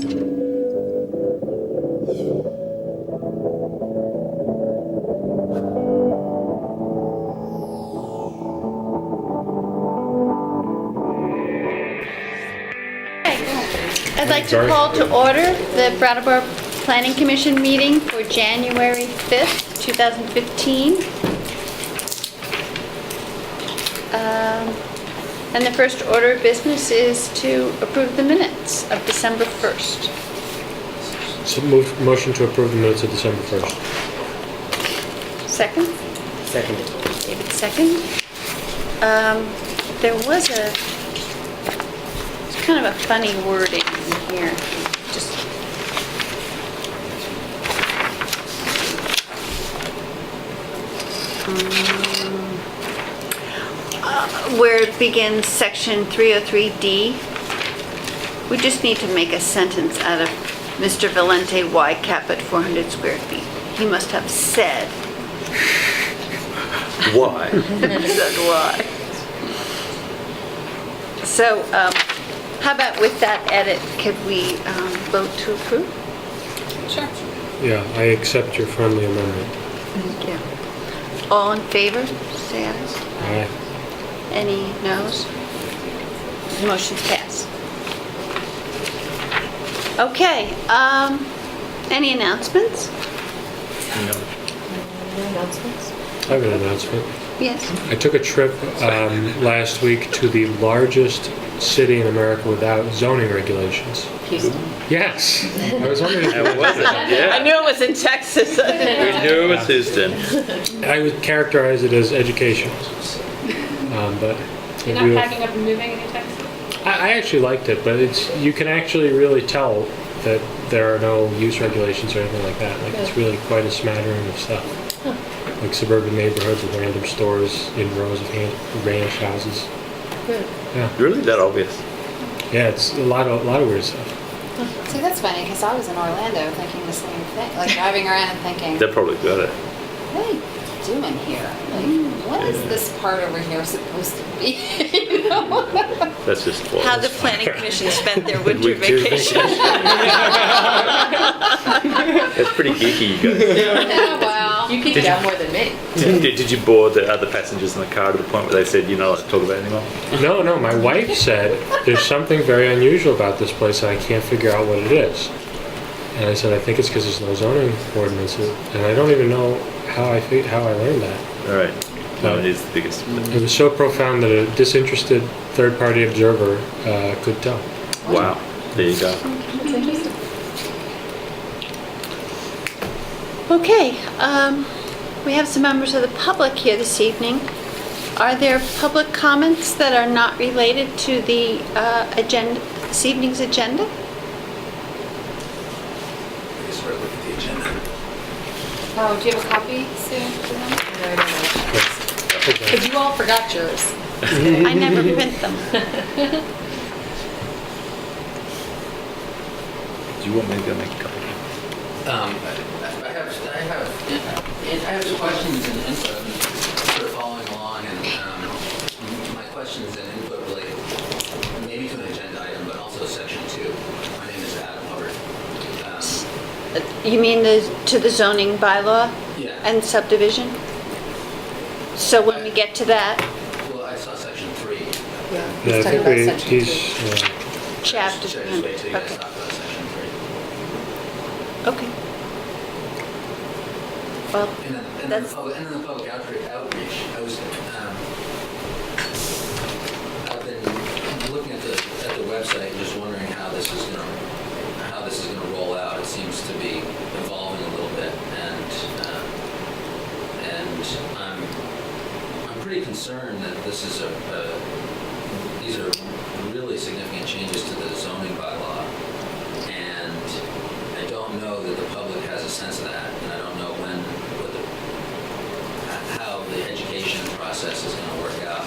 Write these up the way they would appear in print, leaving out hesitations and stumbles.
I'd like to call to order the Brattleboro Planning Commission meeting for January 5th, 2015. And the first order of business is to approve the minutes of December 1st. So motion to approve the minutes of December 1st. Second? Second. David, second. There was it's kind of a funny wording in here. Just where it begins section 303D. We just need to make a sentence out of Mr. Valente Y cap at 400 square feet. He must have said. Why? Said why. So, how about with that edit, could we vote to approve? Sure. Yeah, I accept your friendly amendment. Thank you. All in favor, say aye. Aye. Any noes? Motion's passed. Okay, any announcements? No. No announcements? I have an announcement. Yes. I took a trip last week to the largest city in America without zoning regulations. Houston. Yes. I was wondering if It wasn't, yeah. I knew it was in Texas. We knew it was Houston. I would characterize it as educational. But You're not packing up and moving anytime soon? I actually liked it, but you can actually really tell that there are no use regulations or anything like that. Like it's really quite a smattering of stuff. Like suburban neighborhoods with random stores in rows of ranch houses. Good. Yeah, Really that obvious? yeah, it's a lot of weird stuff. See, that's funny because I was in Orlando thinking the same thing, like driving around and thinking, They probably got it. what are you doing here? Like, what is this part over here supposed to be? You know? That's just what. How the planning commission spent their winter Winter vacation. That's pretty geeky, you guys. Oh, wow. You peeked out more than me. Did you bore the other passengers in the car to the point where they said, you're not allowed to talk about it anymore? No, my wife said there's something very unusual about this place and I can't figure out what it is. And I said I think it's because there's no zoning ordinances, and I don't even know how I learned that. All right. No, it is the biggest. It was so profound that a disinterested third-party observer could tell. Wow. There you go. That's interesting. Okay, we have some members of the public here this evening. Are there public comments that are not related to the agenda, this evening's agenda? Oh, do you have a copy, Sue? No, I don't know. Because you all forgot yours. I never print them. Do you want me to go make a couple? I have questions and input, sort of following along, and my questions and input relate maybe to an agenda item, but also section 2. My name is Adam Hubbard. You mean to the zoning bylaw Yeah. and subdivision? So when we get to that, Well, I saw section 3. Yeah, Yeah, I he's talking think about section 2. chapter Should I just wait till you guys okay. talk about section 3? Okay. Well, And then that's, the public outreach. I've been looking at the website and just wondering how this is going to roll out. It seems to be evolving a little bit, and I'm pretty concerned that this is these are really significant changes to the zoning bylaw, and I don't know that the public has a sense of that, and I don't know how the education process is going to work out.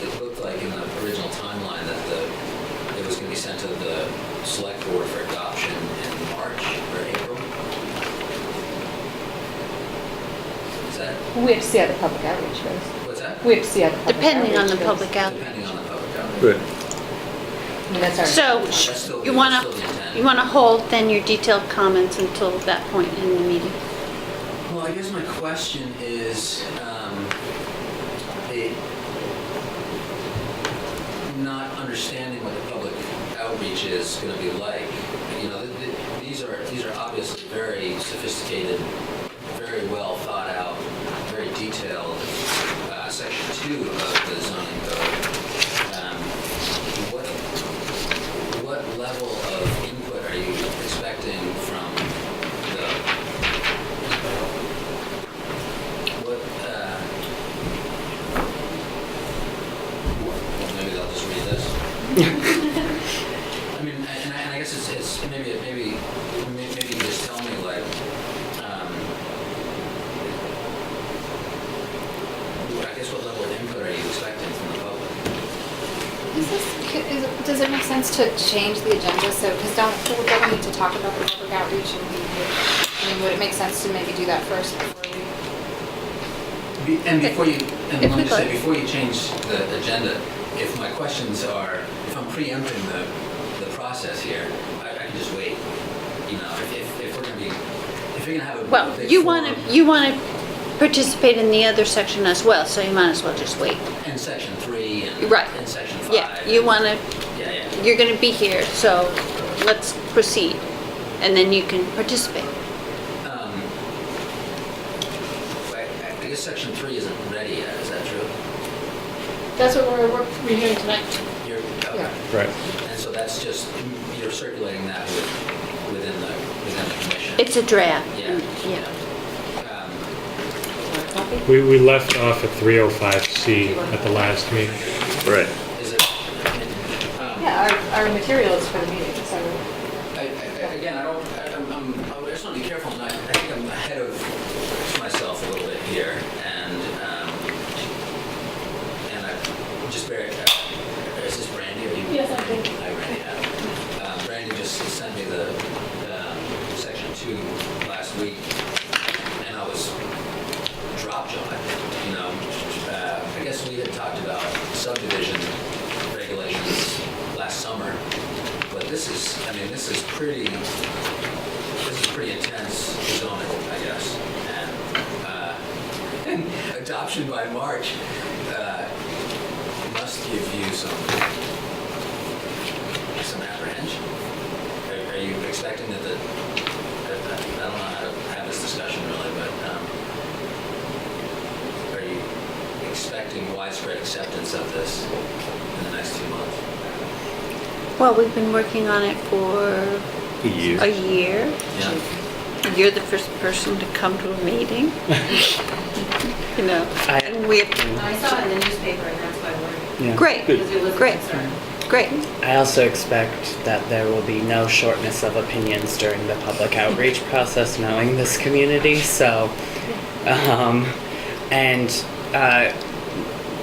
It looked like in the original timeline that it was going to be sent to the select board for adoption in March or April. Is that, We have to see how the public outreach goes. what's that? We have to see how the public depending on outreach the goes. public outreach. Depending on the public outreach. Good. I mean, that's our. So That's still you the- want that's still the intent. to, you want to hold then your detailed comments until that point in the meeting? Well, I guess my question is, not understanding what the public outreach is going to be like. You know, these are obviously very sophisticated, very well thought out, very detailed section 2 of the zoning code. What level of input are you expecting from the what? Well, maybe I'll just read this. I mean, and I guess it's maybe you just tell me like. I guess what level of input are you expecting from the public? Does it make sense to change the agenda? So, because don't we need to talk about the public outreach and would it make sense to maybe do that first before we? And before you, If let me we just say, could. before you change the agenda, if my questions are, if I'm preempting the process here, I can just wait. You know, if we're gonna be, if you're gonna have a Well, big you forum want to participate in the other section as well, so you might as well just wait. in section 3 and Right. in section 5. Yeah, you want to, Yeah. you're going to be here, so let's proceed. And then you can participate. I guess section 3 isn't ready yet. Is that true? That's what we're reviewing tonight. You're, okay. Yeah. Right. And so that's just you're circulating that within the commission. It's a draft. Yeah. Yeah. Want a copy? We left off at 305C at the last meeting. Right. Is it? Yeah, our materials for the meeting, so. Again, I just want to be careful. I think I'm ahead of myself a little bit here, and I just very. Is this Brandy? Or you? Yes, I think. Hi, Brandy. Brandy just sent me the section 2 last week, and I was drop-jawed. You know, I guess we had talked about subdivision regulations last summer, but this is pretty intense zoning, I guess, and adoption by March must give you some apprehension. Are you expecting that I don't know how to have this discussion really, but are you expecting widespread acceptance of this in the next 2 months? Well, we've been working on it for a year. Yeah. You're the first person to come to a meeting. You know, and we I saw it in the newspaper and that's why we're, Yeah. great, because it was a great, concern. great. I also expect that there will be no shortness of opinions during the public outreach process, knowing this community. So,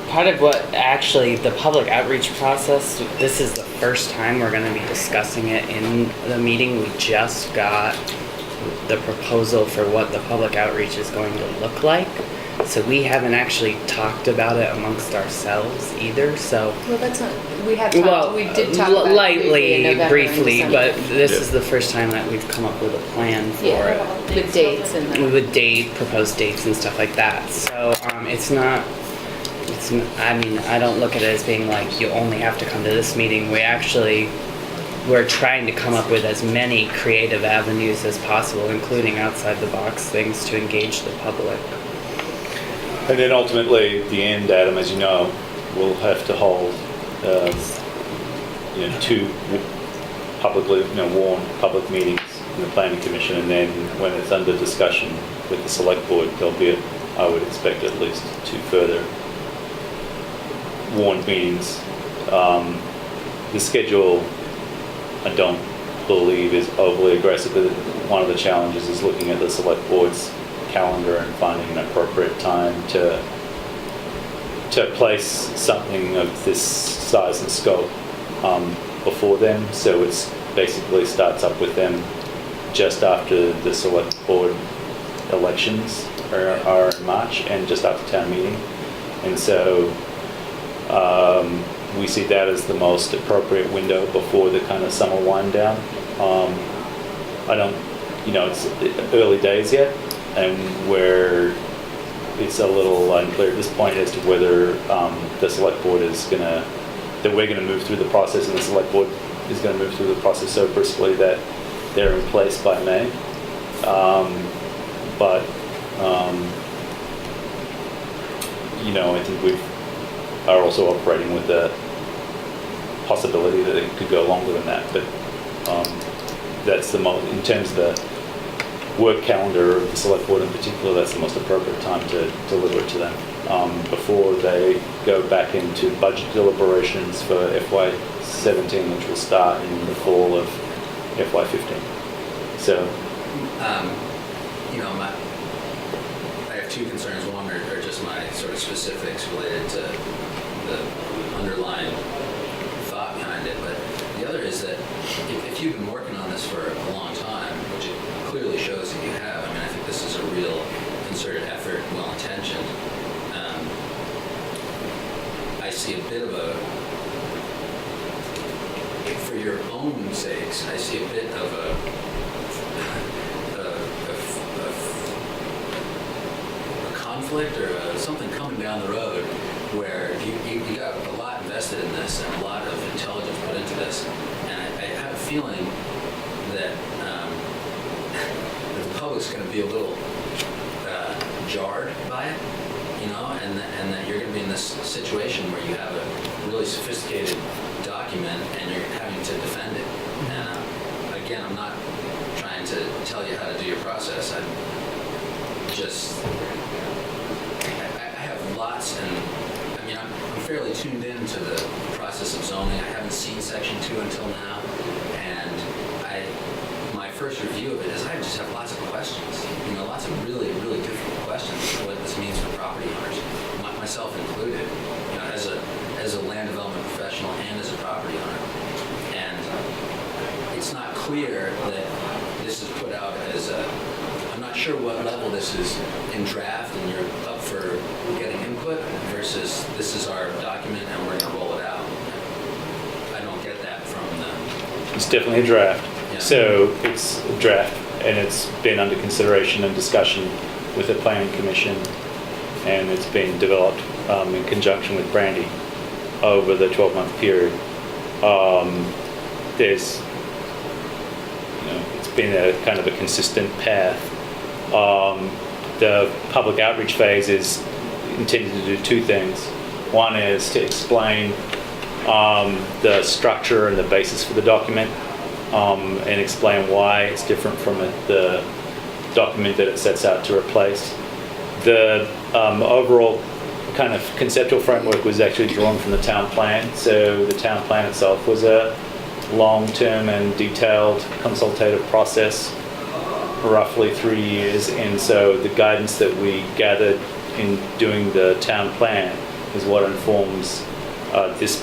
part of what actually the public outreach process, this is the first time we're going to be discussing it in the meeting. We just got the proposal for what the public outreach is going to look like. So we haven't actually talked about it amongst ourselves either. So Well, that's not, we have talked, we did talk about it lightly, in November and briefly, December. but this Yeah. is the first time that we've come up with a plan for Yeah, it. with dates and the. With proposed dates and stuff like that. So I mean, I don't look at it as being like you only have to come to this meeting. We're trying to come up with as many creative avenues as possible, including outside the box things to engage the public. And then ultimately, at the end, Adam, as you know, we'll have to hold, 2 publicly, warned public meetings in the planning commission, and then when it's under discussion with the select board, there'll be, I would expect at least 2 further warned meetings. The schedule, I don't believe is overly aggressive, but one of the challenges is looking at the select board's calendar and finding an appropriate time to place something of this size and scope before them. So it's basically starts up with them just after the select board elections are in March and just after town meeting. And so we see that as the most appropriate window before the kind of summer wind down. I don't, it's early days yet, and where it's a little unclear at this point as to whether the select board is that we're gonna move through the process, and the select board is gonna move through the process so briskly that they're in place by May. I think we are also operating with the possibility that it could go longer than that. But that's the most, in terms of the work calendar of the select board in particular, that's the most appropriate time to deliver it to them before they go back into budget deliberations for FY17, which will start in the fall of FY15. So, I have two concerns. One are just my sort of specifics related to the underlying thought behind it, but the other is that if you've been working on this for a long time, which it clearly shows that you have, I think this is a real concerted effort, well-intentioned. I see a bit of for your own sakes, I see a bit of a conflict or something coming down the road where you got a lot invested in this and a lot of intelligence put into this, and I have a feeling that the public's going to be a little jarred by it, and that you're going to be in this situation where you have a really sophisticated document and you're having to defend it. And again, I'm not trying to tell you how to do your process. I have lots, and I'm fairly tuned into the process of zoning. I haven't seen Section 2 until now, and my first review of it is I just have lots of questions. Lots of really, really difficult questions for what this means for property owners, myself included. As a land development professional and as a property owner, and it's not clear that this is put out as I'm not sure what level this is in draft and you're up for getting input versus this is our document and we're going to roll it out. I don't get that from it's definitely a draft. Yeah. So it's a draft, and it's been under consideration and discussion with the Planning Commission, and it's been developed in conjunction with Brandy over the 12-month period. It's been a kind of a consistent path. The public outreach phase is intended to do two things. One is to explain the structure and the basis for the document, and explain why it's different from the document that it sets out to replace. The overall kind of conceptual framework was actually drawn from the town plan. So the town plan itself was a long-term and detailed consultative process, roughly 3 years, and so the guidance that we gathered in doing the town plan is what informs this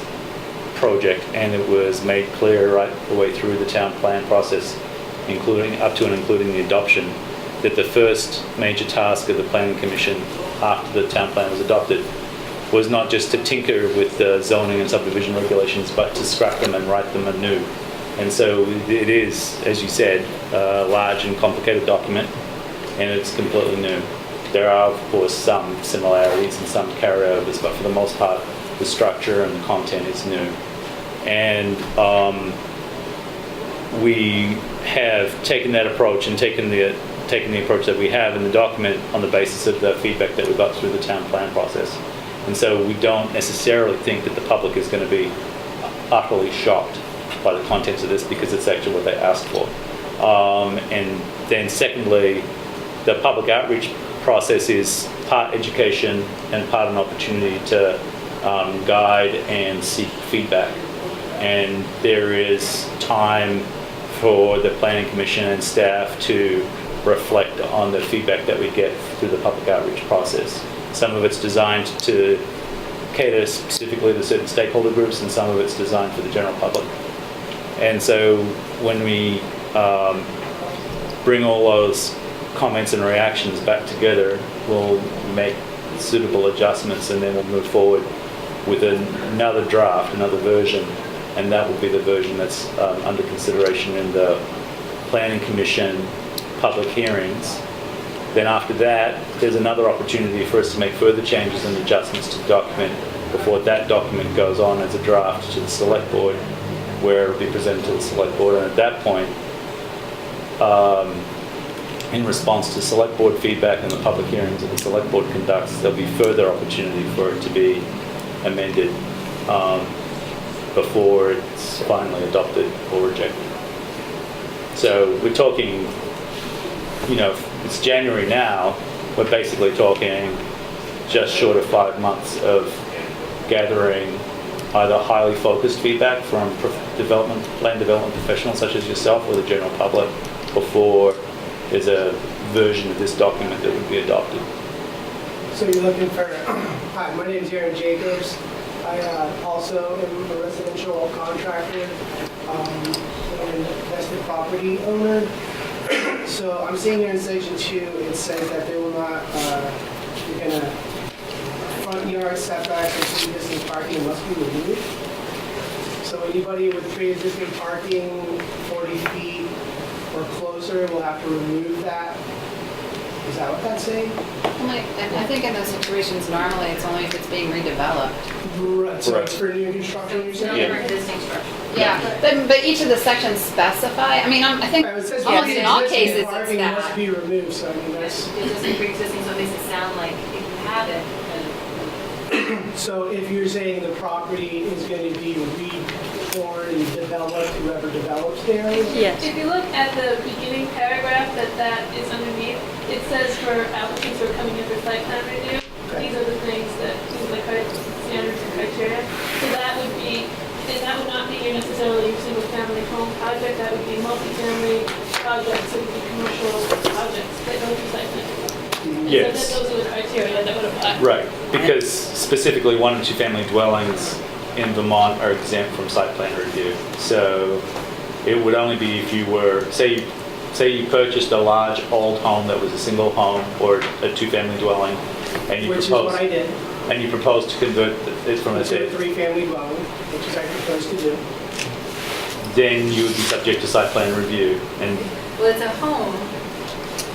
project, and it was made clear right the way through the town plan process, including up to and including the adoption, that the first major task of the Planning Commission after the town plan was adopted was not just to tinker with the zoning and subdivision regulations, but to scrap them and write them anew. And so it is, as you said, a large and complicated document, and it's completely new. There are, of course, some similarities and some carryovers, but for the most part, the structure and the content is new. And we have taken that approach and taken the approach that we have in the document on the basis of the feedback that we got through the town plan process. And so we don't necessarily think that the public is going to be utterly shocked by the contents of this, because it's actually what they asked for. And then secondly, the public outreach process is part education and part an opportunity to guide and seek feedback. And there is time for the Planning Commission and staff to reflect on the feedback that we get through the public outreach process. Some of it's designed to cater specifically to certain stakeholder groups, and some of it's designed for the general public. And so when we bring all those comments and reactions back together, we'll make suitable adjustments, and then we'll move forward with another draft, another version, and that will be the version that's under consideration in the Planning Commission public hearings. Then after that, there's another opportunity for us to make further changes and adjustments to the document before that document goes on as a draft to the Select Board, where it'll be presented to the Select Board. And at that point, in response to Select Board feedback and the public hearings that the Select Board conducts, there'll be further opportunity for it to be amended before it's finally adopted or rejected. So we're talking, it's January now, we're basically talking just short of 5 months of gathering either highly focused feedback from land development professionals such as yourself or the general public before there's a version of this document that would be adopted. So you're looking for, hi, my name is Aaron Jacobs. I also am a residential contractor and vested property owner. So I'm seeing here in section 2, it says that they will not, you're gonna, front yard setbacks and pre-existing parking must be removed. So anybody with pre-existing parking 40 feet or closer will have to remove that. Is that what that's saying? And I think in those situations, normally it's only if it's being redeveloped. Right, so it's for new construction, you're saying? Yeah. Existing structure. Yeah, but each of the sections specify, I think Right, it says almost in all pre-existing cases it's parking must that. be removed, so I mean, that's, It doesn't pre-existing, so it makes it sound like if you have it, then so if you're saying the property is going to be reborn and developed, whoever develops there? Yes. If you look at the beginning paragraph that is underneath, it says for applicants who are coming in for site plan review, these are the things that, these are the standards and criteria. So that would be, and that would not be your necessarily single family home project, that would be multifamily projects, it would be commercial projects that go through site plan. And Yes. so those are the criteria that would apply. Right, because specifically 1 and 2 family dwellings in Vermont are exempt from site plan review. So it would only be if you were, say you purchased a large old home that was a single home or a 2-family dwelling, and you Which is what I did. proposed to convert it from a To a 3-family dwelling, which is I proposed to do. then you would be subject to site plan review. And well, it's a home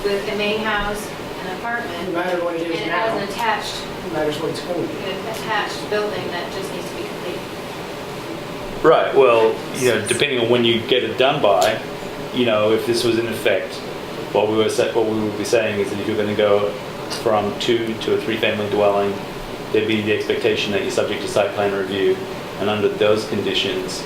with a main house, an No apartment, matter what it and is it now, has an attached, no matter what it's going to be. an attached building that just needs to be completed. right, well, depending on when you get it done by, if this was in effect, what we would be saying is that if you're going to go from 2 to a 3-family dwelling, there'd be the expectation that you're subject to site plan review, and under those conditions,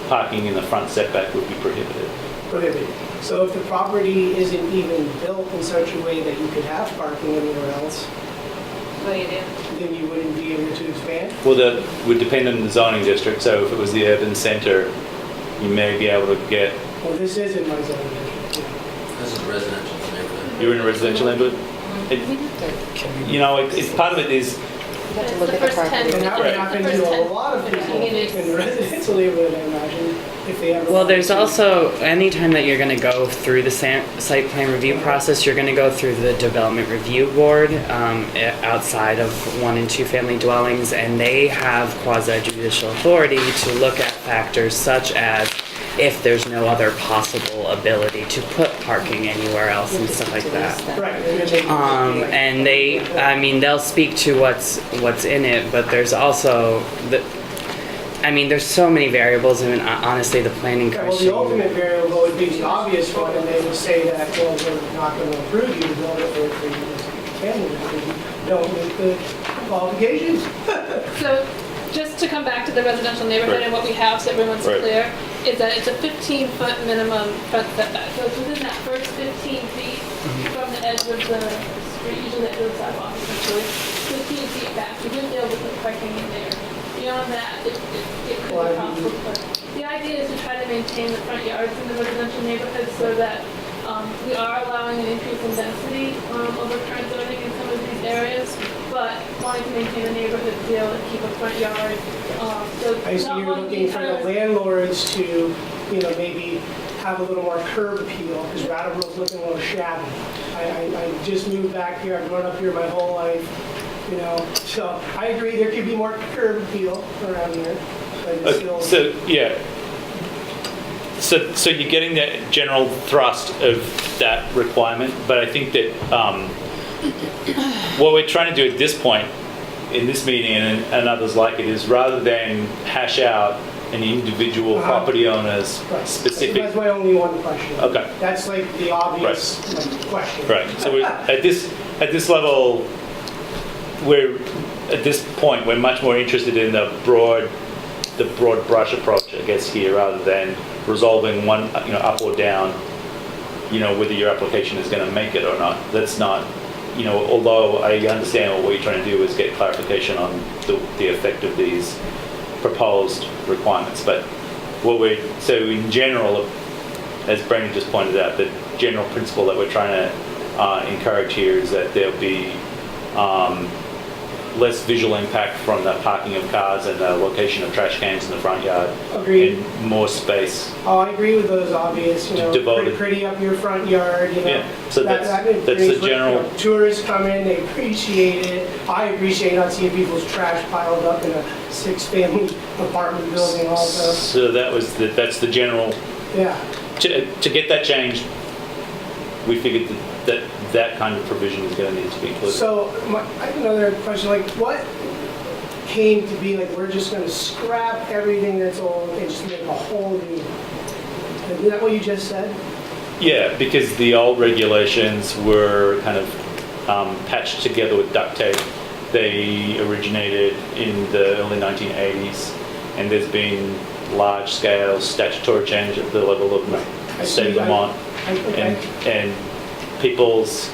parking in the front setback would be prohibited. Prohibited. So if the property isn't even built in such a way that you could have parking anywhere else, What do you do? then you wouldn't be able to expand? Well, that would depend on the zoning district, so if it was the urban center, you may be able to get, Well, this is in my zoning district. This is residential neighborhood. you're in a residential neighborhood? It's part of it is, You have to It's look the at the first property. 10 And that would Right. happen The first to a 10 lot of people units. in the residential neighborhood, I imagine, if they ever. Well, there's wanted to. also, anytime that you're gonna go through the site plan review process, you're gonna go through the development review board, outside of 1 and 2 family dwellings, and they have quasi judicial authority to look at factors such as if there's no other possible ability to put parking anywhere else and stuff like that. Right. and then they- And they'll speak to what's in it, but there's also there's so many variables. Honestly, the planning Okay, well, the commission. ultimate variable would be the obvious one, and they would say that, well, we're not going to approve you to build it for a family because you don't meet the qualifications. So, just to come back to the residential neighborhood Right. and what we have, so everyone's Right. clear, is that it's a 15-foot minimum front setback. So it's within that first 15 feet from the edge of the street, usually the edge of the sidewalk, essentially, 15 feet back. You wouldn't be able to put parking in there. Beyond that, it could Well, be I possible. mean- But the idea is to try to maintain the front yards in the residential neighborhoods so that we are allowing an increase in density over current zoning in some of these areas, but wanting to maintain the neighborhood to be able to keep a front yard. So I see not you're wanting to looking be for kind the of- landlords to, maybe have a little more curb appeal, because Brattleboro's looking a little shabby. I just moved back here, I've grown up here my whole life, you know? So I agree, there could be more curb appeal around here, but it's still. So, yeah. So you're getting the general thrust of that requirement, but I think that what we're trying to do at this point, in this meeting and others like it, is rather than hash out an individual property owner's Right. specific. That's my only one question. Okay. That's like the obvious like, question. Right. So at this level, at this point we're much more interested in the broad brush approach, I guess, here, rather than resolving one, up or down, whether your application is going to make it or not. That's not, although I understand what you're trying to do is get clarification on the effect of these proposed requirements. But so in general, as Brandon just pointed out, the general principle that we're trying to encourage here is that there'll be less visual impact from the parking of cars and the location of trash cans in the front yard. Agreed. And more space. Oh, I agree with those obvious, Devoted. pretty up your front yard, Yeah, so that's the brings, general. Tourists come in, they appreciate it. I appreciate not seeing people's trash piled up in a 6-family apartment building also. So that's the general. Yeah. To get that changed, we figured that kind of provision is going to need to be included. So I have another question, like what came to be, like we're just going to scrap everything that's old and just make a whole new? Is that what you just said? Yeah, because the old regulations were kind of patched together with duct tape. They originated in the early 1980s, and there's been large-scale statutory change at the level of the state of Vermont, and people's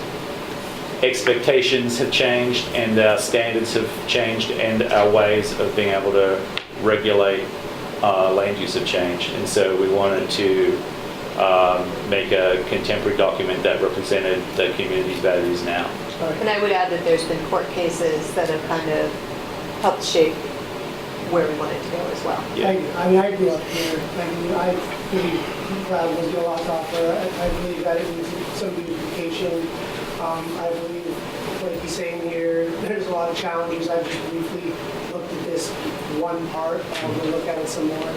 expectations have changed, and our standards have changed, and our ways of being able to regulate land use have changed. And so we wanted to make a contemporary document that represented the community's values now. And I would add that there's been court cases that have kind of helped shape where we want it to go as well. Yeah. I grew up here. I'm pretty proud of the lot offer. I believe that it needs some beautification. I believe, like he's saying here, there's a lot of challenges. I've just briefly looked at this one part. We'll look at it some more.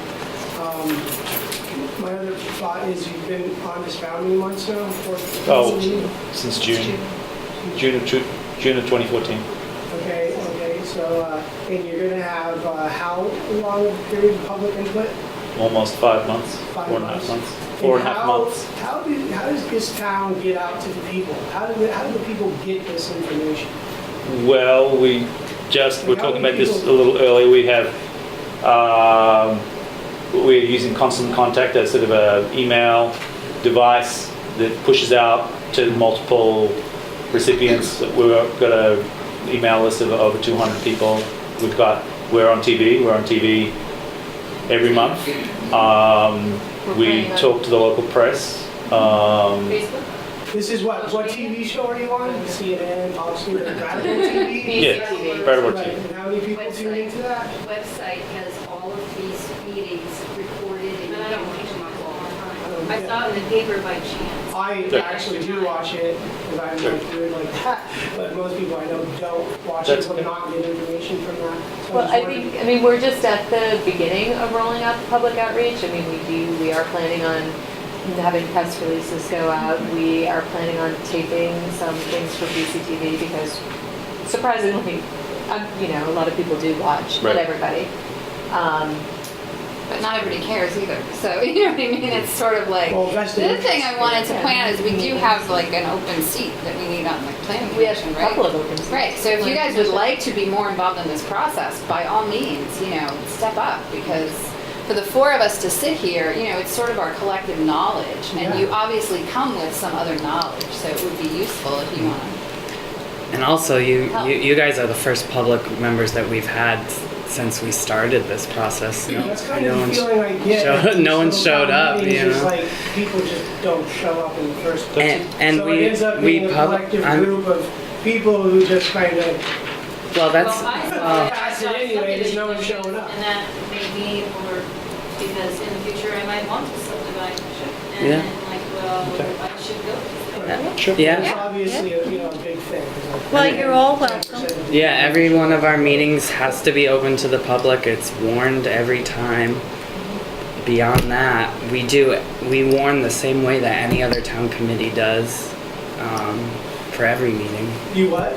My other thought is you've been on this for how many months now? Since June of 2014. Okay. So, and you're going to have how long a period of public input? Almost 5 months. 5 months. 4.5 months. How does this town get out to the people? How do the people get this information? Well, we're talking about this a little earlier. We have, we're using Constant Contact as sort of an email device that pushes out to multiple recipients. We've got an email list of over 200 people. We're on TV. We're on TV every month. We talk to the local press. Facebook? This is what TV show are you on? CNN, Fox News, Brattleboro TV? Yeah, Brattleboro Right, TV. and how many people tune into that? Website has all of these meetings recorded and you And I don't can watch watch them them all the time. I saw it in the paper by chance. I actually do watch it because I'm not good like that, but most people I know don't watch it, will not get information from that. So Well, just I wondered- think, we're just at the beginning of rolling out the public outreach. We are planning on having press releases go out. We are planning on taping some things for BCTV because surprisingly, a lot of people do watch, not Right. everybody. But not everybody cares either, so, you know what I mean? It's sort of like, Well, the vested other thing interest. I wanted to point out is we do have like an open seat that we need on the planning We have commission, a right? couple of open seats. Right, so if you guys would like to be more involved in this process, by all means, step up, because for the four of us to sit here, it's sort of our collective knowledge, and you obviously come with some other knowledge, so it would be useful if you want to. And also, you guys are the first public members that we've had since we started this process. That's kind of the feeling I get. No one showed up, It's just like people just don't show up in the first place. And So it ends up being a collective group of people who just kind of Well, that's Well, I pass it anyway, there's no one showing up. And that may be, or because in the future I might want to subdivide, and Yeah. then like, well, I should go. It's Yeah, obviously, a big thing. Well, you're all welcome. 10% of the- yeah, every one of our meetings has to be open to the public. It's warned every time. Beyond that, we warn the same way that any other town committee does, for every meeting. You what?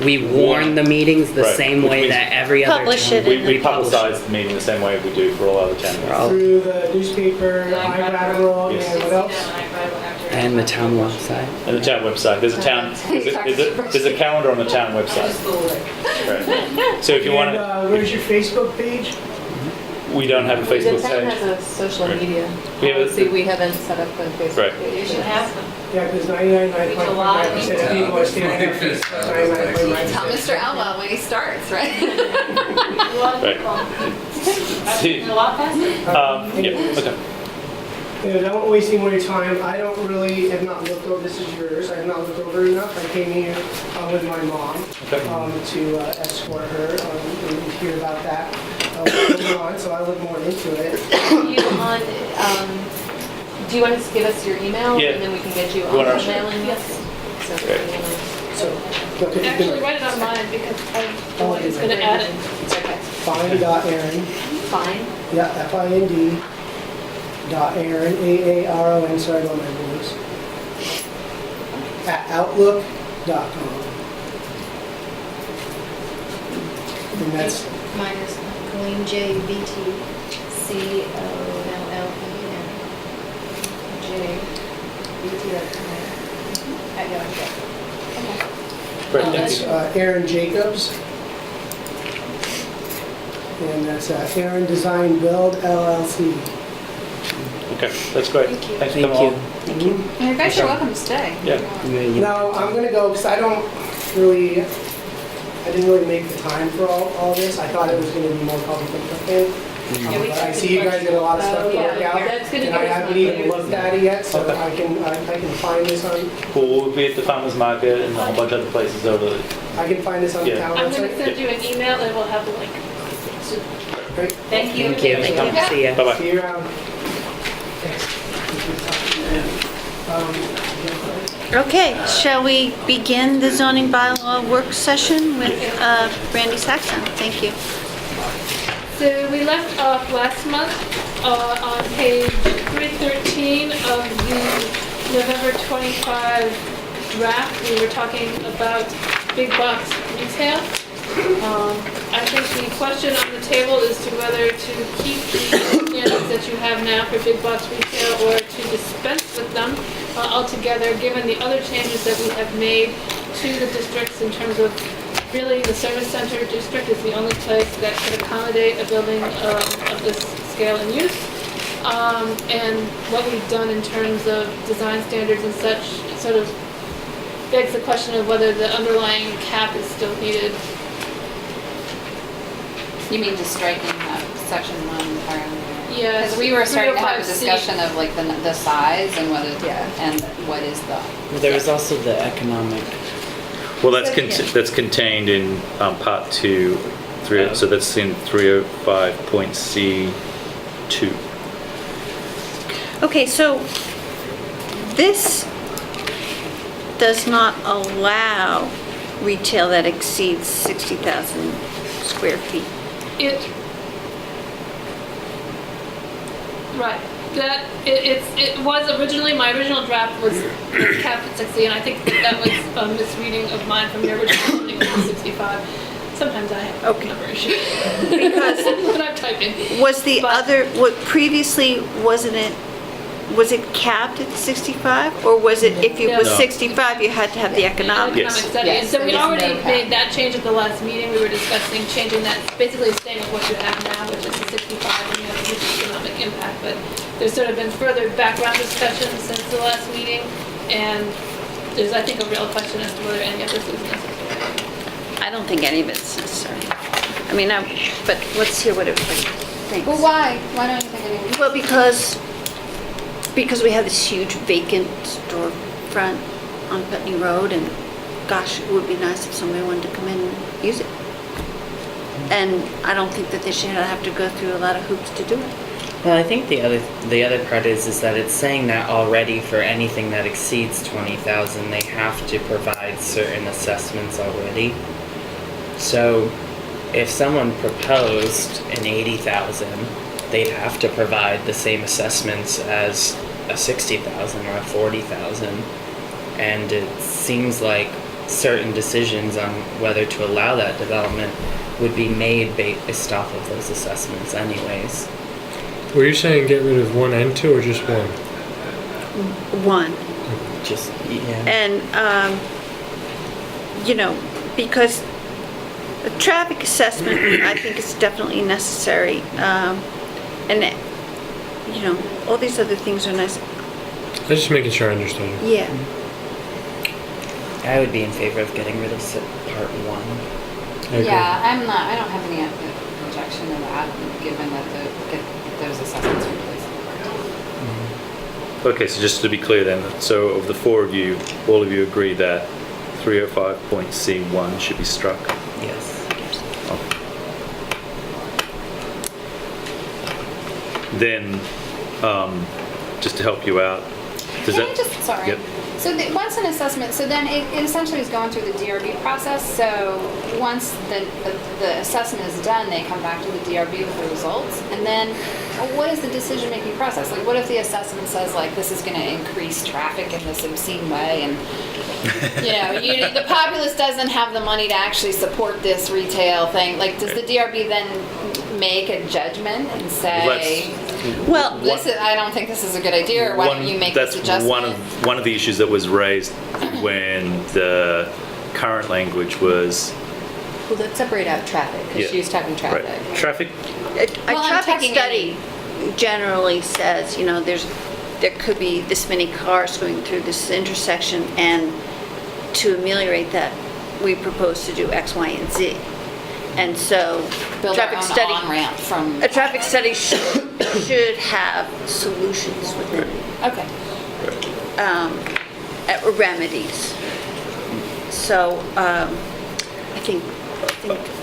We warn the meetings the Right, same which way means- that every other Publish town. it in We publish publicize the meeting the same way we do for all other town meetings. all- Through the newspaper, Brattleboro, Yes. and what else? And the town website. And the town website, there's a calendar on the town website. Right. So if you want And, to, where's your Facebook page? we don't have a Facebook The town page. has a social Right. media We have a- policy. We haven't set up a Facebook Right. page. You should have them. Yeah, because 99.5% of people are standing up for Right. 99.9%. Tell Mr. Elba when he starts, right? Right. See, A lot faster. yeah, Anyways, okay. I won't wasting more of your time. I don't really, have not looked over, this is yours, I have not looked over enough. I came here with my mom Okay. to escort her and hear about that. What's going on, so I look more into it. Do you want to give us your email? Yeah. And then we can get you You on want the our- mailing list? So Great. So, look at Actually, write it on mine because I'm the one who's gonna add it. It's okay. find.aaron, Fine. yeah, FIND, .aaron, AARON, sorry about my voice, at outlook.com. And that's, Mine is Colleen J. VT, COLLEN, J. VT, at Yahoo. Great, thank that's you. Aaron Jacobs. And that's Aaron Design Build LLC. Okay, that's great. Thank you. Thanks for Thank coming you. along. And you guys are welcome to stay. Yeah. No, I'm gonna go, because I didn't really make the time for all this. I thought it was gonna be more public thing. But I see you guys got a lot of stuff to Yeah, work out, that's gonna and give I us haven't some even ideas. looked at it yet, so Okay. I can find this on, We'll be at the farmer's market and a whole bunch of other places over the, I can find this on the Yeah. town I'm gonna website. send you an email and we'll have the link. Great, Thank you. Thank you. Thank you. See ya. bye-bye. see you around. Thanks. Okay, shall we begin the zoning bylaw work session with Randy Saxon? Thank you. So we left off last month on page 313 of the November 25 draft. We were talking about big box retail. I think the question on the table is to whether to keep the standards that you have now for big box retail or to dispense with them altogether, given the other changes that we have made to the districts in terms of really the service center district is the only place that could accommodate a building of this scale and use. And what we've done in terms of design standards and such sort of begs the question of whether the underlying cap is still needed. You mean just striking section 1 entirely? Yes. Because we were starting to have a 305C. discussion of like the size and whether, Yeah. and what is the. There was also the economic. Well, that's contained in part 2, so that's in 305.C2. Okay, so this does not allow retail that exceeds 60,000 square feet. Right. It was originally, my original draft was capped at 60, and I think that was a misreading of mine from the original, I think it was 65. Sometimes I have Okay. number issues. Because when I'm typing. was the But- other, what previously, was it capped at 65? Or was it, if it was No. 65, you had to have the economic? Yes. Economic study. Yes, And so we there is already no cap. made that change at the last meeting. We were discussing changing that, basically staying with what you have now, which is the 65, and you have the economic impact. But there's sort of been further background discussion since the last meeting, and there's, I think, a real question as to whether any of this is necessary. I don't think any of it's necessary. I mean, but let's hear what everybody thinks. Well, why? Why don't you think anyone? Well, because we have this huge vacant storefront on Putney Road, and gosh, it would be nice if somebody wanted to come in and use it. And I don't think that they should have to go through a lot of hoops to do it. Well, I think the other part is that it's saying that already for anything that exceeds 20,000, they have to provide certain assessments already. So if someone proposed an 80,000, they'd have to provide the same assessments as a 60,000 or a 40,000. And it seems like certain decisions on whether to allow that development would be made based off of those assessments anyways. Were you saying get rid of 1 and 2 or just 1? One. Just, yeah. And, because a traffic assessment, I think is definitely necessary. And, all these other things are nice. I was just making sure I understood. Yeah. I would be in favor of getting rid of part 1. I agree. Yeah, I don't have any objection to that, given that those assessments are placed in the part. Okay, so just to be clear then, so of the 4 of you, all of you agree that 305.C1 should be struck? Yes. Then, just to help you out, does Can that? I just, sorry. Yep. So once an assessment, so then it essentially is going through the DRB process. So once the assessment is done, they come back to the DRB with the results. And then what is the decision-making process? Like, what if the assessment says, like, this is going to increase traffic in this obscene way, and the populace doesn't have the money to actually support this retail thing? Like, does the DRB then make a judgment and say, Well, I don't think this is a good idea, or why don't you make this adjustment? That's one of the issues that was raised when the current language was. Well, let's separate out traffic, because she was talking traffic. Right. Traffic, a Well, I'm traffic talking study generally says, there could be this many cars going through this intersection, and to ameliorate that, we propose to do X, Y, and Z. And so, Build our own on-ramp from. a traffic study should have solutions within it, Okay. remedies. So, I think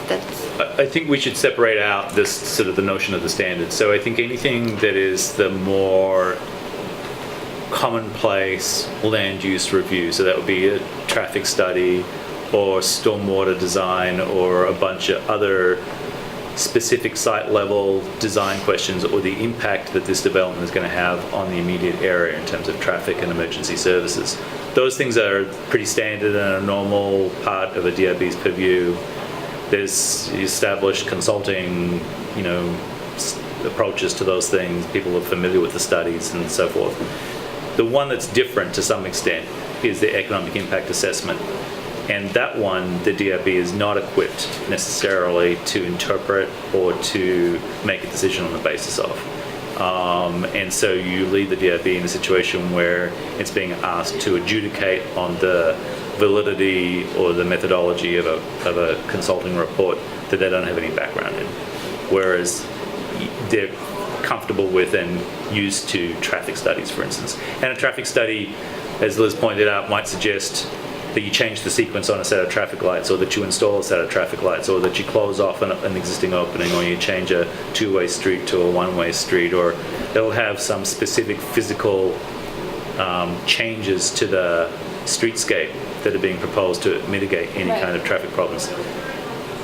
that's, I think we should separate out this sort of the notion of the standard. So I think anything that is the more commonplace land use review, so that would be a traffic study or stormwater design or a bunch of other specific site level design questions, or the impact that this development is going to have on the immediate area in terms of traffic and emergency services. Those things are pretty standard and a normal part of a DRB's purview. There's established consulting, approaches to those things. People are familiar with the studies and so forth. The one that's different to some extent is the economic impact assessment. And that one, the DRB is not equipped necessarily to interpret or to make a decision on the basis of. And so you leave the DRB in a situation where it's being asked to adjudicate on the validity or the methodology of a consulting report that they don't have any background in. Whereas they're comfortable with and used to traffic studies, for instance. And a traffic study, as Liz pointed out, might suggest that you change the sequence on a set of traffic lights, or that you install a set of traffic lights, or that you close off an existing opening, or you change a two-way street to a one-way street, or it'll have some specific physical changes to the streetscape that are being proposed to mitigate any kind of traffic problems.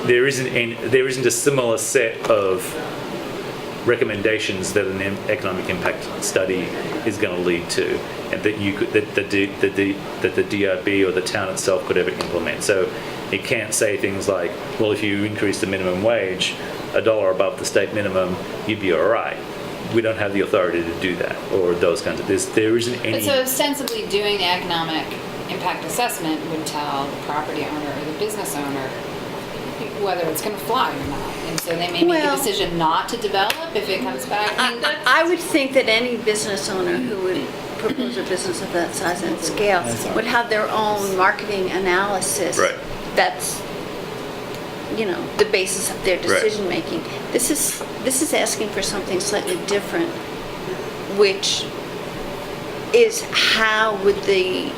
There isn't a similar set of recommendations that an economic impact study is going to lead to, and that the DRB or the town itself could ever implement. So it can't say things like, well, if you increase the minimum wage $1 above the state minimum, you'd be all right. We don't have the authority to do that, or those kinds of things. There isn't any. But so ostensibly doing the economic impact assessment would tell the property owner or the business owner whether it's going to fly or not. And so they may make a decision not to develop if it comes back. I would think that any business owner who would propose a business of that size and scale would have their own marketing analysis. Right. That's, the basis of their decision making. This is asking for something slightly different, which is how would the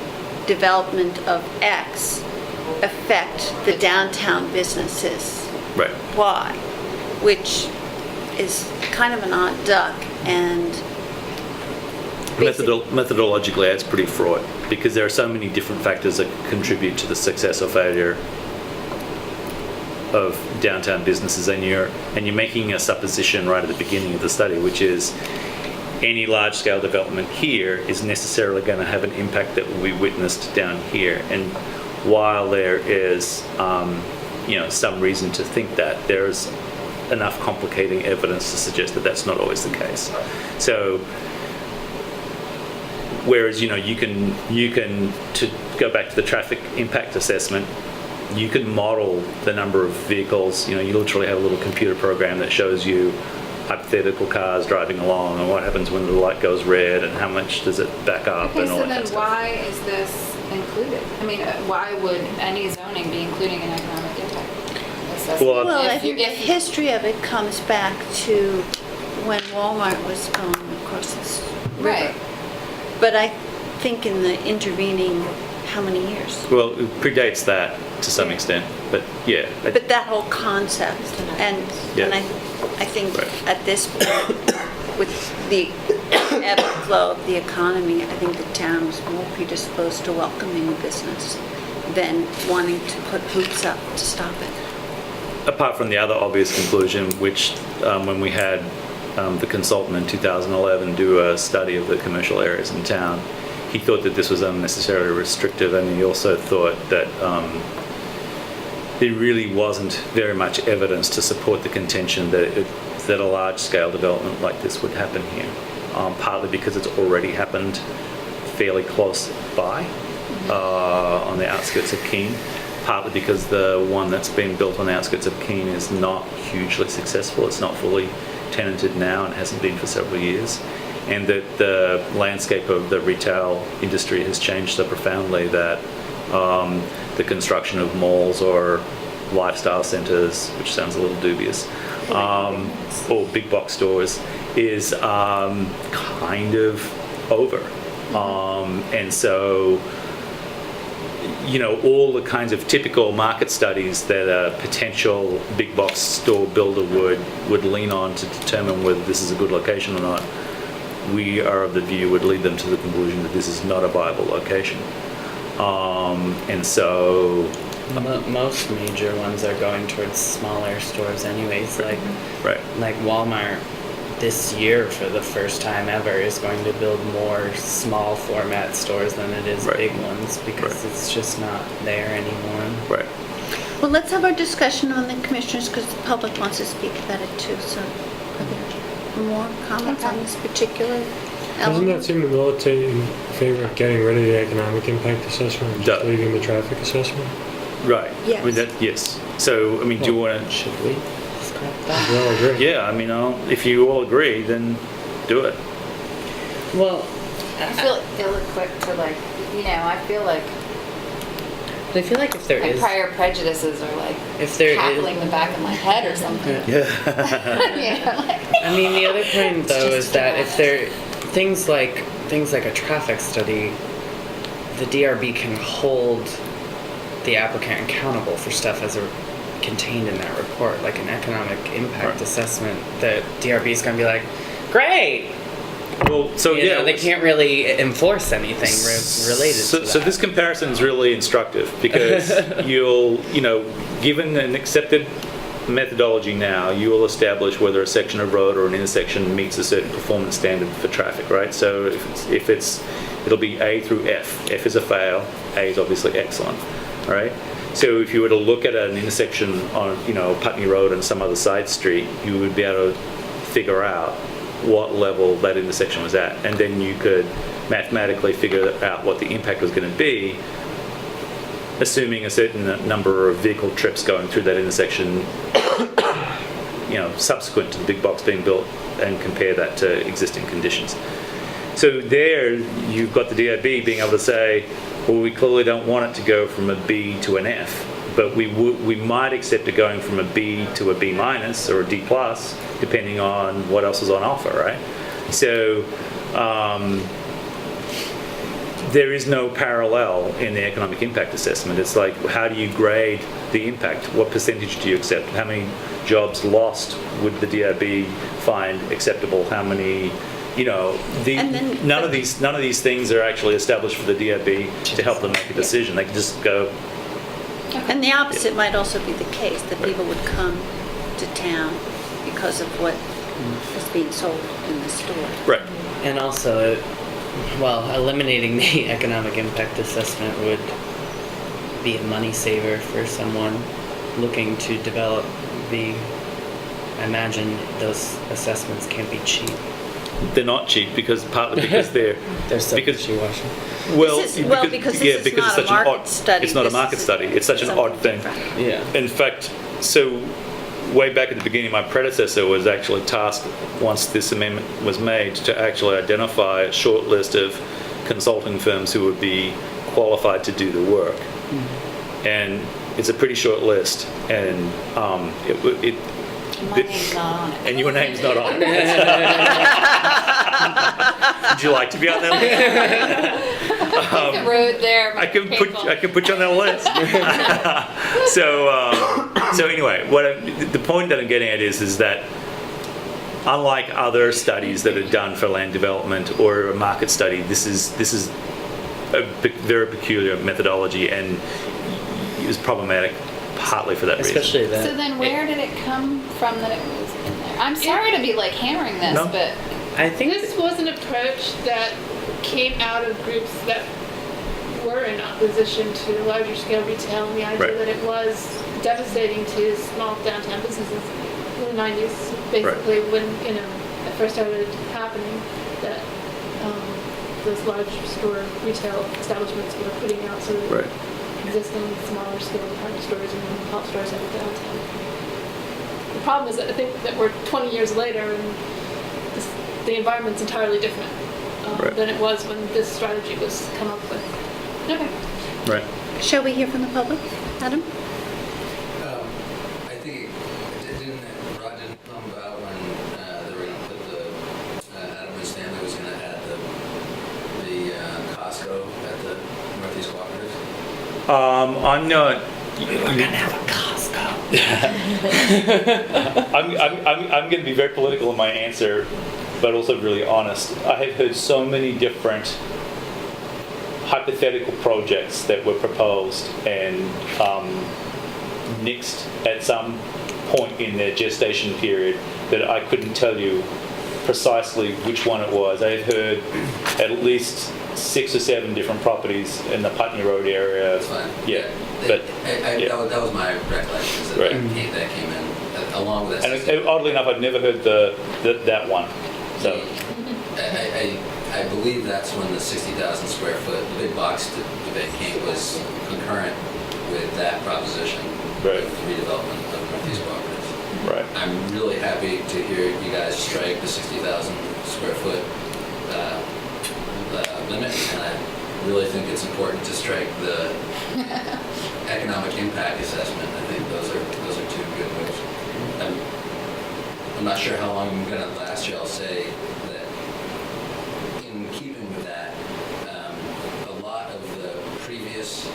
development of X affect the downtown businesses? Right. Why? Which is kind of an odd duck, and basic- Methodologically, it's pretty fraught because there are so many different factors that contribute to the success or failure of downtown businesses, and you're making a supposition right at the beginning of the study, which is any large-scale development here is necessarily going to have an impact that will be witnessed down here. And while there is, some reason to think that, there's enough complicating evidence to suggest that that's not always the case. So, whereas you can to go back to the traffic impact assessment, you can model the number of vehicles. You literally have a little computer program that shows you hypothetical cars driving along and what happens when the light goes red and how much does it back up Okay, and all so that kind then of stuff. why is this included? I mean, why would any zoning be including an economic impact assessment? Well, Well, I If think you- the if- history of it comes back to when Walmart was going across this river. Right. But I think in the intervening, how many years? Well, it predates that to some extent, but yeah. But that whole concept, and Yeah. I think Right. at this point, with the ebb and flow of the economy, I think the town is more predisposed to welcoming business than wanting to put hoops up to stop it. Apart from the other obvious conclusion, which when we had the consultant in 2011 do a study of the commercial areas in town, he thought that this was unnecessarily restrictive, and he also thought that there really wasn't very much evidence to support the contention that a large-scale development like this would happen here, partly because it's already happened fairly close by on the outskirts of Keene, partly because the one that's been built on the outskirts of Keene is not hugely successful. It's not fully tenanted now and hasn't been for several years, and that the landscape of the retail industry has changed so profoundly that the construction of malls or lifestyle centres, which sounds a little dubious, or big box stores, is kind of over. And so, all the kinds of typical market studies that a potential big box store builder would lean on to determine whether this is a good location or not, we are of the view would lead them to the conclusion that this is not a viable location. And so... Most major ones are going towards smaller stores anyways, like Walmart this year for the first time ever is going to build more small format stores than it is big ones because it's just not there anymore. Right. Well, let's have our discussion on the commissioners because the public wants to speak about it too. So, are there more comments on this particular Doesn't that element? seem to militate in favor of getting rid of the economic impact assessment and just leaving the traffic assessment? Right. Yes. I mean, yes. So, I mean, do you want to... Should we scrap that? We all agree. Yeah, I mean, if you all agree, then do it. Well, I feel ill-equipped to I feel like I feel like if there my is, prior prejudices are like if there is, cackling the back of my head or something. Yeah. I mean, the other point though just is that too if there things like a traffic study, the DRB can hold the applicant accountable for stuff as contained in that report, like an economic impact assessment. The DRB is going to be like, great. Well, so You know, they can't really enforce anything related to that. So this comparison is really instructive because given an accepted methodology now, you will establish whether a section of road or an intersection meets a certain performance standard for traffic, right? So it'll be A through F. F is a fail, A is obviously excellent, right? So if you were to look at an intersection on, Putney Road and some other side street, you would be able to figure out what level that intersection was at, and then you could mathematically figure out what the impact was going to be, assuming a certain number of vehicle trips going through that intersection, subsequent to the big box being built, and compare that to existing conditions. So there, you've got the DRB being able to say, well, we clearly don't want it to go from a B to an F, but we might accept it going from a B to a B minus or a D plus, depending on what else is on offer, right? So there is no parallel in the economic impact assessment. It's like, how do you grade the impact? What percentage do you accept? How many jobs lost would the DRB find acceptable? How many, you know, And then- none of these things are actually established for the DRB to help them make a decision. They can just go, And the opposite might also be the case, that people would come to town because of what is being sold in the store. right. And also, well, eliminating the economic impact assessment would be a money saver for someone looking to develop the, I imagine those assessments can't be cheap. They're not cheap partly because they're So because wishy-washy. Because this is not a such an market odd study. It's not a This market is study. It's such an something odd thing. different. Yeah. In fact, so way back at the beginning, my predecessor was actually tasked, once this amendment was made, to actually identify a short list of consulting firms who would be qualified to do the work. And it's a pretty short list, and it My name's not on it. and your name's not on it. Would you like to be on that list? The road there. I can put you on that list. So anyway, the point that I'm getting at is that unlike other studies that are done for land development or a market study, this is a very peculiar methodology, and it was problematic partly for that reason. Especially that. So then where did it come from that it was in there? I'm sorry to be like hammering this, No. but I think This was an approach that came out of groups that were in opposition to larger scale retail, and the idea Right. that it was devastating to small downtown businesses in the 90s, basically when, it first started happening, that those large store retail establishments were putting out sort of Right. existing smaller scale department stores and pop stores out of downtown. The problem is that I think that we're 20 years later and the environment's entirely different Right. than it was when this strategy was come up with. okay. Right. Shall we hear from the public? Adam? I think Rod didn't come about when they were going to put Adam and Stanley was going to add the Costco at the Northeast Cooperative. I'm not. we're gonna have a Costco. I'm going to be very political in my answer, but also really honest. I have heard so many different hypothetical projects that were proposed and nixed at some point in their gestation period that I couldn't tell you precisely which one it was. I've heard at least 6 or 7 different properties in the Putney Road area. That's fine. Yeah, but yeah. That was my recollection, is that Right. that came in along with that. And oddly enough, I'd never heard that one. So I believe that's when the 60,000 square foot big box debate came, was concurrent with that proposition. Right. Of the redevelopment of Northeast Cooperative. right. I'm really happy to hear you guys strike the 60,000 square foot limit, and I really think it's important to strike the economic impact assessment. I think those are 2 good moves. I'm not sure how long I'm going to last you. I'll say that in keeping with that, a lot of the previous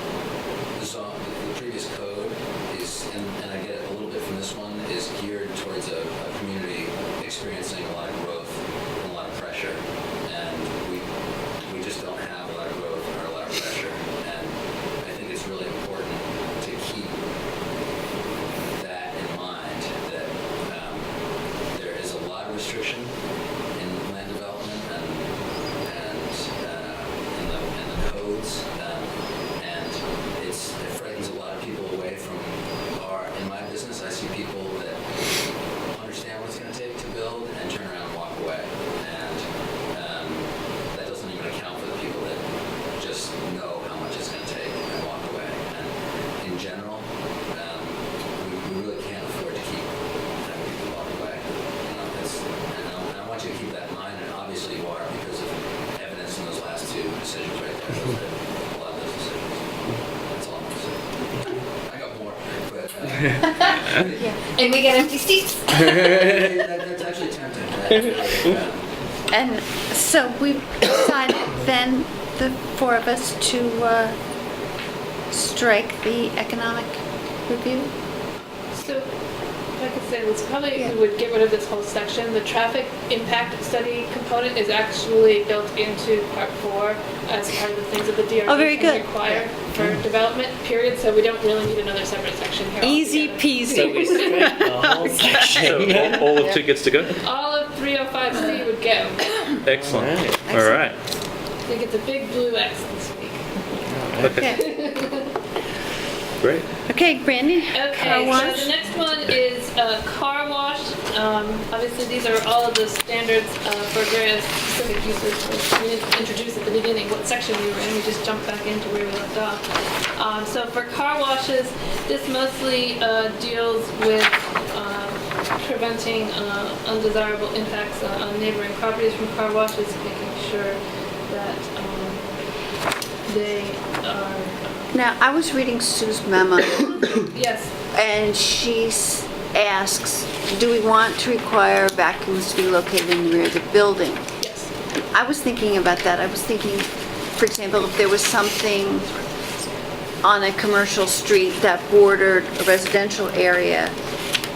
code is, and I get it a little bit from this one, is geared towards a community experiencing a lot of growth and a lot of pressure, and we just don't have a lot of growth or a lot of pressure, and I think it's really important to keep that in mind, that there is a lot of restriction in land development and in the codes, and it frightens a lot of people away from in my business, I see people that understand what it's going to take to build and turn around and walk away, and that doesn't even account for the people that just know how much it's going to take and walk away. And in general, we really can't afford to keep having people walk away. And I want you to keep that in mind, and obviously you are, because of evidence in those last 2 decisions right there. Those are a lot of those decisions. That's all I'm going to say. I got more, but And we get empty seats. that's actually tempting. And so we've decided then the four of us to strike the economic review? So, if I could say this, probably Yeah. we would get rid of this whole section. The traffic impact study component is actually built into part 4 as part of the things that the DRB Oh, very can good. require for development, period, so we don't really need another separate section here Easy altogether. So we peasy. strike the whole So section. all of 2 gets to go? All of 305C would go. Excellent. Alright. All right. I think it's a big blue X this week. Okay. Great. Okay, Brandy? Okay, Car so wash? the next one is car wash. Obviously, these are all of the standards for various specific uses. We didn't introduce at the beginning what section we were in, we just jumped back into where we left off. So for car washes, this mostly deals with preventing undesirable impacts on neighboring properties from car washes, making sure that they are, Now, I was reading Sue's memo, yes, and she asks, do we want to require vacuums to be located in the rear of the building? yes. I was thinking about that. I was thinking, for example, if there was something on a commercial street that bordered a residential area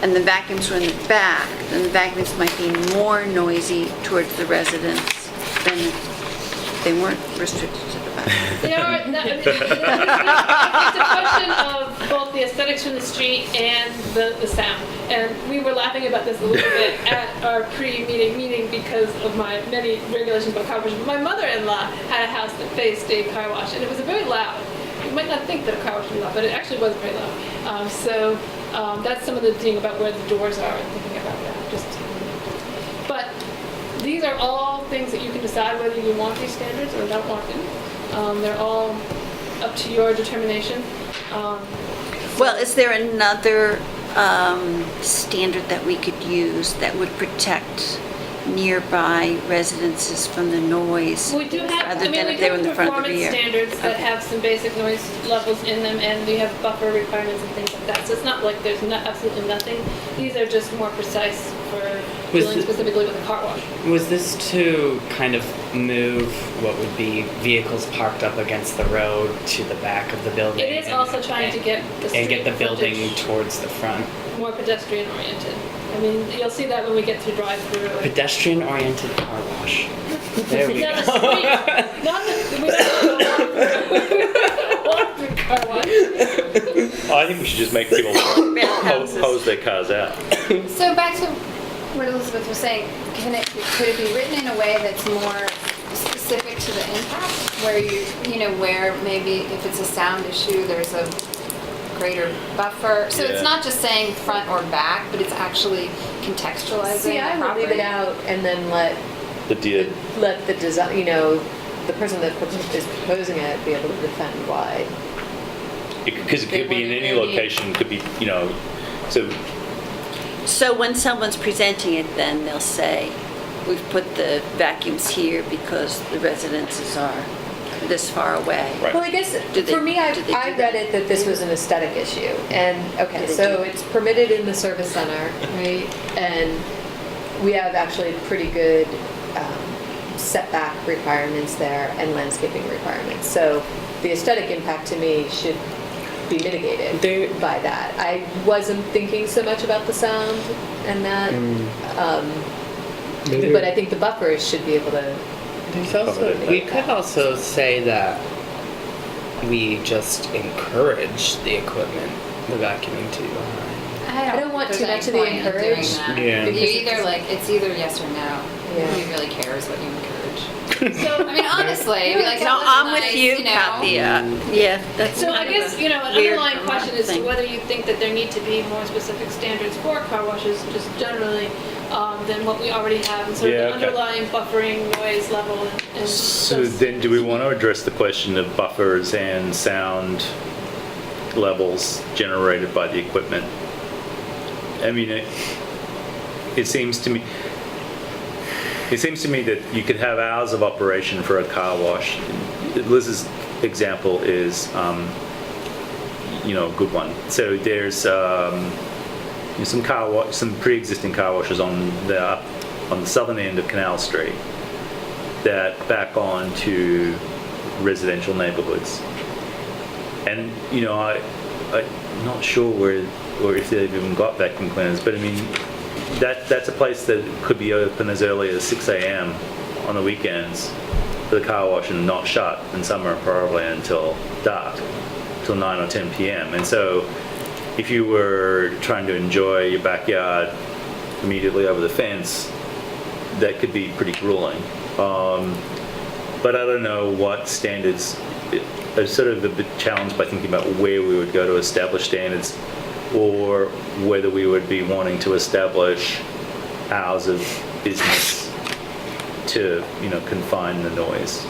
and the vacuums were in the back, then the vacuums might be more noisy towards the residents than if they weren't restricted to the back. They are, it's a question of both the aesthetics from the street and the sound. And we were laughing about this a little bit at our pre-meeting meeting because of my many regulations about car wash. My mother-in-law had a house that faced a car wash, and it was very loud. You might not think that a car wash would be loud, but it actually was very loud. So that's some of the thing about where the doors are and thinking about that. But these are all things that you can decide whether you want these standards or don't want them. They're all up to your determination. Well, is there another standard that we could use that would protect nearby residences from the noise? We do have, Rather I mean, than we if they were do in the have front of the performance rear. standards that Okay. have some basic noise levels in them, and we have buffer requirements and things like that. So it's not like there's absolutely nothing. These are just more precise for dealing specifically with a car wash. Was this to kind of move what would be vehicles parked up against the road to the back of the building? It is also trying to get the And get the street building frontage towards the front. more pedestrian oriented. I mean, you'll see that when we get through drive-through. Pedestrian oriented car wash. There we Not go. the street, not the, we don't walk through car wash. I think we should just make people hose their cars out. So back to what Elizabeth was saying, could it be written in a way that's more specific to the impact? Where where maybe if it's a sound issue, there's a greater buffer. So Yeah. it's not just saying front or back, but it's actually contextualizing See, I the would leave it property. out and then let The deer. the design, the person that is proposing it be able to defend why. Because it could be in any location, could be, so So when someone's presenting it, then they'll say, we've put the vacuums here because the residences are this far away. Right. Well, I guess Do they- for me, I do they do read that? it that this was an aesthetic issue. And, okay, Do they so do it's permitted in the service center, right? And we have actually pretty good setback requirements there and landscaping requirements. So the aesthetic impact to me should be mitigated There- by that. I wasn't thinking so much about the sound and that, but I think the buffers should be able to. There's also, we could also say that we just encourage the equipment, the vacuuming to be behind. I don't want think too there's much of any the point in doing encourage. that. Yeah. You Because either it's either yes or no. Yeah. Nobody really cares what you encourage. So, I mean, honestly, it'd be like, No, oh, I'm that's with nice, you, know? Kathy. Yeah, that's So I kind of guess, a an weird underlying question is thing. whether you think that there need to be more specific standards for car washes, just generally, than what we already have, and sort of Yeah, the okay. underlying buffering noise level and So those then do we things. want to address the question of buffers and sound levels generated by the equipment? I mean, it seems to me that you could have hours of operation for a car wash. Liz's example is, a good one. So there's some pre-existing car washes on the southern end of Canal Street that back on to residential neighborhoods. And, you know, I'm not sure where, or if they've even got vacuum cleaners, but I mean, that's a place that could be open as early as 6 a.m. on the weekends for the car wash and not shut in summer probably until dark, till 9 or 10 p.m. And so if you were trying to enjoy your backyard immediately over the fence, that could be pretty grueling. But I don't know what standards. I'm sort of a bit challenged by thinking about where we would go to establish standards, or whether we would be wanting to establish hours of business to, you know, confine the noise,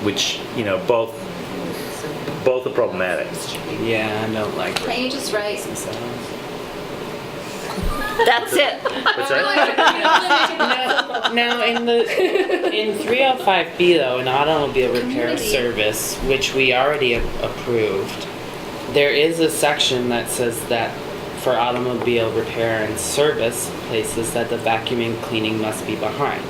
which, you know, both are problematic. Yeah, I don't like. Can't you just write? That's it. What's that? Now, in 305B though, an automobile repair Community. service, which we already approved, there is a section that says that for automobile repair and service places that the vacuuming cleaning must be behind.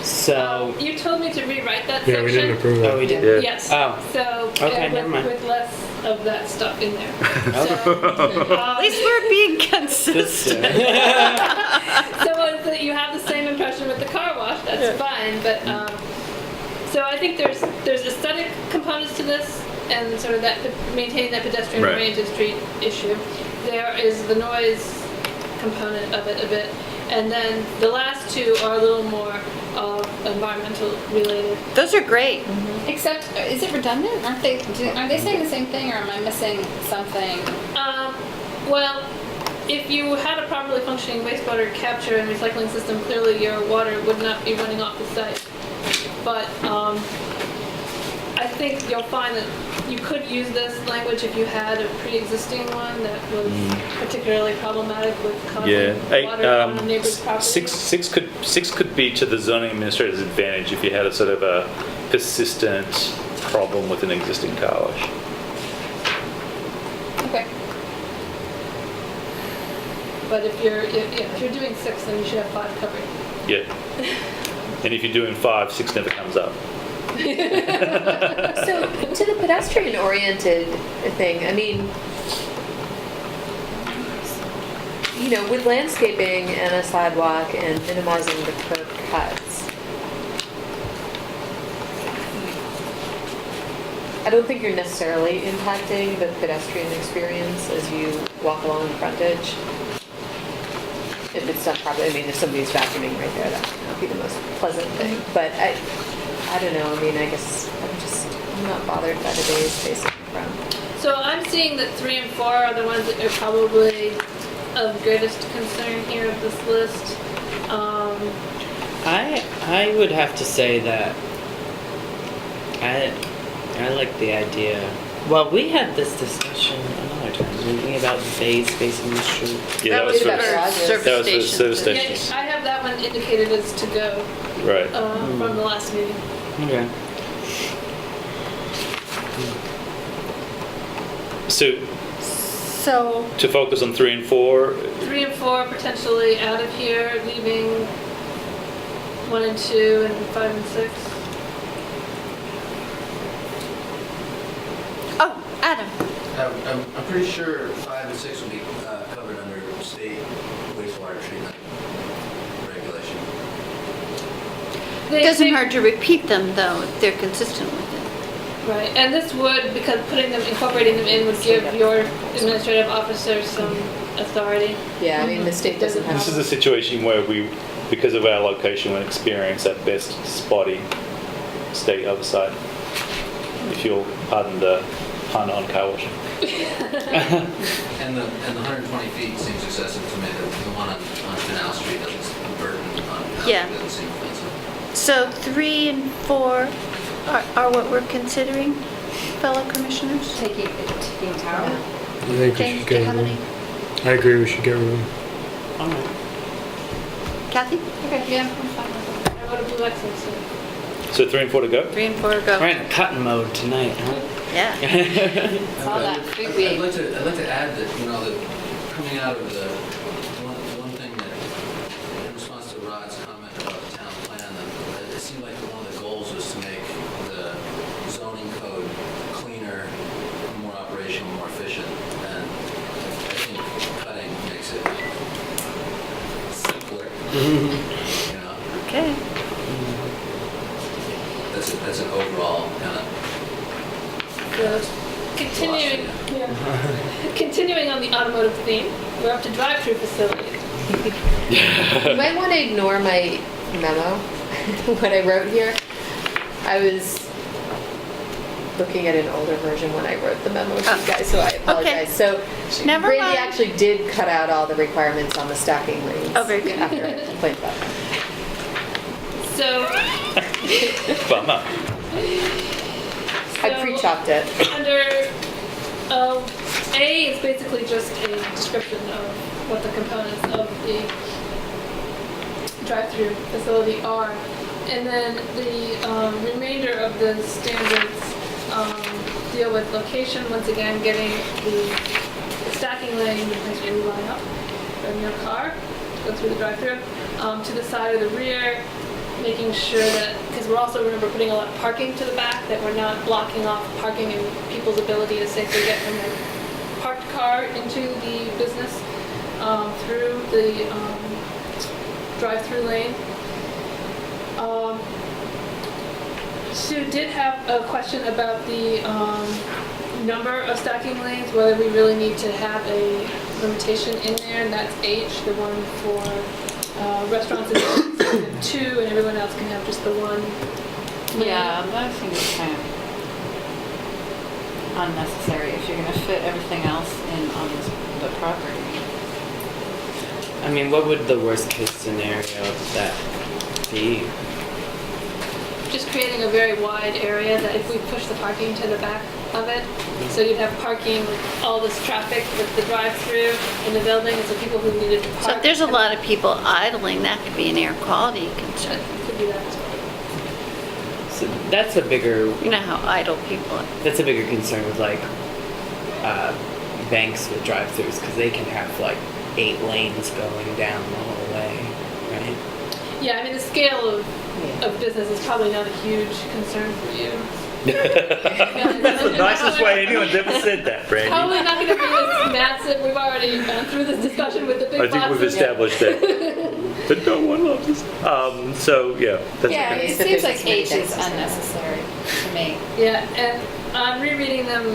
So, You told me to rewrite that Yeah, we didn't section. approve that. oh, we did. Yeah. Yes. Oh. So, Okay, never mind. with less of that stuff in there. At least we're being consistent. So it's that you have the same impression with the car wash, that's fine, but, so I think there's aesthetic components to this, and sort of that, maintaining that pedestrian-oriented street issue. There is the noise component of it a bit, and then the last two are a little more environmental related. Those are great. Except, is it redundant? Are they saying the same thing, or am I missing something? Well, if you had a properly functioning wastewater capture and recycling system, clearly your water would not be running off the site. But I think you'll find that you could use this language if you had a pre-existing one that was particularly problematic with causing water on a neighbor's property. Six could be to the zoning administrator's advantage if you had a sort of a persistent problem with an existing car wash. Okay. But if you're doing 6, then you should have 5 covered. Yeah. And if you're doing 5, 6 never comes up. So, to the pedestrian-oriented thing, I mean, you know, with landscaping and a sidewalk and minimizing the curb cuts, I don't think you're necessarily impacting the pedestrian experience as you walk along the frontage. If it's done properly, I mean, if somebody's vacuuming right there, that might not be the most pleasant thing. But I don't know, I mean, I guess I'm not bothered by the days facing front. So I'm seeing that 3 and 4 are the ones that are probably of greatest concern here of this list. I would have to say that I like the idea. Well, we had this discussion another time, didn't we, about bays facing the street? Yeah, That was for for service that was for stations. service Yeah, stations. I have that one indicated as to go Right. from the last meeting. Okay. So So, to focus on 3 and 4, 3 and 4 potentially out of here, leaving 1 and 2 and 5 and 6. oh, Adam. I'm pretty sure 5 and 6 will be covered under state wastewater treatment regulation. Doesn't hurt to repeat them, though, if they're consistent with it. Right, and this would, because incorporating them in would give your administrative officer some authority. Yeah, I mean, the state doesn't have. this is a situation where we, because of our location, would experience at best spotty state oversight. If you'll pardon the pun on car washing. And the 120 feet seems excessive to me. The one on Canal Street doesn't burden on Canal Yeah. Street doesn't seem offensive. So 3 and 4 are what we're considering, fellow commissioners? Taking town. I think we James, should do you get have rid any? of them. I agree, we should get rid of them. All right. Kathy? Okay, yeah, I'm fine with that. I wrote a blue X instead. So 3 and 4 to go? 3 and 4 go. We're in a cutting mode tonight, huh? Yeah. It's all that food we I'd ate. like to add that, you know, that coming out of the one thing that, in response to Rod's comment about the town plan, that it seemed like one of the goals was to make the overall kind of Continuing, philosophy. yeah. Continuing on the automotive theme, we're up to drive-through facilities. You might want to ignore my memo, what I wrote here. I was looking at an older version when I wrote the memo to you guys, so I apologize. So Never Randy mind. actually did cut out all the requirements on the stacking lanes. Oh, very good. After I complained about that. So, Bummer. I pre-chopped it. under A is basically just a description of what the components of the drive-through facility are. And then the remainder of the standards deal with location, once again, getting the stacking lane, the place where you line up from your car, go through the drive-through, to the side of the rear, making sure that, because we're also, remember, putting a lot of parking to the back, that we're not blocking off parking and people's ability to safely get from their parked car into the business through the drive-through lane. Sue did have a question about the number of stacking lanes, whether we really need to have a limitation in there, and that's H, the one for restaurants and 2, and everyone else can have just the one. Yeah, that seems kind of unnecessary if you're gonna fit everything else in on the property. I mean, what would the worst case scenario of that be? Just creating a very wide area that if we push the parking to the back of it, so you'd have parking with all this traffic with the drive-through in the building, and so people who needed to park. So if there's a lot of people idling, that could be an air quality concern. Could be that as well. So that's a bigger, You know how idle people are. that's a bigger concern with like banks with drive-throughs, because they can have like 8 lanes going down the whole way, right? Yeah, I mean, the scale of business is probably not a huge concern for you. That's the nicest way anyone's ever said that, Brandy. Probably not going to be as massive. We've already gone through this discussion with the big I think we've boxes. established that. But no one loves us. So, yeah, that's Yeah, okay. it But seems there's like as many H things is as there are. unnecessary to me. Yeah, and on rereading them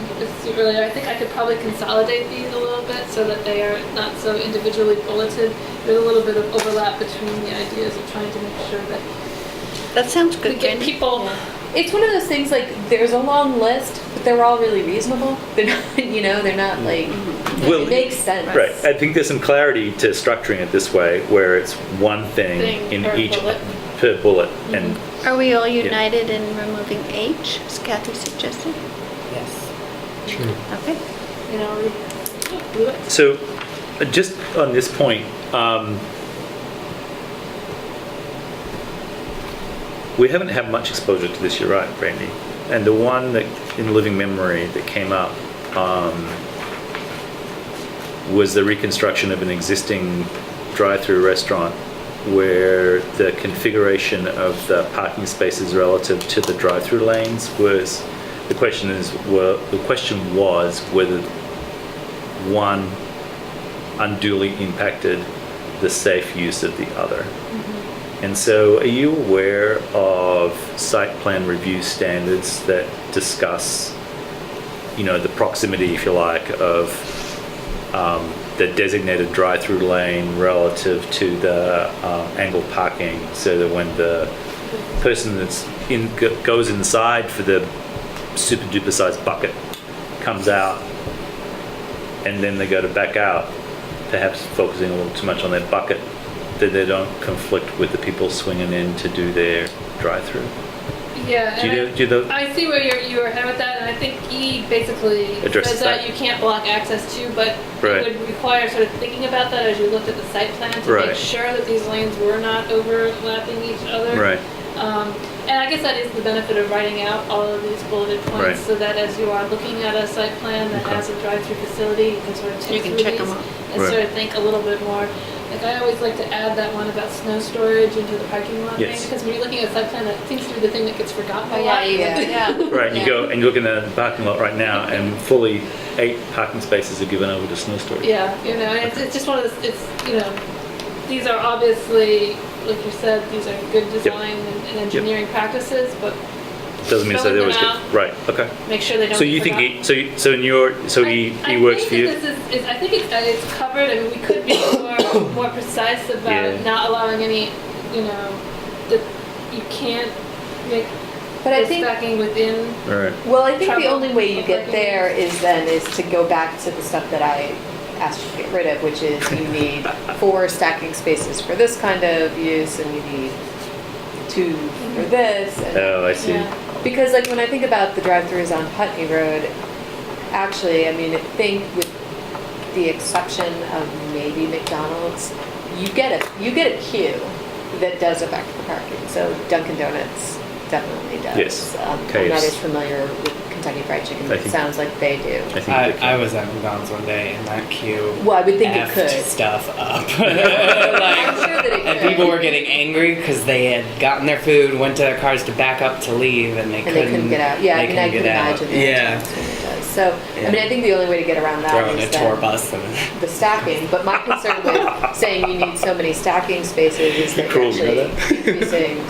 earlier, I think I could probably consolidate these a little bit so that they are not so individually bulleted. There's a little bit of overlap between the ideas of trying to make sure that That sounds we good, get Brandy. people. It's one of those things like there's a long list, but they're all really reasonable. They're not, you know, they're not like, Well, it makes sense. Right. I think there's some clarity to structuring it this way, where it's one thing Thing in per each bullet. per bullet, and Are we all united in removing H, as Kathy suggested? Yes. Sure. Okay. You know, so just on this point, we haven't had much exposure to this. You're right, Brandy. And the one that in living memory that came up was the reconstruction of an existing drive-through restaurant where the configuration of the parking spaces relative to the drive-through lanes was, the question was whether one unduly impacted the safe use of the other. And so are you aware of site plan review standards that discuss, you know, the proximity, if you like, of the designated drive-through lane relative to the angled parking, so that when the person that's goes inside for the super duper sized bucket comes out and then they go to back out, perhaps focusing a little too much on their bucket, that they don't conflict with the people swinging in to do their drive-through. yeah. Do I see where you were headed with that, and I think E basically Addresses says that that. you can't block access to, but Right. it would require sort of thinking about that as you looked at the site plan to Right. make sure that these lanes were not overlapping each other. Right. And I guess that is the benefit of writing out all of these bulleted points, Right. so that as you are looking at a site plan that Okay. has a drive-through facility, you can sort of You take can through check these them out. and Right. sort of think a little bit more. Like, I always like to add that one about snow storage into the parking lot thing, Yes. because when you're looking at a site plan, that seems to be the thing that gets forgotten a Oh, lot. yeah. Right, you go and you look in the parking lot right now, and fully 8 parking spaces are given over to snow storage. Yeah, you know, and it's just one of those, it's, you know, these are obviously, like you said, these are good design and engineering practices, but doesn't mean to say they Filling always them get, right, okay. make sure they don't. So you get think, forgotten. so in your, so he works for you? I think that this is, I think it's covered, I mean, we could be more precise Yeah. about not allowing any, you know, that you can't make But I the think, stacking within. Right. well, I think the Trouble only way you with get parking there meters. is to go back to the stuff that I asked you to get rid of, which is you need 4 stacking spaces for this kind of use, and you need 2 for this. And Oh, I see. Yeah. because like when I think about the drive-throughs on Putney Road, actually, I mean, I think with the exception of maybe McDonald's, you get a queue that does affect the parking. So Dunkin' Donuts definitely does. Yes. I'm not KFC. as familiar with Kentucky Fried Chicken, I but it think- sounds like they do. I think they can. I was at McDonald's one day and that queue Well, I would think it effed could. stuff up. I'm Like, sure that it and could. people were getting angry because they had gotten their food, went to their cars to back up to leave, and they And they couldn't get out. Yeah, I they mean, I couldn't can get out. imagine the Yeah, times when it does. So, I Yeah. mean, I think the only way to get around that throwing a is tour then bus and the stacking. But my concern with saying you need so many stacking spaces is that Cool, you're you know actually increasing.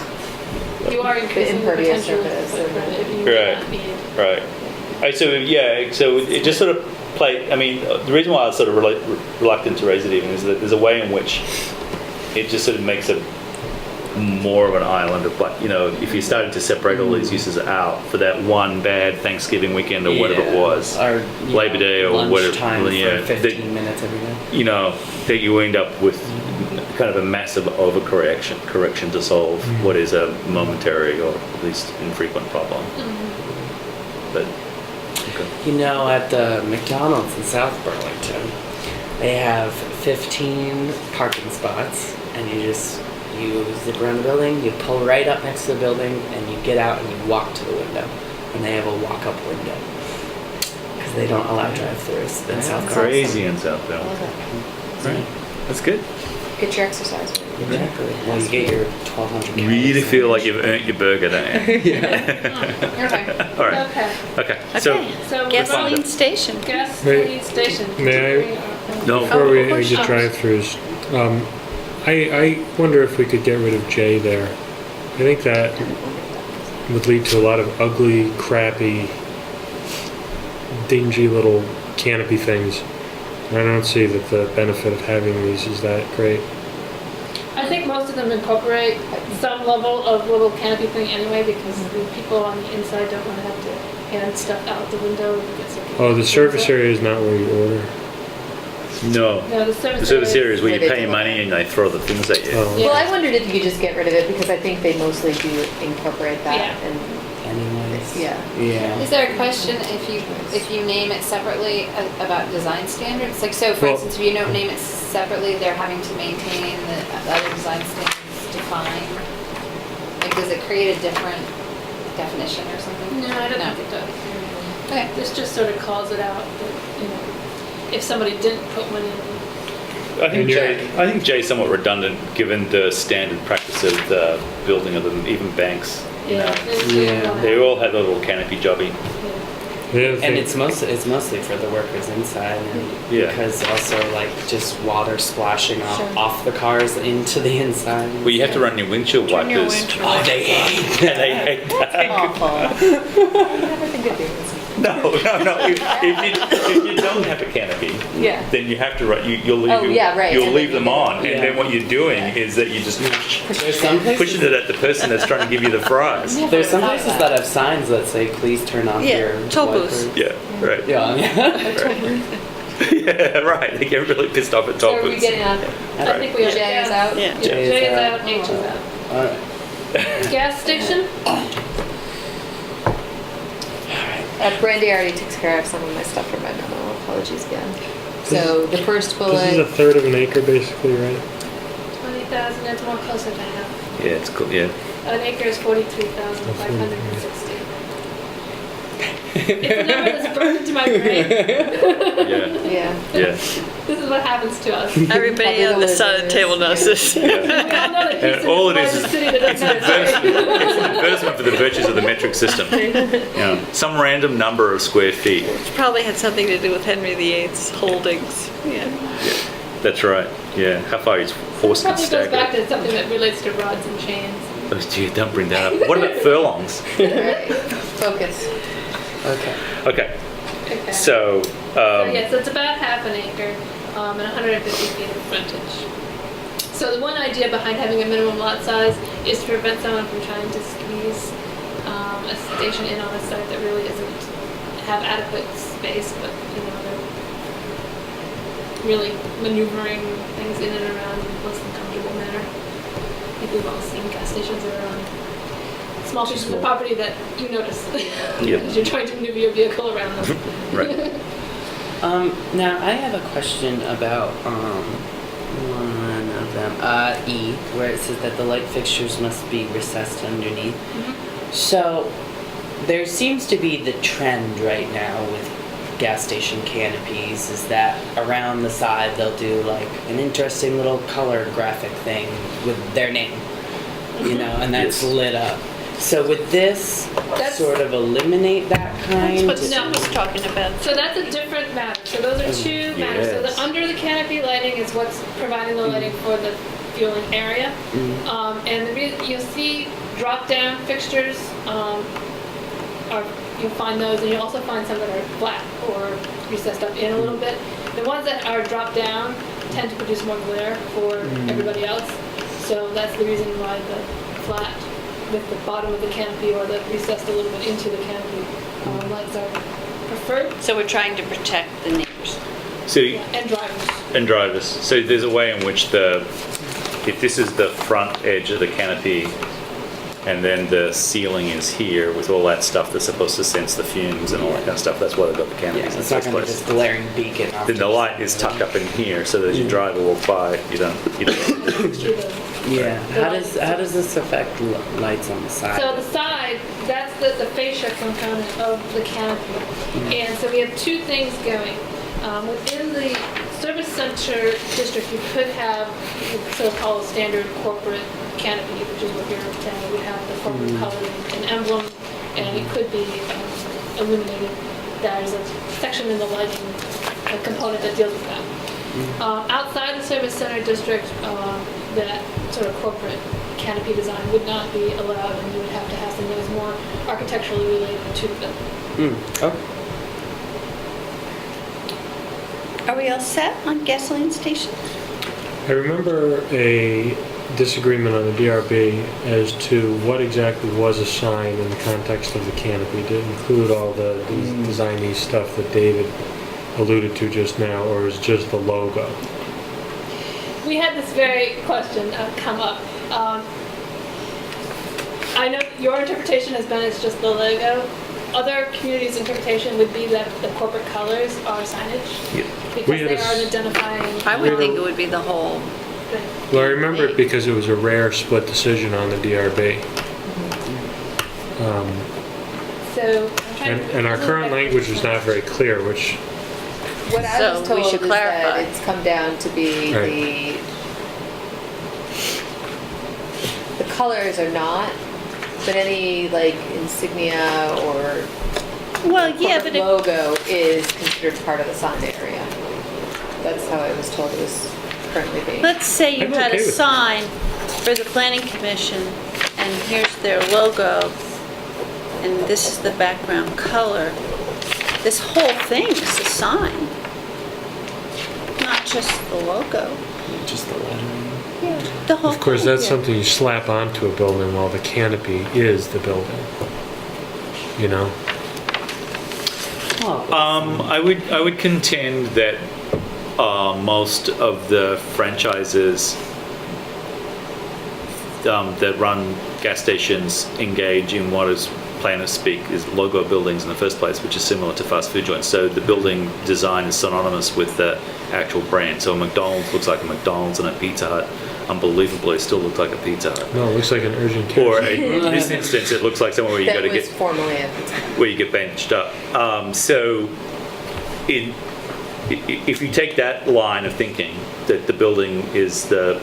You are increasing the impervious potential surface and- footprint if you Right. not need. Right. So yeah, so it just sort of play. I mean, the reason why I was sort of reluctant to raise it even is that there's a way in which it just sort of makes it more of an island of, like, you know, if you started to separate all these uses out for that one bad Thanksgiving weekend or whatever it was, or you Labor know, Day or whatever, lunchtime yeah, for 15 minutes every day. you know, that you end up with kind of a massive correction to solve what is a momentary or at least infrequent problem. But okay. You know, at the McDonald's in South Burlington, they have 15 parking spots, and you zip around the building, you pull right up next to the building, and you get out and you walk to the window. And they have a walk-up window. Because they don't allow drive-throughs in South Burlington. Crazy in South Burlington. Right. That's good. Get your exercise. Exactly. Well, you get your 1,200 calories. Really feel like you've earned your burger, don't you? Okay. All right. Okay. Okay. So Okay, So we're gasoline going station. gasoline station. May I- no. Before Oh, we of course get not. drive-throughs, I wonder if we could get rid of J there. I think that would lead to a lot of ugly, crappy, dingy little canopy things. And I don't see that the benefit of having these is that great. I think most of them incorporate some level of little canopy thing anyway, because the people on the inside don't want to have to hand stuff out the window. Oh, the service area is not where you order. No. No, the The service service area. area is where you Where they pay do money and they throw the things at you. Oh. Yeah. Well, I wondered if you could just get rid of it because I think they mostly do incorporate that. Yeah. And Anyways. yeah. Yeah. Is there a question if you name it separately about design standards? Like, so for Well- instance, if you don't name it separately, they're having to maintain the other design standards defined? Like, does it create a different definition or something? No, I don't No. think it does. Okay. This just sort of calls it out, that, you know, if somebody didn't put one in. I think And you're- I think Jay's somewhat redundant given the standard practice of the building of them, even banks. You know, Yeah. they all have a little canopy jobby. The other And thing, it's mostly for the workers inside, and Yeah. because also like just water splashing Sure. off the cars into the inside. Well, you have to run your windshield Turn your wipers. windshield Oh, they hate Yeah, they hate that. Awful. I never think of doing this. No. If you don't have a canopy, Yeah. then you have to run. You'll leave. Oh, yeah, right. You'll And leave then them you- on, Yeah. and then what you're doing is that you just There's some places. pushing it at the person that's trying to give you the fries. There's some places that have signs that say, "Please turn off Yeah, your toll booths. wipers." Yeah. Right. Yeah. Yeah. Right. They get really pissed off at So top are we booths. getting on? I think we have. J is out? Yeah. J J is is out. out, H is out. All right. Gas station? Brandy already takes care of some of my stuff from my memo. Apologies again. So the first this is a bullet, third of an acre basically, right? 20,000, that's more closer to half. Yeah. It's cool. Yeah. An acre is 43,560. It's a number that's burned into my brain. Yeah. yeah. Yeah. This is what happens to us. Everybody on this side of the table knows this. We all know that And Houston all is it the is largest city that doesn't have It's an advertisement for the virtues of the metric system. You know, some random number of square feet. Probably had something to do with Henry VIII's holdings. Yeah. That's right. Yeah. How far his horse can Probably goes back stagger. to something that relates to rods and chains. Oh, gee, don't bring that up. What about furlongs? Right. Focus. Okay. Okay, Okay. so, Yes, it's about half an acre, and 150 feet of frontage. So the one idea behind having a minimum lot size is to prevent someone from trying to squeeze a station in on a site that really isn't have adequate space, but they're really maneuvering things in and around in a less than comfortable manner. I think we've all seen gas stations that are on small pieces of property that you notice as you're trying to maneuver your vehicle around them. right. Now I have a question about one of them, E, where it says that the light fixtures must be recessed underneath. So there seems to be the trend right now with gas station canopies is that around the side they'll do like an interesting little color graphic thing with their name, and that's lit up. So would this sort of eliminate that kind? That's what Sam was talking about. So that's a different matter. So those are two matters. So the under the canopy lighting is what's providing the lighting for the fueling area. And you'll see drop-down fixtures. You'll find those, and you'll also find some that are flat or recessed up in a little bit. The ones that are dropped down tend to produce more glare for everybody else. So that's the reason why the flat with the bottom of the canopy or the recessed a little bit into the canopy lights are preferred. So we're trying to protect the neighbors. So, And drivers. and drivers. So there's a way in which if this is the front edge of the canopy, and then the ceiling is here with all that stuff that's supposed to sense the fumes and all that kind of stuff. That's why they've got the canopies in It's the not first going to be place. this glaring beacon. Then the light is tucked up in here, so that as you drive or walk by, you don't see the Yeah. How does this affect lights on the side? So the side, that's the fascia component of the canopy. And so we have two things going. Within the service center district, you could have the so-called standard corporate canopy, which is what you're saying. We have the corporate coloring and emblem, and it could be illuminated. There's a section in the lighting component that deals with that. Outside the service center district, that sort of corporate canopy design would not be allowed, and you would have to have something that was more architecturally related to the building. Okay. Are we all set on gasoline stations? I remember a disagreement on the DRB as to what exactly was a sign in the context of the canopy. Did it include all the designy stuff that David alluded to just now, or is just the logo? We had this very question come up. I know your interpretation has been it's just the logo. Other communities' interpretation would be that the corporate colors are signage because they are an identifying. I would think it would be the whole thing. Well, I remember it because it was a rare split decision on the DRB. So, I'm trying to- And our current language is not very clear, which, What I So was we told should is clarify. that it's come down to be Right. the colors are not, but any like insignia or Well, yeah, corporate but it, logo is considered part of the sign area. That's how I was told it was currently being. let's say you I'm had okay a with sign for the planning commission, and here's their logo, and this is the background color. This whole thing is a sign, not just the logo. Just the lettering. The whole of course, thing. that's something you slap onto a building while the canopy is the building. You know? I would contend that most of the franchises that run gas stations engage in what is plain to speak is logo buildings in the first place, which is similar to fast food joints. So the building design is synonymous with the actual brand. So a McDonald's looks like a McDonald's, and a Pizza Hut, unbelievably, still looks like a Pizza Hut. No, it looks like an urgent care. Or in this instance, it looks like somewhere where you That got to was get formerly a Pizza Hut. where you get benched up. If you take that line of thinking that the building is the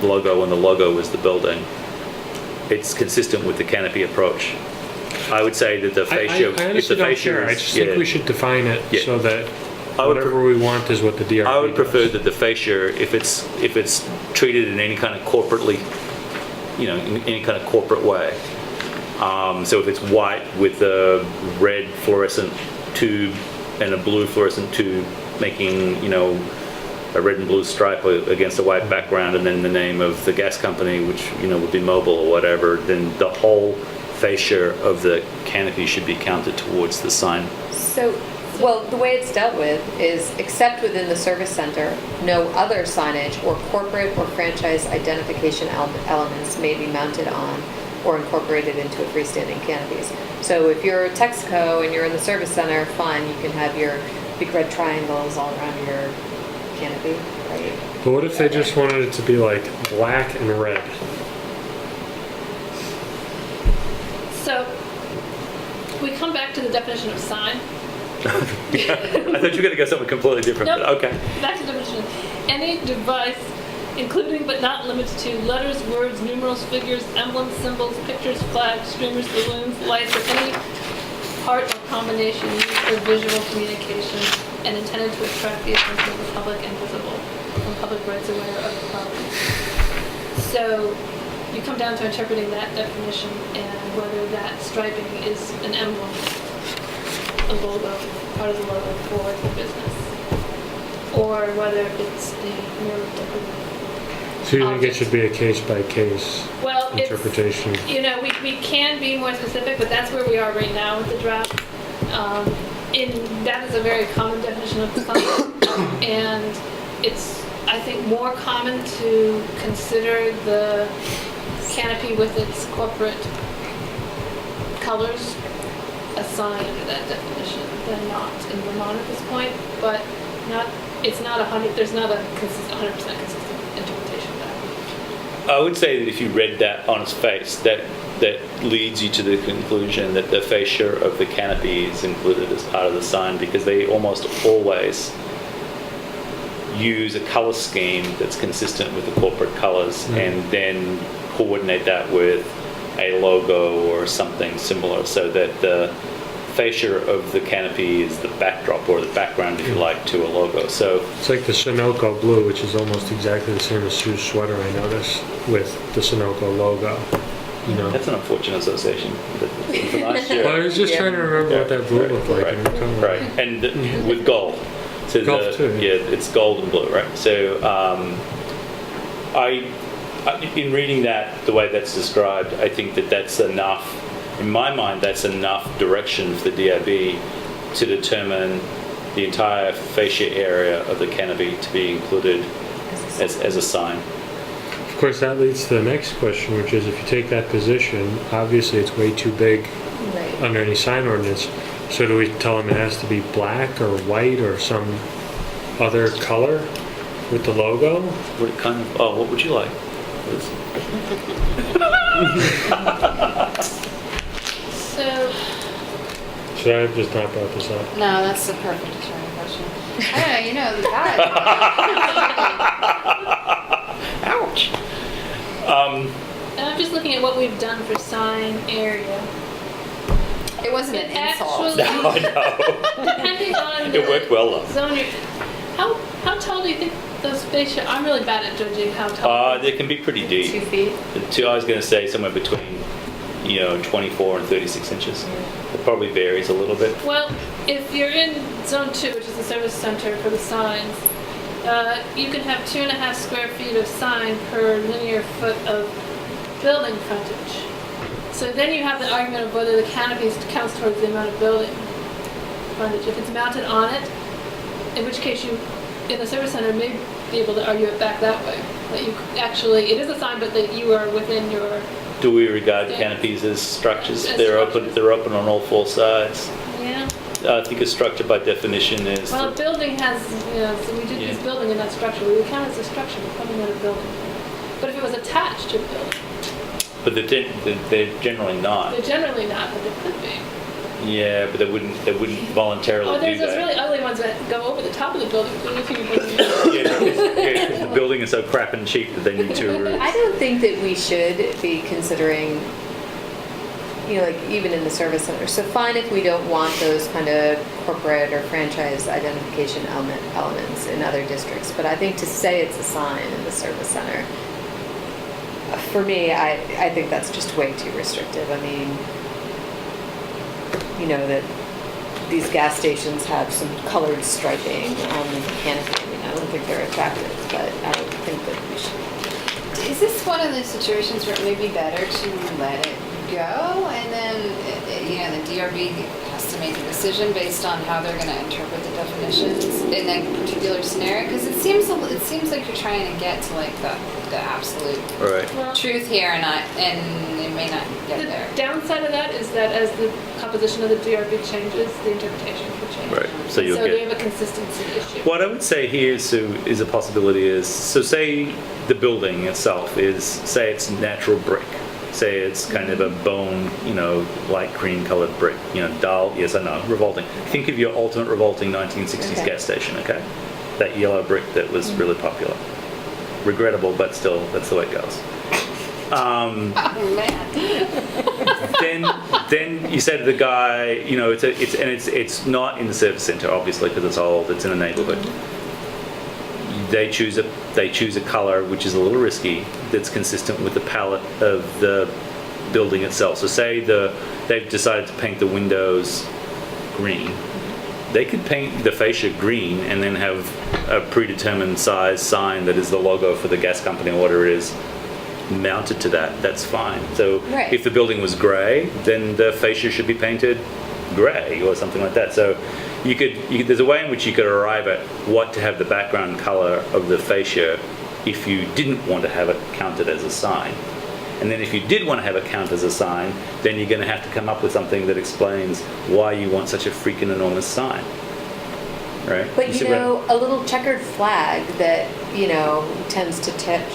logo and the logo is the building, it's consistent with the canopy approach. I would say that the fascia, I if the honestly don't fascia care. I is- just think yeah. we should define it Yeah. so that I would whatever we want is what the DRB I would prefer does. that the fascia, if it's treated in any kind of corporately you know, in any kind of corporate way. So if it's white with a red fluorescent tube and a blue fluorescent tube making, you know, a red and blue stripe against a white background, and then the name of the gas company, which, you know, would be Mobil or whatever, then the whole fascia of the canopy should be counted towards the sign. So, well, the way it's dealt with is, except within the service center, no other signage or corporate or franchise identification elements may be mounted on or incorporated into a freestanding canopies. So if you're Texaco and you're in the service center, fine, you can have your big red triangles all around your canopy, right? But what if they just wanted it to be like black and red? So, we come back to the definition of sign. I thought you were going to go something completely different, Nope. but okay. Back to the definition. Any device, including but not limited to letters, words, numerals, figures, emblems, symbols, pictures, flags, streamers, balloons, lights, or any part or combination used for visual communication and intended to attract the attention of the public and visible from public rights aware of the property. So you come down to interpreting that definition and whether that striping is an emblem, a logo, part of the logo for the business, or whether it's a mere decorative. So you think it should be a case-by-case Well, interpretation? you know, we can be more specific, but that's where we are right now with the draft. That is a very common definition of the sign, and it's, I think, more common to consider the canopy with its corporate colors a sign under that definition than not in Vermont at this point, but it's not 100%, there's not a 100% consistent interpretation of that. I would say that if you read that on its face, that leads you to the conclusion that the fascia of the canopy is included as part of the sign, because they almost always use a color scheme that's consistent with the corporate colors and then coordinate that with a logo or something similar, so that the fascia of the canopy is the backdrop or the background, if you like, to a logo. So It's like the Sunoco blue, which is almost exactly the same as Sue's sweater, I noticed, with the Sunoco logo. You know? that's an unfortunate association. It's a nice shirt. Well, I was just trying to remember what that blue looked like. Right, and it come right. And with gold. So Gold too. Yeah, it's gold and blue, right? So I, in reading that the way that's described, I think that that's enough. In my mind, that's enough direction for the DRB to determine the entire fascia area of the canopy to be included as a sign. Of course, that leads to the next question, which is if you take that position, obviously it's way too big Right. under any sign ordinance. So do we tell them it has to be black or white or some other color with the logo? What kind of? Oh, what would you like? So, Should I have just not brought this up? No, that's the perfect attorney question. I don't know, you know, the guy. Ouch. and I'm just looking at what we've done for sign area. It wasn't an It insult. actually- No, I know. Depending on It worked well though. zone, how tall do you think those fascia? I'm really bad at judging how tall. They can be pretty deep. 2 feet. I was going to say somewhere between, 24 and 36 inches. It probably varies a little bit. Well, if you're in zone 2, which is the service center for the signs, you can have 2.5 square feet of sign per linear foot of building frontage. So then you have the argument of whether the canopy counts towards the amount of building frontage. If it's mounted on it, in which case you, in the service center, may be able to argue it back that way. That you actually, it is a sign, but that you are within your, Do we regard canopies as structures? As They're structures. open on all four sides. yeah. I think a structure by definition is. Well, a building has, so we did Yeah. this building in that structure. We would count it as a structure, but probably not a building. But if it was attached to a building, But they're generally not. they're generally not, but they could be. Yeah, but they wouldn't voluntarily Oh, do there's those that. really ugly ones that go over the top of the building. If you Yeah, because the building is so crap and cheap that they need two roofs. I don't think that we should be considering, like even in the service center. So fine if we don't want those kind of corporate or franchise identification elements in other districts, but I think to say it's a sign in the service center, for me, I think that's just way too restrictive. I mean, you know, that these gas stations have some colored striping on the canopy. I mean, I don't think they're attractive, but I think that we should. Is this one of those situations where it may be better to let it go and then, you know, the DRB has to make a decision based on how they're going to interpret the definitions in that particular scenario? Because it seems like you're trying to get to like the absolute Right. truth here, and it may not get The there. downside of that is that as the composition of the DRB changes, the interpretation can change. Right. So you'll So get. we have a consistency issue. What I would say here, Sue, is a possibility is, so say the building itself is, say it's natural brick. Say it's kind of a bone, you know, light cream colored brick, you know, dull, yes I know, revolting. Think of your ultimate revolting 1960s Okay. gas station, okay? That yellow brick that was really popular. Regrettable, but still, that's the way it goes. Oh man. Then you say to the guy, you know, it's not in the service center, obviously, because it's old, it's in a neighborhood. They choose a color which is a little risky, that's consistent with the palette of the building itself. So say they've decided to paint the windows green. They could paint the fascia green and then have a predetermined size sign that is the logo for the gas company or whatever it is mounted to that. That's fine. So Right. if the building was grey, then the fascia should be painted grey or something like that. So you could there's a way in which you could arrive at what to have the background color of the fascia if you didn't want to have it counted as a sign. And then if you did want to have it count as a sign, then you're going to have to come up with something that explains why you want such a freaking enormous sign. Right? But see you what- know, a little checkered flag that, you know, tends to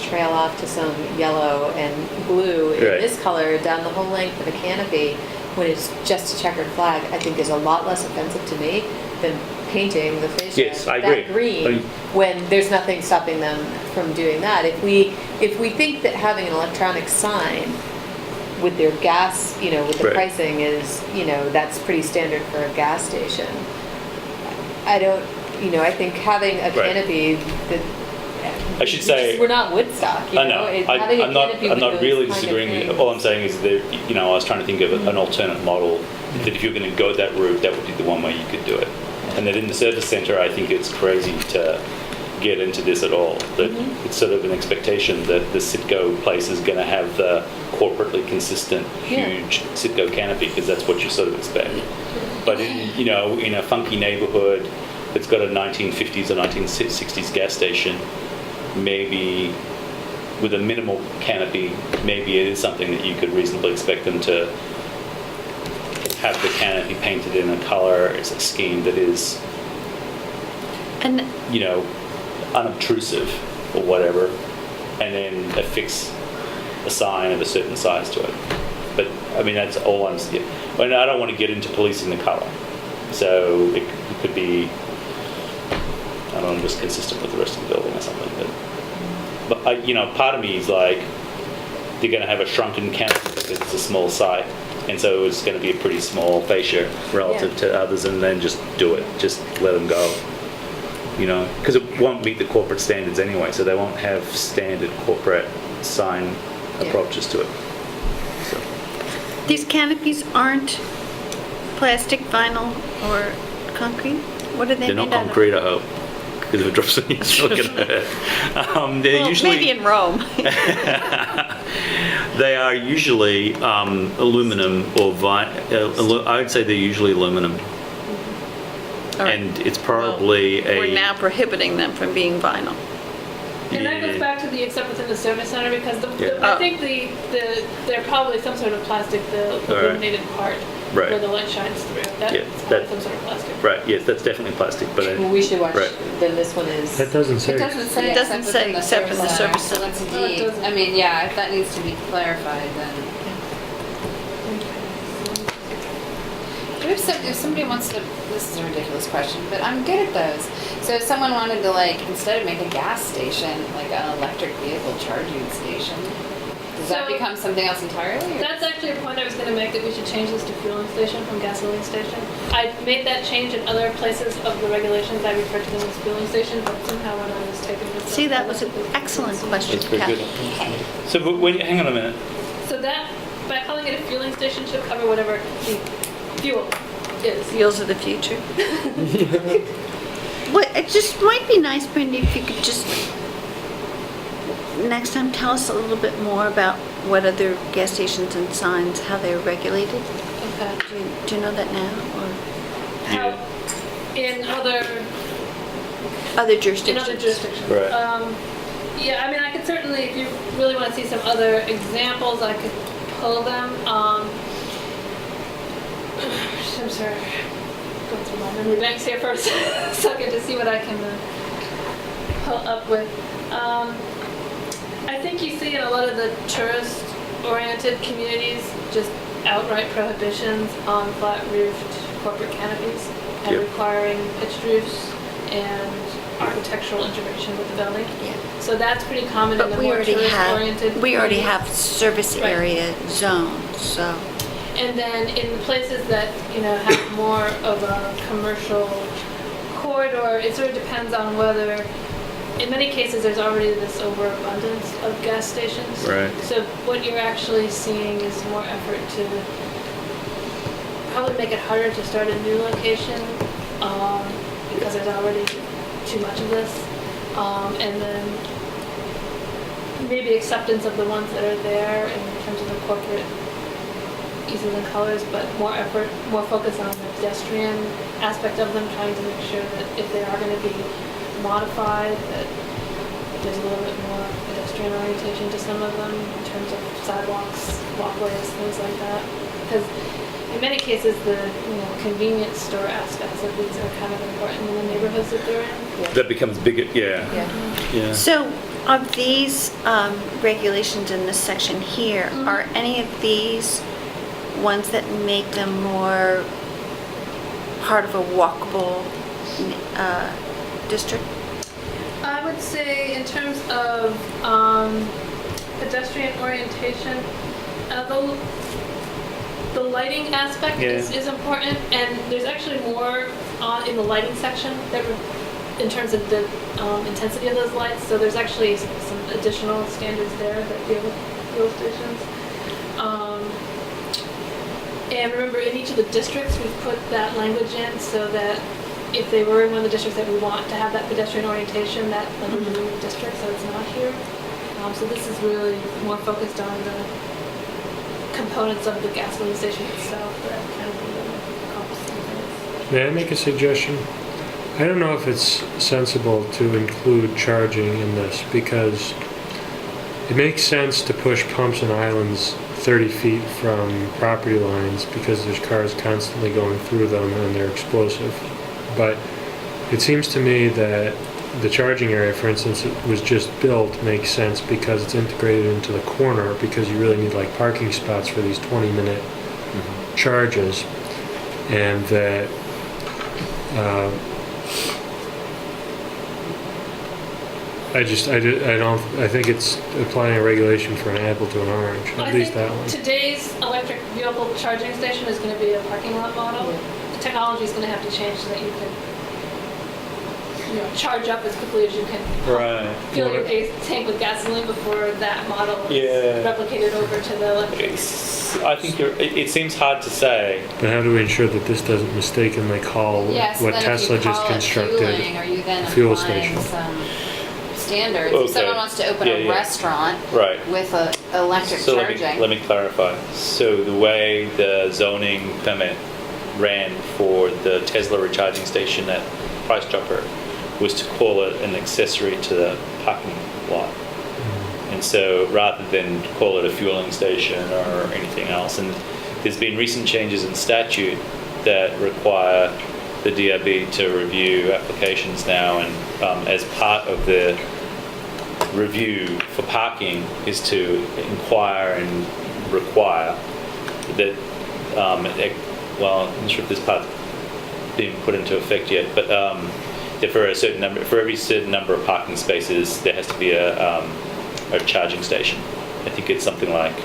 trail off to some yellow and blue in Right. this color down the whole length of the canopy, when it's just a checkered flag, I think is a lot less offensive to me than painting the fascia Yes, I agree. that green, I mean- when there's nothing stopping them from doing that. If we think that having an electronic sign with their gas, you know, with the Right. pricing is, you know, that's pretty standard for a gas station. I don't, you know, I think having a Right. canopy that. I should say- we're not Woodstock, you I know. know. Having a I'm not. canopy I'm with not those really kind of disagreeing with you. things. All I'm saying is that, you know, I was trying to think of an alternate model. That if you're going to go that route, that would be the one way you could do it. And that in the service center, I think it's crazy to get into this at all. That it's sort of an expectation that the Citgo place is going to have the corporately consistent, Yeah. huge Citgo canopy, because that's what you sort of expect. But in, you know, in a funky neighborhood that's got a 1950s or 1960s gas station, maybe with a minimal canopy, maybe it is something that you could reasonably expect them to have the canopy painted in a color, it's a scheme that is, And you know, unobtrusive or whatever, and then affix a sign of a certain size to it. But I mean, that's all I'm saying. And I don't want to get into policing the color, so it could be, I don't know, just consistent with the rest of the building or something. But I, you know, part of me is like, they're going to have a shrunken canopy because it's a small site, and so it's going to be a pretty small fascia relative to others, and then just do it, just let them go. You know, because it won't meet the corporate standards anyway, so they won't have standard corporate sign approaches to it. So, these canopies aren't plastic, vinyl, or concrete? What are they they're made not out of? concrete, I hope, because if it drops on you, it's not going to hurt. They're Well, usually maybe in Rome. they are usually aluminum or I would say they're usually aluminum. All right. And it's probably Well, we're now prohibiting them from being vinyl. And that goes back to the except within the service center, because Yeah. I think they're probably some sort of plastic, the right. illuminated part Right. where the light shines through. That's Yeah, probably that- some sort of plastic. Right, yes, that's definitely plastic, but Well, we should watch, Right. then this one is. That doesn't say. It doesn't say It doesn't except say within the except in the service so that's a Oh, it D. doesn't. I mean, yeah, if that needs to be clarified, then. If somebody wants to, this is a ridiculous question, but I'm good at those. So if someone wanted to, like, instead of make a gas station, like an electric vehicle charging station, does Does that So- become something else entirely? or- That's actually a point I was gonna make, that we should change this to fueling station from gasoline station. I made that change in other places of the regulations, I referred to them as fueling station, but somehow when I was typing this up. See, that was an excellent question, It's very good. Kathy. So but when, hang on a minute. So that, by calling it a fueling station, should cover whatever the fuel is. Fuels of the future. What, it just might be nice, Brandy, if you could just, next time, tell us a little bit more about what other gas stations and signs, how they're regulated. Okay. Do you know that now, How, in other, or other in jurisdictions? other jurisdictions. Right. Yeah, I mean, I could certainly, if you really want to see some other examples, I could pull them. I'm sorry, going through my memory banks here for a second to see what I can pull up with. I think you see in a lot of the tourist-oriented communities just outright prohibitions on flat-roofed corporate canopies and Yep. requiring pitched roofs and architectural integration with the building. Yeah. So that's pretty common in the But we more already tourist-oriented. have, we already communities. have service Right. area zones, so. And then in the places that, have more of a commercial corridor, it sort of depends on whether, in many cases, there's already this overabundance of gas stations. Right. So what you're actually seeing is more effort to probably make it harder to start a new location, because there's already too much of this. And then maybe acceptance of the ones that are there in terms of the corporate uses and colors, but more effort, more focus on the pedestrian aspect of them, trying to make sure that if they are going to be modified, that there's a little bit more pedestrian orientation to some of them in terms of sidewalks, walkways, things like that. Because in many cases, the convenience store aspects of these are kind of important in the neighborhoods that they're in. That becomes bigger, yeah. Yeah. So of these regulations in this section here, are any of these ones that make them more part of a walkable district? I would say in terms of pedestrian orientation, the lighting aspect is important, and there's actually more in the lighting section that in terms of the intensity of those lights. So there's actually some additional standards there that deal with fuel stations. And remember, in each of the districts, we've put that language in so that if they were in one of the districts that we want to have that pedestrian orientation, that language would be in the district, so it's not here. So this is really more focused on the components of the gasoline station itself that kind of encompass things. May I make a suggestion? I don't know if it's sensible to include charging in this, because it makes sense to push pumps and islands 30 feet from property lines because there's cars constantly going through them and they're explosive. But it seems to me that the charging area, for instance, it was just built, makes sense because it's integrated into the corner, because you really need like parking spots for these 20-minute charges. And that I think it's applying a regulation for an apple to an orange, at least that one. Today's electric vehicle charging station is going to be a parking lot model. The technology is going to have to change so that you can charge up as quickly as you can. Right. Fill your tank with gasoline before that model is Yeah. replicated over to the electric. I think it seems hard to say. But how do we ensure that this doesn't mistakenly call Yes, what then Tesla if you just call it constructed fueling, are you then fuel applying station? some standards? Okay. If someone wants to open Yeah, a yeah. restaurant Right. with a electric So charging. let me clarify. So the way the zoning permit ran for the Tesla recharging station at Price Chopper was to call it an accessory to the parking lot. And so rather than call it a fueling station or anything else, and there's been recent changes in statute that require the DRB to review applications now, and as part of the review for parking is to inquire and require that, well, I'm not sure if this part's been put into effect yet, but that for every certain number of parking spaces, there has to be a charging station. I think it's something like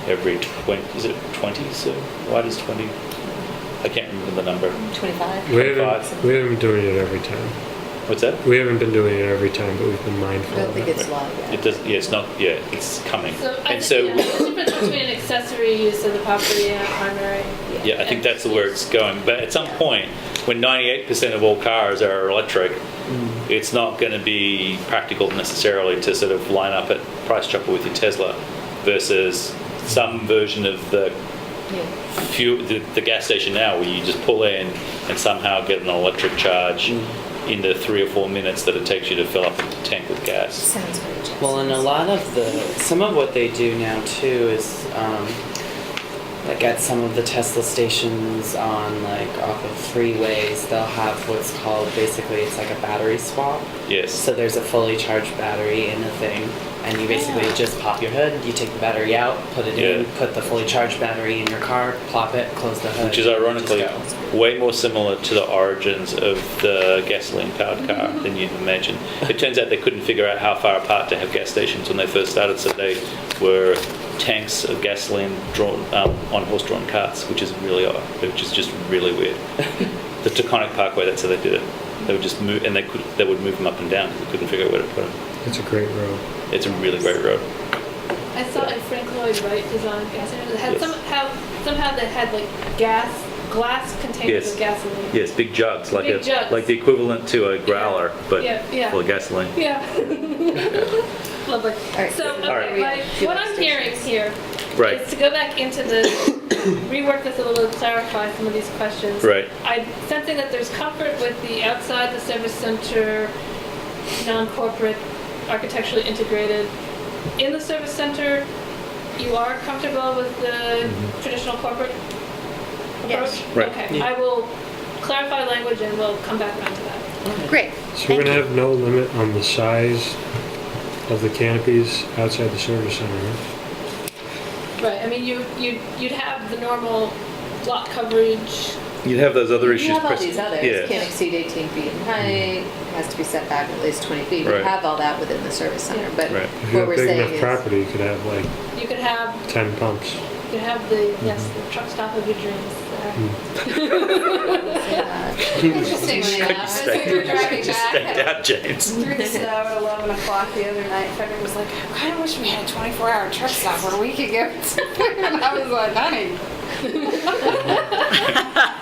every 20, is it 20? So why does 20? I can't remember the number. 25? We haven't been doing it every time. What's that? We haven't been doing it every time, but we've been I mindful don't of think it. it's live yet. It does. Yeah, it's not. Yeah, it's coming. So I And think, so yeah, the difference between an accessory use of the property and a primary. yeah, I think that's where it's going. But at some point, when 98% of all cars are electric, it's not going to be practical necessarily to sort of line up at Price Chopper with your Tesla versus some version of the the gas station now where you just pull in and somehow get an electric charge in the 3 or 4 minutes that it takes you to fill up the tank with gas. Sounds very Japanese. Well, and a lot of some of what they do now too is like at some of the Tesla stations on like off of freeways, they'll have what's called basically it's like a battery swap. Yes. So there's a fully charged battery in the thing, and you basically just pop your hood, you take the battery out, put it in, put the fully charged battery in your car, plop it, close the hood. Which is ironically just go. way more similar to the origins of the gasoline-powered car than you'd imagine. It turns out they couldn't figure out how far apart to have gas stations when they first started, so they were tanks of gasoline drawn on horse-drawn carts, which is really odd, which is just really weird. The Taconic Parkway, that's how they did it. They would just move, and they would move them up and down because they couldn't figure out where to put them. It's a great road. It's a really great road. I saw in Frank Lloyd Wright design gas stations, it had Yes. somehow they had like glass containers Yes. of gasoline. Yes, big jugs, like Big jugs. like the equivalent to a growler, but Yeah. full of gasoline. Yeah. Lovely. right, So, so- okay, All right. what I'm hearing here Right. is to go back into the, rework this a little, clarify some of these questions. Right. I'm sensing that there's comfort with the outside the service center, non-corporate, architecturally integrated. In the service center, you are comfortable with the traditional corporate approach? Yes. Right. Okay, Yeah. I will clarify language and we'll come back around to that. Great. So we're gonna have no limit on the size of the canopies outside the service center, right? Right, I mean, you'd have the normal lot coverage. You'd have those other issues. You have all these others, Yeah. can't exceed 18 feet in height, has to be set back at least 20 feet. We Right. have all that within the service center, but Right. If you what have we're big saying enough is. property, you could have like You could have, 10 pumps. you could have the, yes, the truck stop of your dreams there. Interestingly You enough, as we were driving just back stepped out, James. through the snow at 11 o'clock the other night, Frederick was like, I kind of wish we had a 24-hour truck stop where we could go somewhere. And I was like, honey,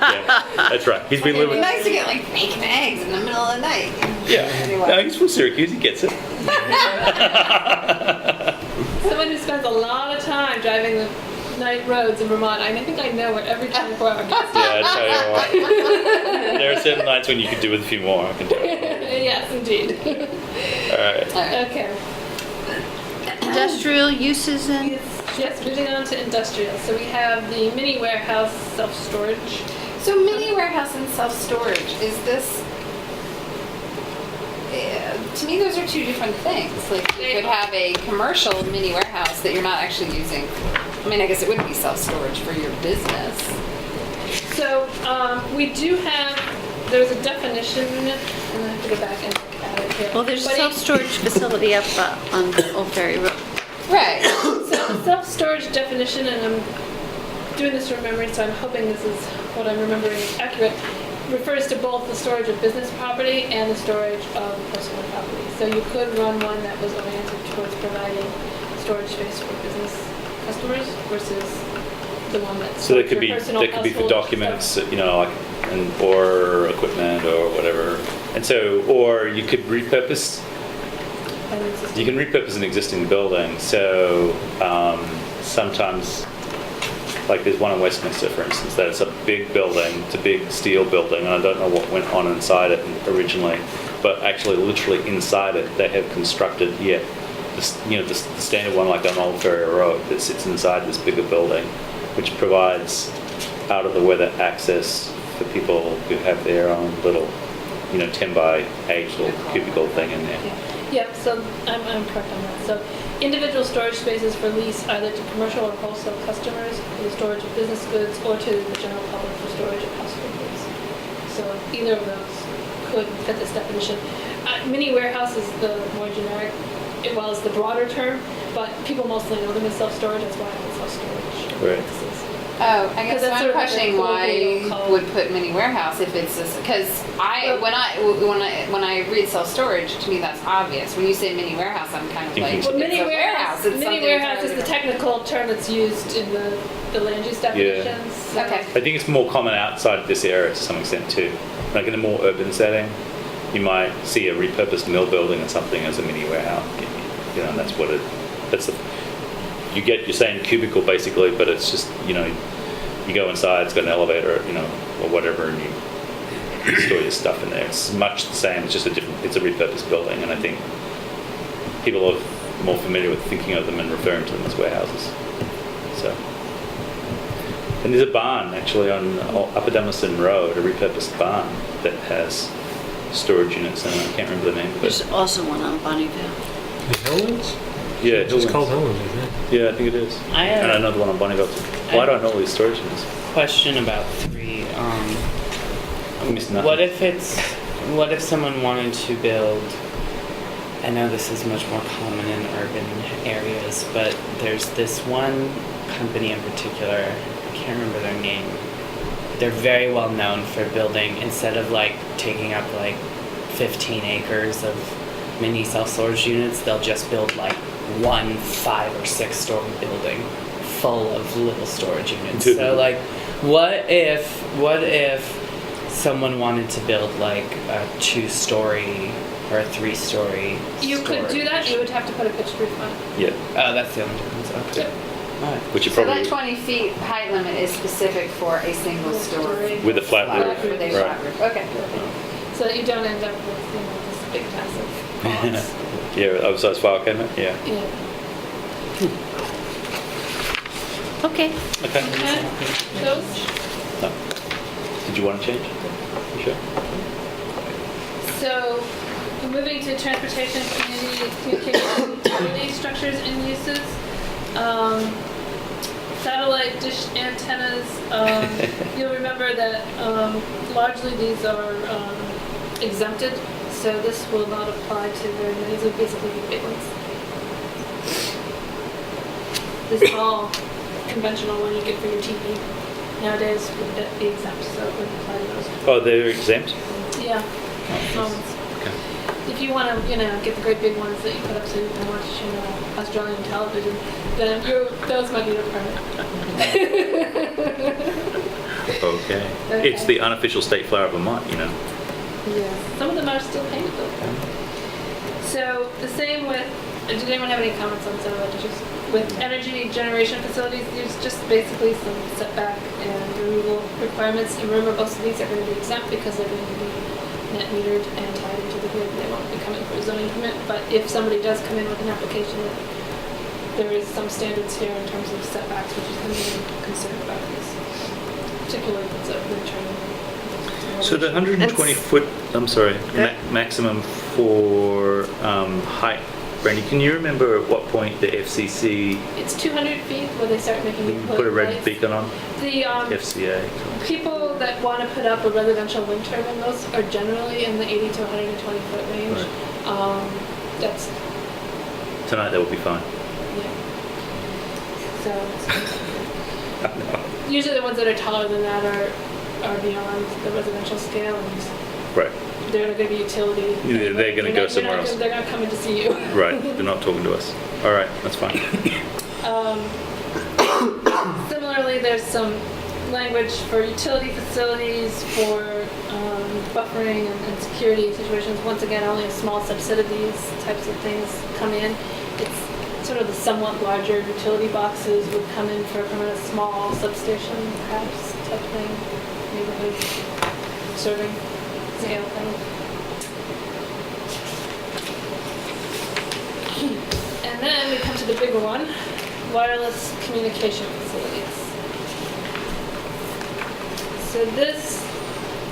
Yeah, that's right. He's been it'd be living. nice to get like bacon and eggs in the middle of the night. Yeah. Anyway. No, he's from Syracuse. He gets it. Someone who spends a lot of time driving the night roads in Vermont, I think I know where every 24-hour gas Yeah, I tell you what. There are certain nights when you could do with a few more. I can do it. Yes, indeed. All right. Okay. Industrial uses and, Yes, moving on to industrial. So we have the mini warehouse self-storage. So mini warehouse and self-storage, is this, to me, those are two different things. Like, you could have a commercial mini warehouse that you're not actually using. I mean, I guess it wouldn't be self-storage for your business. So we do have, there's a definition, and I have to go back and look at it here. well, there's a But it- self-storage facility up on Old Ferry Road. Right. So the self-storage definition, and I'm doing this from memory, so I'm hoping this is what I'm remembering is accurate, refers to both the storage of business property and the storage of personal property. So you could run one that was oriented towards providing storage space for business customers versus the one that's So there for could be personal for household documents, stuff. you know, like or equipment or whatever. And so, or you could repurpose. And it's just- You can repurpose an existing building. So sometimes, like there's one in Westminster, for instance, that it's a big building, it's a big steel building, and I don't know what went on inside it originally, but actually, literally inside it, they have constructed the standard one like on Old Ferry Road that sits inside this bigger building, which provides out of the weather access for people who have their own little, 10 by 8 little cubicle thing in there. Yep, so I'm correct on that. So individual storage spaces for lease either to commercial or wholesale customers for the storage of business goods or to the general public for storage of household goods. So either of those could fit this definition. Mini warehouse is the more generic, it was the broader term, but people mostly know them as self-storage, that's why it's self-storage. Right. Oh, I guess Because that's I'm sort of like a questioning why colloquial call. would put mini warehouse if it's this, because when I read self-storage, to me that's obvious. When you say mini warehouse, I'm kind of like, Thinking it's so. Well, a warehouse. It's mini something warehouse is entirely the different. technical term that's used in the land use definitions. So- Okay. I think it's more common outside of this area to some extent too. Like in a more urban setting, you might see a repurposed mill building or something as a mini warehouse. You know, and that's what it. That's the. You're saying cubicle basically, but it's just you go inside, it's got an elevator, or whatever, and you store your stuff in there. It's much the same. It's just it's a repurposed building, and I think people are more familiar with thinking of them and referring to them as warehouses. So. And there's a barn actually on Upper Dummerston Road, a repurposed barn that has storage units in it. I can't remember the name of There's it. also one on Bonnyville. The Hilllands? Yeah, It's just Hilllands. called Hilllands, I think. Yeah, I think it is. I have- And another one on Bonnyville too. Why do I know all these storage units? Question about 3. I missed nothing. What if someone wanted to build, I know this is much more common in urban areas, but there's this one company in particular, I can't remember their name. They're very well known for building, instead of like taking up like 15 acres of mini self-storage units, they'll just build like one 5 or 6 story building full of little storage units. So like, what if someone wanted to build like a 2-story or a 3-story? You could do that, you would have to put a pitched roof on it. Yeah, Oh, that's the only difference. Okay. Yep. All right. which you So probably that 20 feet height limit is specific for a single story. with a flat Flat roof. roof. With a Right. flat roof, okay. So that you don't end up with, this big massive box. Yeah, oversized file cabinet. Yeah. Yeah. Okay. Okay. Okay, those? No. Did you want to change? You sure? So, moving to transportation, communication, utility structures and uses. Satellite dish antennas, you'll remember that largely these are exempted, so this will not apply to very many, these would basically be big ones. This is all conventional one you get for your TV. Nowadays would be exempt, so it wouldn't apply to those. Oh, they're exempt. Yeah, small ones. Okay. If you want to, get the great big ones that you put up so you can watch, Australian television, then those might need a permit. Okay. Okay. It's the unofficial state flower of Vermont. Yeah. Some of them are still painted though. So the same with, did anyone have any comments on satellite dishes? With energy generation facilities, there's just basically some setback and removal requirements. And remember, most of these are going to be exempt because they're going to be net metered and tied into the grid. They won't be coming for a zoning permit. But if somebody does come in with an application, there is some standards here in terms of setbacks, which is something I'm concerned about these, particularly if it's a wind turbine. So the 120 foot, I'm sorry, Good. maximum for height. Brandy, can you remember at what point the FCC It's 200 feet where they start making you put a red lights. beacon on? The FCA. people that want to put up a residential wind turbine, those are generally in the 80 to 120 foot range. That's, Tonight that will be fine. yeah. So, usually the ones that are taller than that are beyond the residential scale, and Right. they're going to be utility. Yeah, they're gonna go somewhere else. They're not coming to see you. Right. They're not talking to us. All right. That's fine. Similarly, there's some language for utility facilities, for buffering and security situations. Once again, only a small subset of these types of things come in. It's sort of the somewhat larger utility boxes would come in for from a small substation house type thing, neighborhood serving scale thing. And then we come to the bigger one, wireless communication facilities. So this,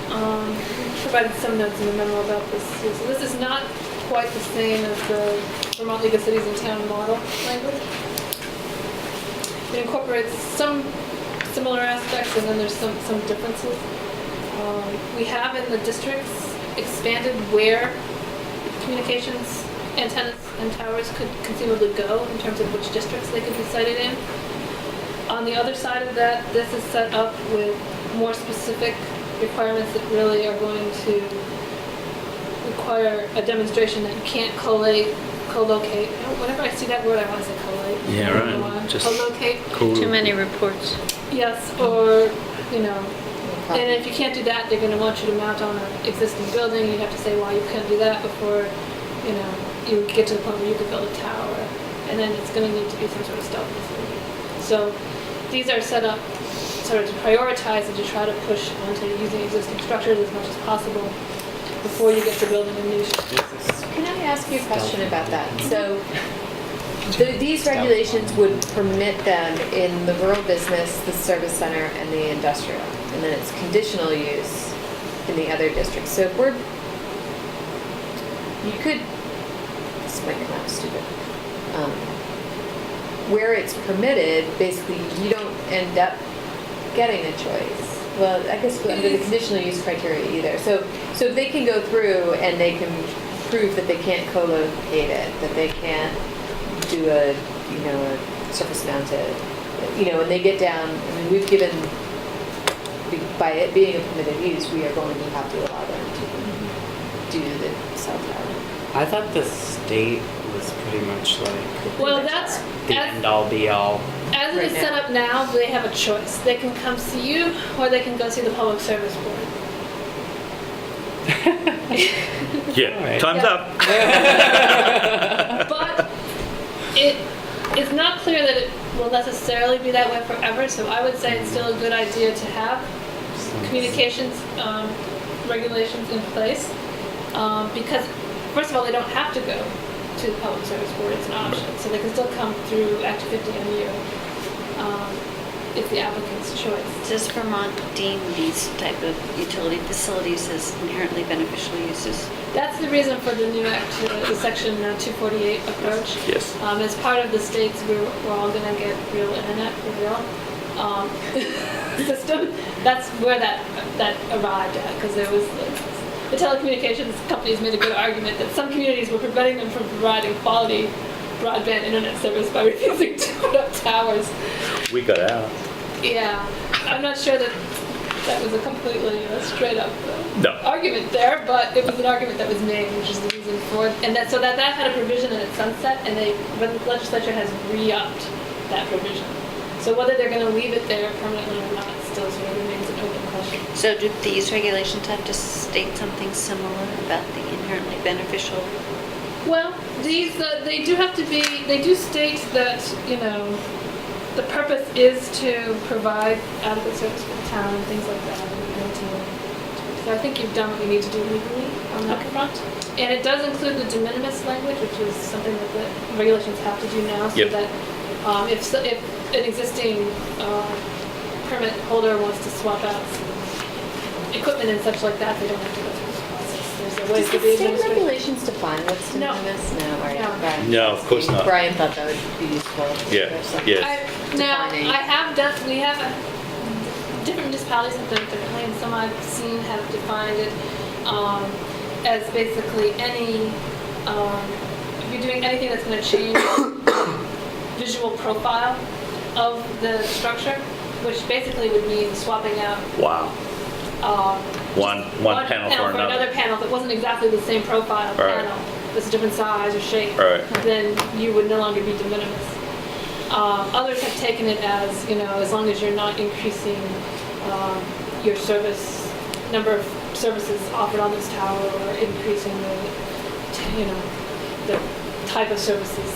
we provided some notes in the memo about this. So this is not quite the same as the Vermont League of Cities and Town model language. It incorporates some similar aspects, and then there's some differences. We have in the districts expanded where communications antennas and towers could conceivably go in terms of which districts they could be sited in. On the other side of that, this is set up with more specific requirements that really are going to require a demonstration that you can't collocate. Whenever I see that word, I want to say collate. Yeah, I don't know right. why. Just Collocate. cool. Too many reports. Yes, or, you know, and if you can't do that, they're gonna want you to mount on an existing building. You have to say why you couldn't do that before, you know, you get to the point where you could build a tower. And then it's gonna need to be some sort of stealth facility. So these are set up sort of to prioritize and to try to push onto using existing structures as much as possible before you get to building a new structure. Can I ask you a question about that? So these regulations would permit them in the rural business, the service center, and the industrial. And then it's conditional use in the other districts. So if you could, this might come out stupid, where it's permitted, basically you don't end up getting a choice. Well, I guess under the conditional use criteria either. So if they can go through and they can prove that they can't co-locate it, that they can't do a surface mounted, and they get down, I mean, we've given, by it being a permitted use, we are going to have to allow them to do the cell tower. I thought the state was pretty much like Well, that's, the end all be all. as Right it's set now. up now, they have a choice. They can come see you, or they can go see the Public Service Board. Yeah, Alright. time's Yeah. up. But it is not clear that it will necessarily be that way forever, so I would say it's still a good idea to have communications regulations in place, because first of all, they don't have to go to the Public Service Board, it's an option, so they can still come through Act 50 MU. It's the applicant's choice. Does Vermont deem these type of utility facilities as inherently beneficial uses? That's the reason for the new Act, the Section 248 approach. Yes. As part of the states, we're all going to get real internet for real system. That's where that arrived at, because there was the telecommunications companies made a good argument that some communities were preventing them from providing quality broadband internet service by refusing to put up towers. We got out. Yeah, I'm not sure that was a completely straight up No. argument there, but it was an argument that was made, which is the reason for it. And that had a provision in its sunset, and the legislature has re-upped that provision. So whether they're going to leave it there permanently or not still sort of remains an open question. So do these regulations have to state something similar about the inherently beneficial? Well, these, they do state that, the purpose is to provide adequate service for the town and things like that. So I think you've done what you need to do legally on that front. And it does include the de minimis language, which is something that the regulations have to do now, so Yep. that if an existing permit holder wants to swap out some equipment and such like that, they don't have to go through this process. There's a way Does to the be state administrative. regulations define what's de No. minimis? No, all right. No. Brian. No, of course not. Brian thought that would be useful. Yeah, There's some- yeah. Now, Defining. we have different municipalities have done it differently, and some I've seen have defined it as basically any, if you're doing anything that's going to change visual profile of the structure, which basically would mean swapping out Wow. One panel for another. another panel that wasn't exactly the same profile Right. panel, was a different size or shape, Right. then you would no longer be de minimis. Others have taken it as, as long as you're not increasing your number of services offered on this tower, or increasing the type of services,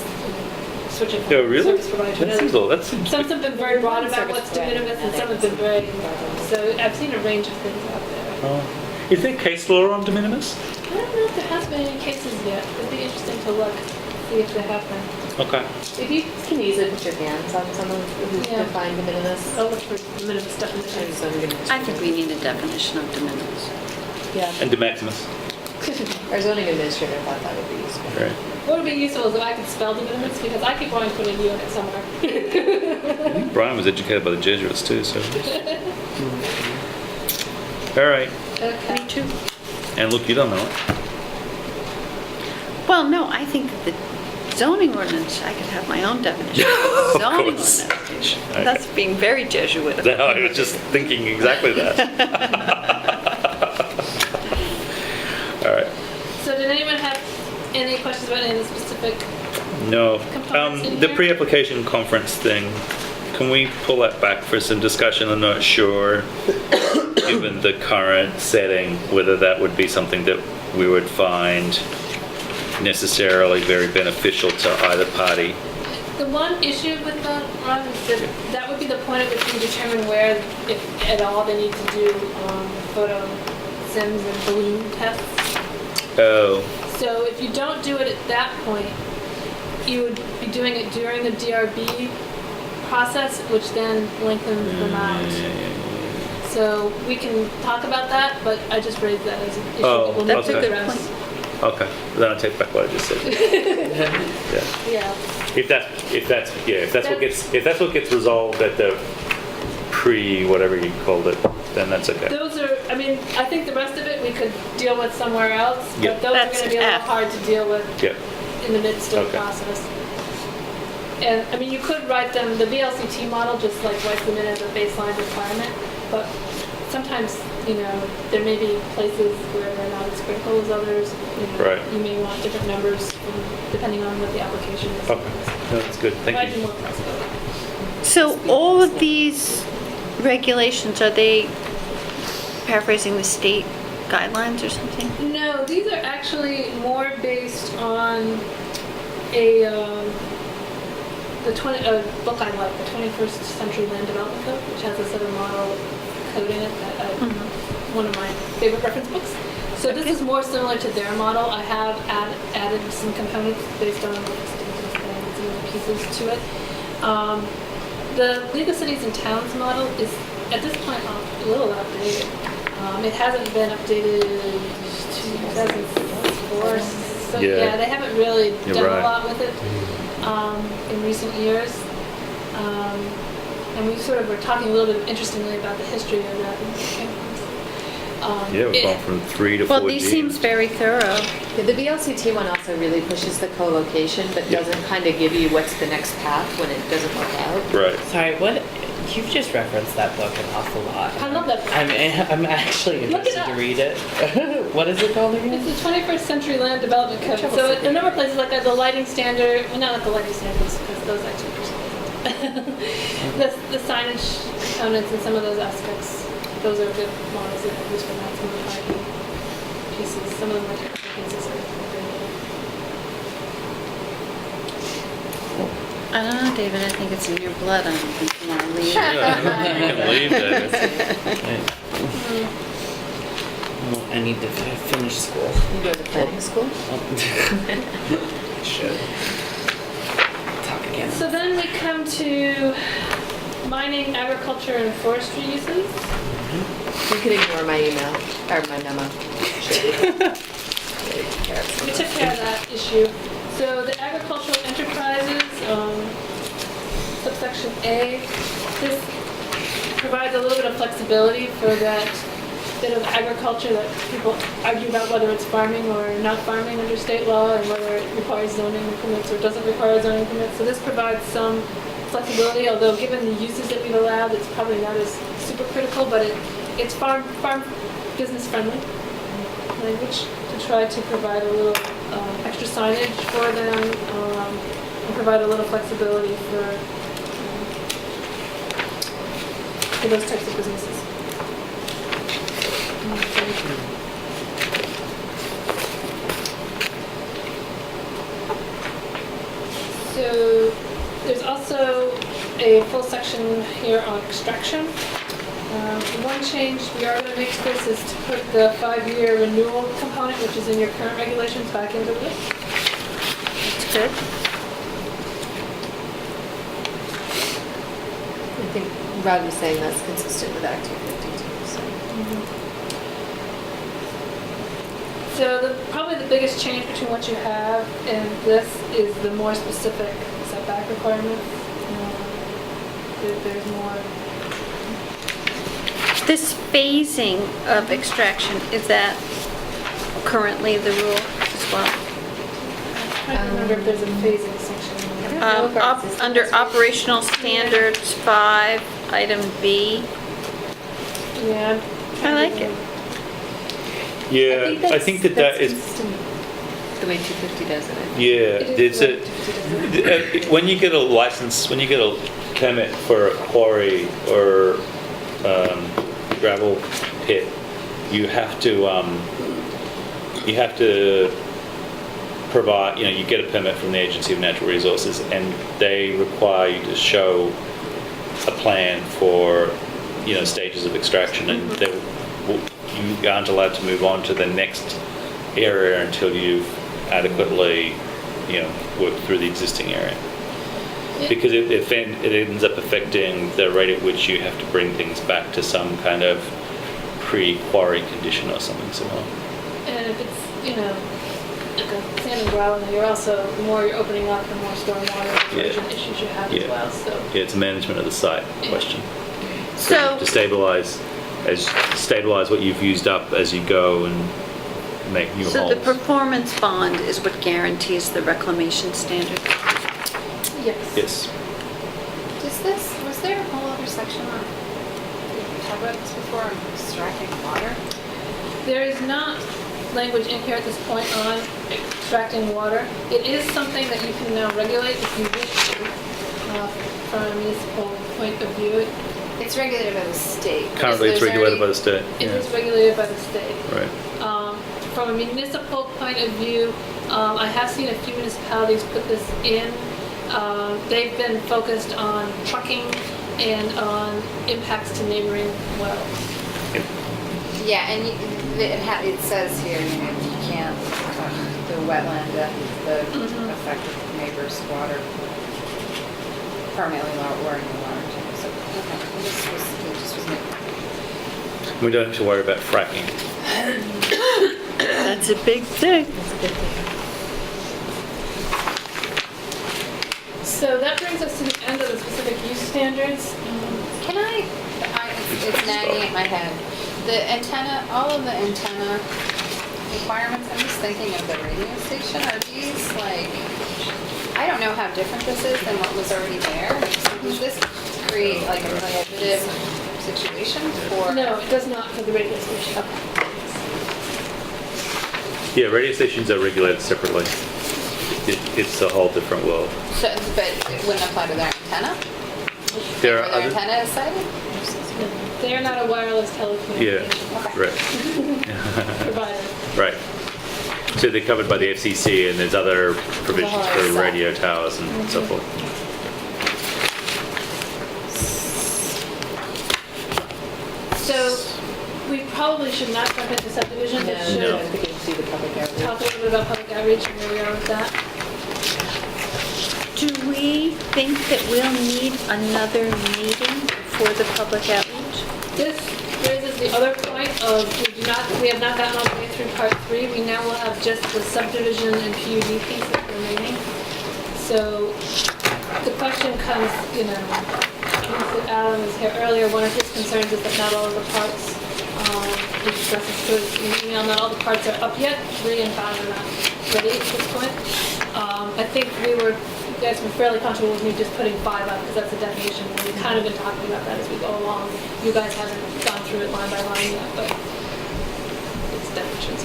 switching from Yeah, one really? service provider to That another. seems all. That seems. Some have been very broad about Service what's de provider, minimis, and and some they have been can very, provide. so I've seen a range of things out there. Oh. Is there case law on de minimis? I don't know if there has been any cases yet. It'd be interesting to look, see if there have been. Okay. If you can easily put your hands on someone who's Yeah. defined de minimis. I'll look for de minimis definitions. I think we need a definition of de minimis. Yeah. And de maximus. Our zoning administrator thought that would be useful. Right. What would be useful is if I could spell de minimis, because I keep wanting to put a unit somewhere. I think Brian was educated by the Jesuits too, so. All right. Okay. Me too. And look, you don't know it. Well, no, I think that the zoning ordinance, I could have my own definition. Of Zoning course. ordinance. Okay. That's being very Jesuit. No, I was just thinking exactly that. All right. So did anyone have any questions about any of the specific? No. Components in The here? pre-application conference thing, can we pull that back for some discussion? I'm not sure, given the current setting, whether that would be something that we would find necessarily very beneficial to either party. The one issue with that, Ron, is that that would be the point at which we determine where, if at all, they need to do photo sims and balloon tests. Oh, So if you don't do it at that point, you would be doing it during the DRB process, which then lengthens them out. So we can talk about that, but I just raised that as an issue Oh, that we'll That's need a to good address. point. okay. Then I'll take back what I just said. Yeah. Yeah. If that's what gets resolved at the whatever you called it, then that's okay. Those are, I mean, I think the rest of it we could deal with somewhere else, Yeah. but those are That's gonna be a little F. hard to deal with Yeah. in the midst of the Okay. process. And, I mean, you could write them, the VLCT model just like writes them in as a baseline requirement, but sometimes, you know, there may be places where they're not as critical as others. You know, Right. You may want different numbers depending on what the application is. Okay. No, that's good. Provide Thank you you. more flexibility. So all of these regulations, are they paraphrasing the state guidelines or something? No, these are actually more based on a book I like, the 21st Century Land Development Code, which has a set of model code in it that one of my favorite reference books. So this is more similar to their model. I have added some components based on some pieces to it. The League of Cities and Towns model is at this point a little outdated. It hasn't been updated since 2004. So Yeah. yeah, they haven't really You're done right. a lot with it in recent years. And we sort of were talking a little bit interestingly about the history of that. Yeah, we've gone from 3 to 4G. Well, these seems very thorough. Yeah, the VLCT one also really pushes the co-location, but Yeah. doesn't kind of give you what's the next path when it doesn't work out. Right. Sorry, what? You've just referenced that book an awful lot. I love that book. I'm actually Look it interested to up. read it. What is it called again? It's the 21st Century Land Development Code. Trouble So city. a number of places like the lighting standard, well, not like the lighting standards, because those actually the signage components and some of those aspects, those are good models that are used for that, some of the parking pieces, some of them are technical pieces. I don't know, David, I think it's in your blood. I don't think you want to leave. Yeah, I don't think you can leave that. Well, I need to finish school. You go to planning school? Should. Talk again. So then we come to mining, agriculture, and forestry uses. You can ignore my email, or my memo. We took care of that issue. So the agricultural enterprises, subsection A, this provides a little bit of flexibility for that bit of agriculture that people argue about whether it's farming or not farming under state law and whether it requires zoning permits or doesn't require zoning permits. So this provides some flexibility, although given the uses that we've allowed, it's probably not as super critical, but it's farm business friendly language to try to provide a little extra signage for them and provide a little flexibility for those types of businesses. So there's also a full section here on extraction. One change we are going to make to this is to put the 5-year renewal component, which is in your current regulations, back into this. That's good. I think Rod was saying that's consistent with Act 252, so. So probably the biggest change between what you have and this is the more specific setback requirements. There's more. This phasing of extraction, is that currently the rule as well? trying to remember if there's a phasing section. Under operational standards 5, item B. Yeah. I like it. Yeah, I think that is, The way 250 does it. yeah, it's a, when you get a license, when you get a permit for a quarry or gravel pit, you have to provide, you get a permit from the Agency of Natural Resources, and they require you to show a plan for, stages of extraction, and you aren't allowed to move on to the next area until you've adequately, worked through the existing area. Because it ends up affecting the rate at which you have to bring things back to some kind of pre-quarry condition or something similar. And if it's, like a sand and gravel, then the more you're opening up, the more stormwater erosion issues you have as well, so. Yeah, it's a management of the site question. So, To stabilize what you've used up as you go and make new so holes. the performance bond is what guarantees the reclamation standard? Yes. Yes. Was there a whole other section on, did we talk about this before, on extracting water? There is not language in here at this point on extracting water. It is something that you can now regulate if you wish to, from a municipal point of view. It's regulated by the state. Currently, it's regulated by the state. It is regulated by the state. Right. From a municipal point of view, I have seen a few municipalities put this in. They've been focused on trucking and on impacts to neighboring wells. Yeah, and it says here, you can't, the wetland and the affected neighbor's water permanently lowering the water table. So, okay, it just was me. We don't have to worry about fracking. That's a big thing. So that brings us to the end of the specific use standards. Can it's nagging at my head. The antenna, all of the antenna requirements, I'm just thinking of the radio station. Are these I don't know how different this is than what was already there. So does this create a prohibitive situation for? No, it does not for the radio station. Yeah, radio stations are regulated separately. It's a whole different world. So, but it wouldn't apply to their antenna? There are Where other. their antenna is sited? They are not a wireless telecommunication Right. provider. Right. So they're covered by the FCC, and there's other provisions for radio towers and so forth. So we probably should not jump into subdivision, but should No. I think you can see the public outreach. talk a little bit about public outreach and where we are with that. Do we think that we'll need another meeting for the public outreach? This raises the other point of we have not gotten all the way through part 3. We now will have just the subdivision and PUD pieces remaining. So the question comes, Alan was here earlier. One of his concerns is that not all of the parts, he discussed this in the email, not all the parts are up yet. 3 and 5 are not ready at this point. I think you guys were fairly comfortable with me just putting 5 up because that's the definition. And we've kind of been talking about that as we go along. You guys haven't gone through it line by line yet, but it's definitions.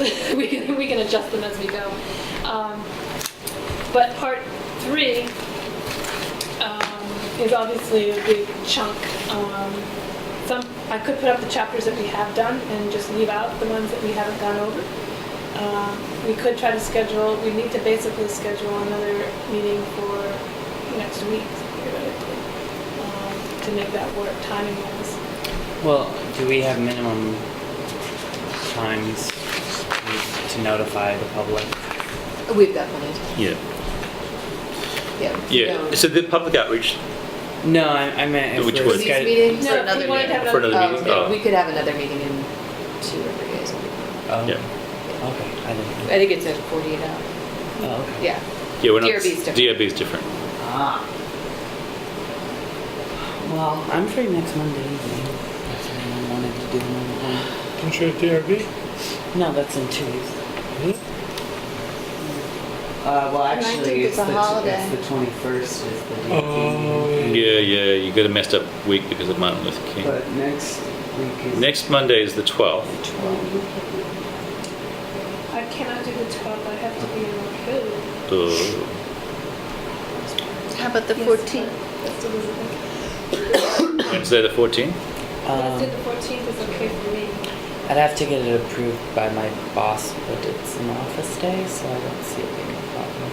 we can adjust them as we go. But part 3 is obviously a big chunk. I could put up the chapters that we have done and just leave out the ones that we haven't gone over. We could try to schedule, we need to basically schedule another meeting for next week, theoretically, to make that work timing-wise. Well, do we have minimum times to notify the public? We've got plenty of time. Yeah. Yeah. Yeah. So the public outreach. No, I meant if Which we're was- These sched- meetings? No, Another we wanted to have meeting. For another Oh, meeting? no, Oh. we could have another meeting in 2 or 3 days. Oh, Yeah. okay. I didn't. I think it's a 48 hour. Oh, okay. Yeah. Yeah, we're not. DRB is different. DRB is different. Ah. Well, I'm free next Monday evening. That's what I wanted to do another one. Don't you have DRB? No, that's in 2 weeks. Well, actually, it's a holiday. It's the 21st is the date. Oh, Yeah, you got a messed up week because of Martin Luther King. But next week is Next Monday is the 12th. 12th. I cannot do the 12th, I have to be in Montreal. How about the Yes, 14th? That's Elizabeth. Wednesday the 14th? Wednesday the 14th is okay for me. I'd have to get it approved by my boss, but it's an office day, so I don't see it being a problem.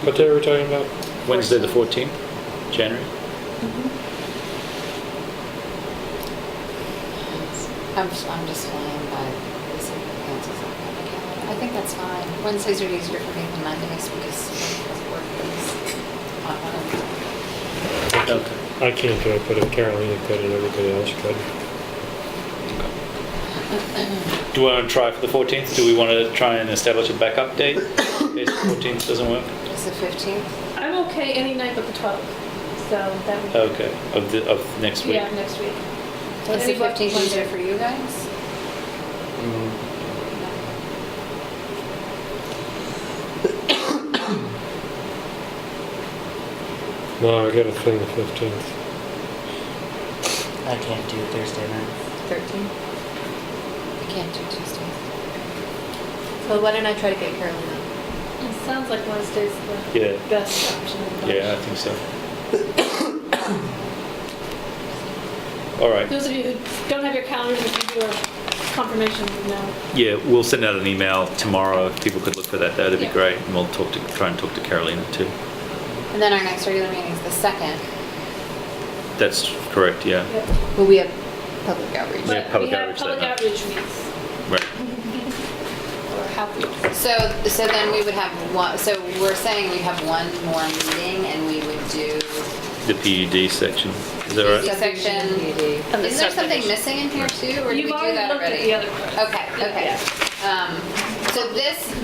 What day are we talking about? Wednesday the 14th, January? I'm just flying by the city council's on the calendar. I think that's fine. Wednesdays are easier for me than Mondays because of work days on one of them. Okay. I can't do it, but if Carolina could and everybody else could. Do we want to try for the 14th? Do we want to try and establish a backup date in case the 14th doesn't work? It's the 15th. I'm okay any night but the 12th, so that would. Okay, of next week? Yeah, next week. So Is the any but 15th Monday. easier for you guys? No, I got a thing the 15th. I can't do Thursday night. 13th. I can't do Tuesdays. So why don't I try to get Carolina? It sounds like Wednesday's the Yeah. best option. Yeah, I think so. All right. Those of you who don't have your calendars, if you do a confirmation, no. Yeah, we'll send out an email tomorrow. If people could look for that, that'd be Yeah. great. And we'll try and talk to Carolina too. And then our next regular meeting is the 2nd. That's correct, yeah. Yep. Well, we have public outreach. Yeah, But public we have outreach that public night. outreach weeks. Right. Or happy. So then we would have one, so we're saying we'd have one more meeting and we would do The PUD section. Is that right? section. And the Is there something subdivision. missing in here too, or did we You've do already that looked at already? the other parts. Okay, okay.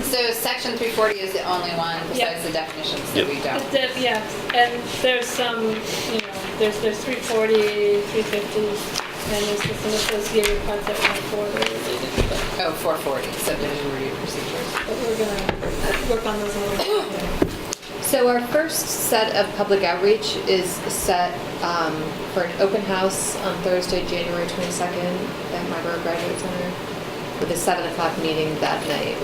So section 340 is the only one besides the definitions that Yep. we don't. Yeah, and there's some, there's 340, 350, and there's some associated parts that we're related to, Oh, 440, subdivision review procedures. but we're gonna work on those a little bit. So our first set of public outreach is set for an open house on Thursday, January 22nd at Marlboro Graduate Center with a 7 o'clock meeting that night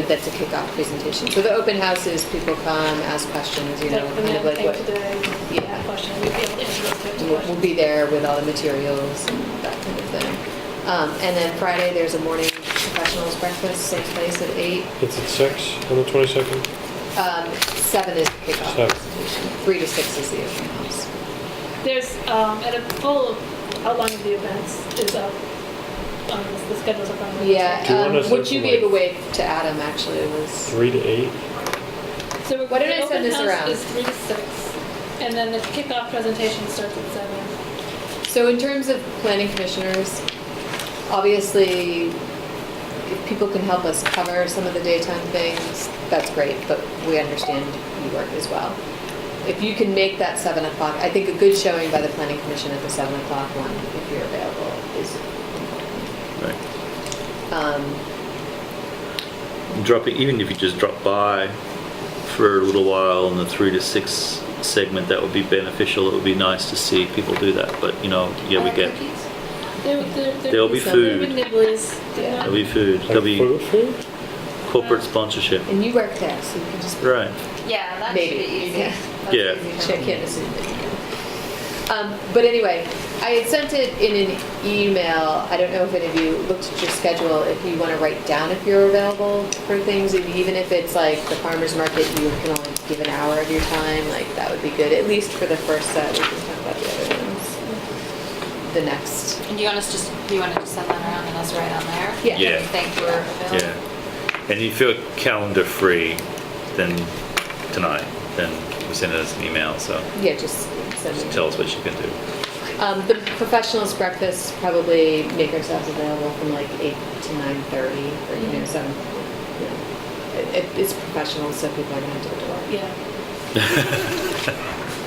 that's a kickoff presentation. So the open house is people come, ask questions, The kind of man like came what. today, Yeah. that question, we'd be able to answer those types of We'll questions. be there with all the materials and that kind of thing. And then Friday, there's a morning professionals breakfast, same place at 8. It's at 6 on the 22nd? 7 is the kickoff 7. presentation. 3 to 6 is the open house. There's, and a full outline of the events is up, the schedule's up on the website. Do you want Yeah, us what to, you like- gave away to Adam actually was, 3 to 8? So Why don't the I send this open house around? is 3 to 6, and then the kickoff presentation starts at 7. so in terms of planning commissioners, obviously, if people can help us cover some of the daytime things, that's great, but we understand you work as well. If you can make that 7 o'clock, I think a good showing by the planning commission at the 7 o'clock one, if you're available, is Right. Even if you just drop by for a little while in the 3 to 6 segment, that would be beneficial. It would be nice to see people do that. But yeah, we get There'll be food. There'll be nibblies. there'll be food. Like There'll be food? corporate sponsorship. And you work there, so you can just. Right. Yeah, that should Maybe. be easy. Yeah. That's Yeah. easy for Check me. in as soon as you can. But anyway, I had sent it in an email. I don't know if any of you looked at your schedule, if you want to write down if you're available for things, and even if it's like the farmer's market, you can only give an hour of your time, like that would be good, at least for the first set. We can talk about the other ones. The next. And do you want to just send that around and us write on there? Yeah. Yeah. Thank you. Yeah. And if you're calendar free, then tonight, then we send it as an email. So Yeah, just send just me. tell us what you can do. The professionals breakfast, probably make ourselves available from like 8 to 9:30, or, 7. It's professional, so people are going to the door. Yeah,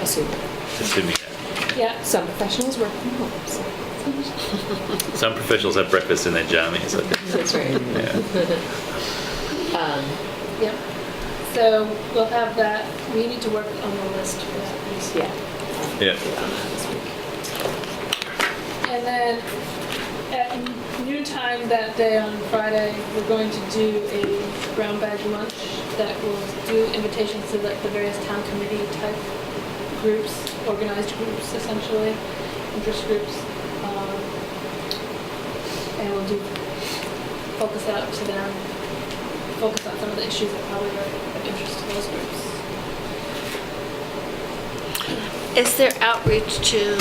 Assuming. Assuming that. yeah. Some professionals work from home, so. Some professionals have breakfast in their jammies. I think. That's right. Yeah. Yep. So we'll have that, we need to work on the list for that piece. Yeah. Yeah. And then at noontime that day on Friday, we're going to do a brown bag lunch that will do invitations to the various town committee type groups, organized groups essentially, interest groups. And we'll do, focus out to them, focus on some of the issues that probably are of interest to those groups. Is there outreach to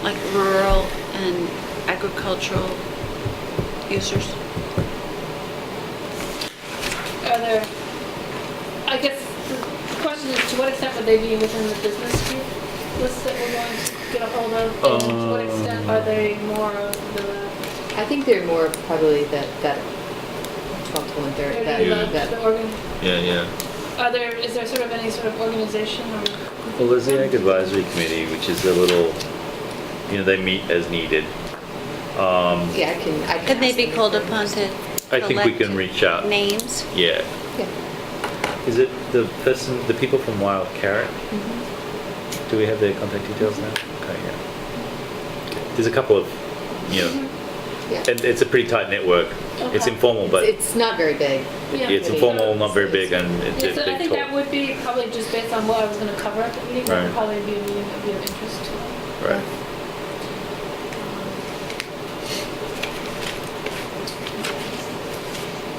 like rural and agricultural users? Are there, I guess the question is to what extent would they be within the business group list that we're going to get a hold of? And to what extent are they more of the I think they're more probably that 12 to 1:30. the organ? Yeah. Is there sort of any sort of organization or? Well, there's the Ag Advisory Committee, which is a little, they meet as needed. Yeah, I can Can they ask be them called if they're upon to I think we can reach out. names? Yeah. Yeah. Is it the people from Wild Carrot? Do we have their contact details now? Okay, yeah. There's a couple of, Yeah. and it's a pretty tight network. It's Okay. informal, but It's not very big. Yeah. it's informal, not very big, and it's Yeah, a so I big think that talk. would be probably just based on what I was going to cover at the meeting. That would Right. probably be a meeting that would be of interest to them. Right.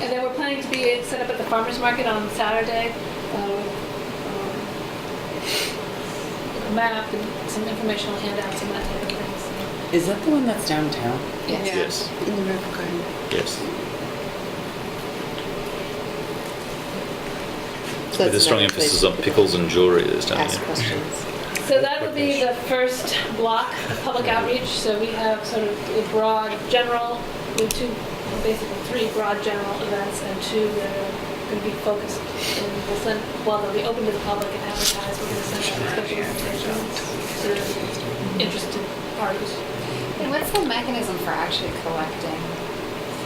And then we're planning to be set up at the farmer's market on Saturday. A map and some informational handouts and that type of thing. Is that the one that's downtown? Yes. In the river garden. Yes. So With a that's strong another place emphasis on pickles and jewelry this to time. ask questions. So that will be the first block of public outreach. So we have sort of a broad general, we have basically three broad general events and two that are going to be focused. And we'll send, well, they'll be open to the public and advertised. We're going to send out special invitations to interested parties. And what's the mechanism for actually collecting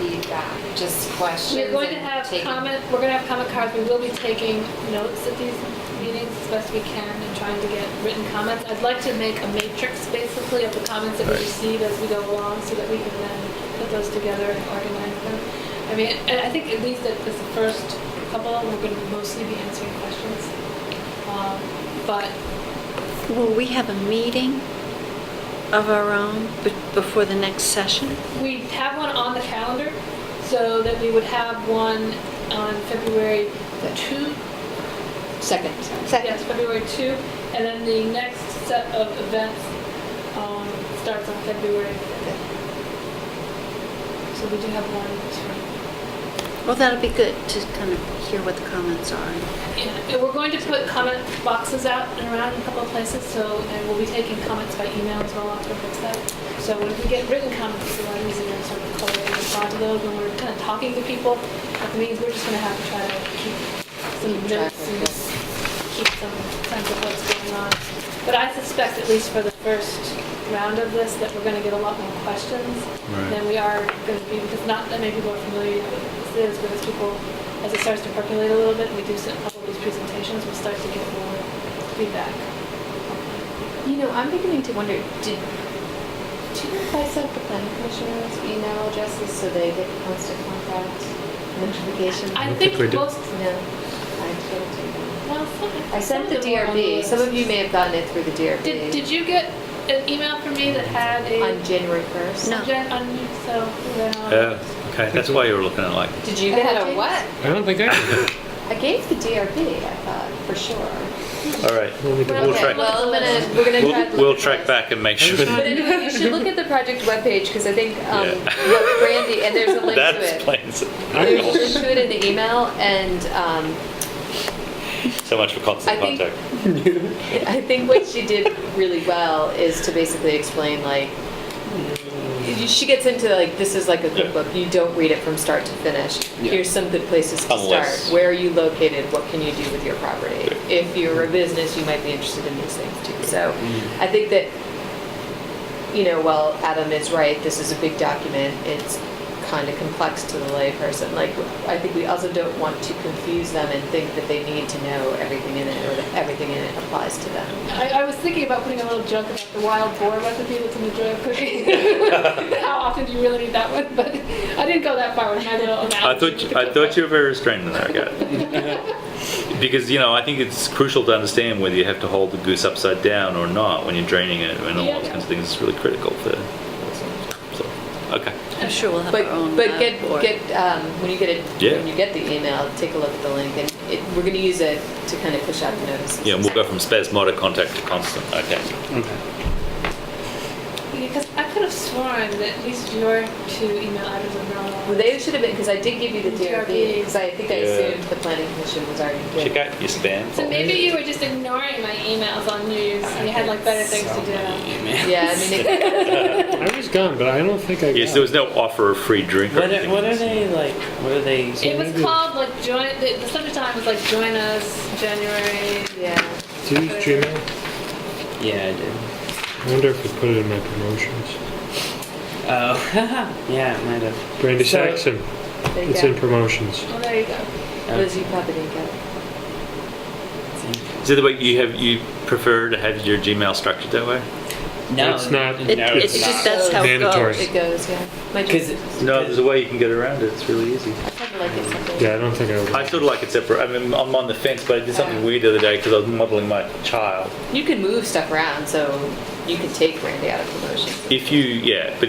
feedback? Just questions? We're going to and have taking- we're going to have comment cards. We will be taking notes at these meetings as best we can and trying to get written comments. I'd like to make a matrix basically of the comments that we Right. receive as we go along so that we can then put those together and organize them. I mean, and I think at least at this first couple, we're going to mostly be answering questions. But Will we have a meeting of our own before the next session? we have one on the calendar so that we would have one on February 2. Second. Yes, February 2, and then the next set of events starts on February 5th. So we do have one in between. Well, that'll be good to kind of hear what the comments are. Yeah, and we're going to put comment boxes out and around in a couple of places, and we'll be taking comments by email as well onto our website. So when we get written comments, it's a lot easier to sort of collate and respond to those. When we're kind of talking to people, that means we're just going to have to try to keep some Keep track notes of and it. keep some sense of what's going on. But I suspect, at least for the first round of this, that we're going to get a lot more questions than we are going to be, because not that many people are familiar with what this is, but as people, as it starts to percolate a little bit, and we do a couple of these presentations, we'll start to get more feedback. I'm beginning to wonder, do you know if I sent the planning commissioners email addresses so they get constant contact notification? I don't think think we do. most, No, I told you. well, I sent the some of them were on the DRB. Some of list. you may have gotten it through the DRB. Did you get an email from me that had a? On January 1st? No. So, Okay, that's why you were looking at it like. Did you It get had it? a James? what? I don't think I did. I gave the DRB, I thought, for sure. All right. We'll Okay, track. well, we're gonna try to We'll look at track this. back and make sure. But anyway, you should look at the project webpage, because I think Yeah. what Brandy, and there's a link That to it. explains it. There's a link to it in the email, and So much for constant I think- contact. I think what she did really well is to basically explain, like, she gets into, like, this is like a cookbook. You don't read it from start to finish. Here's some good places to Unless- start. Where are you located? What can you do with your property? If you're a business, you might be interested in these things too. So I think that, while Adam is right, this is a big document. It's kind of complex to the layperson. Like, I think we also don't want to confuse them and think that they need to know everything in it or that everything in it applies to them. I was thinking about putting a little joke about the wild boar recipe that's in the joy of cooking. How often do you really need that one? But I didn't go that far with my little analogy. I thought you were very restrained in that regard. Because, I think it's crucial to understand whether you have to hold the goose upside down or not when you're draining it and all those kinds of things. It's really critical for. So, okay. I'm sure we'll have our own. But get board. when you get it when you get the email, take a look at the link, and we're going to use it to kind of push out the notices. Yeah, and we'll go from spasmodic contact to constant. Okay. Because I could have sworn that at least your two email addresses were on. Well, they should have been, because I did give you the DRB, DRB. because I think I assumed the planning commission was already good. Check out your spam. So maybe you were just ignoring my emails on news and you had like better things to do. Yeah, I mean, I was gone, but I don't think I got Yes, there was no offer of free drink or What anything. are they like? What are they? It was called like the subject line was like join us January. yeah. Do you use Gmail? Yeah, I do. I wonder if I put it in my promotions. Oh, yeah, it might have. Brandy So- Saxon. There you It's go. in promotions. Well, there you go. Liz, you probably didn't get it. Is it the way you prefer to have your Gmail structured that way? No, It's not- No, It's it's just not. that's how it Mandatory. goes. It goes, yeah. My Because No, there's a way you can get around it. It's really easy. I kind of like it separate. Yeah, I don't think I would. I sort of like it separate. I mean, I'm on the fence, but I did something weird the other day because I was modeling my child. You can move stuff around, so you can take Randy out of promotions. But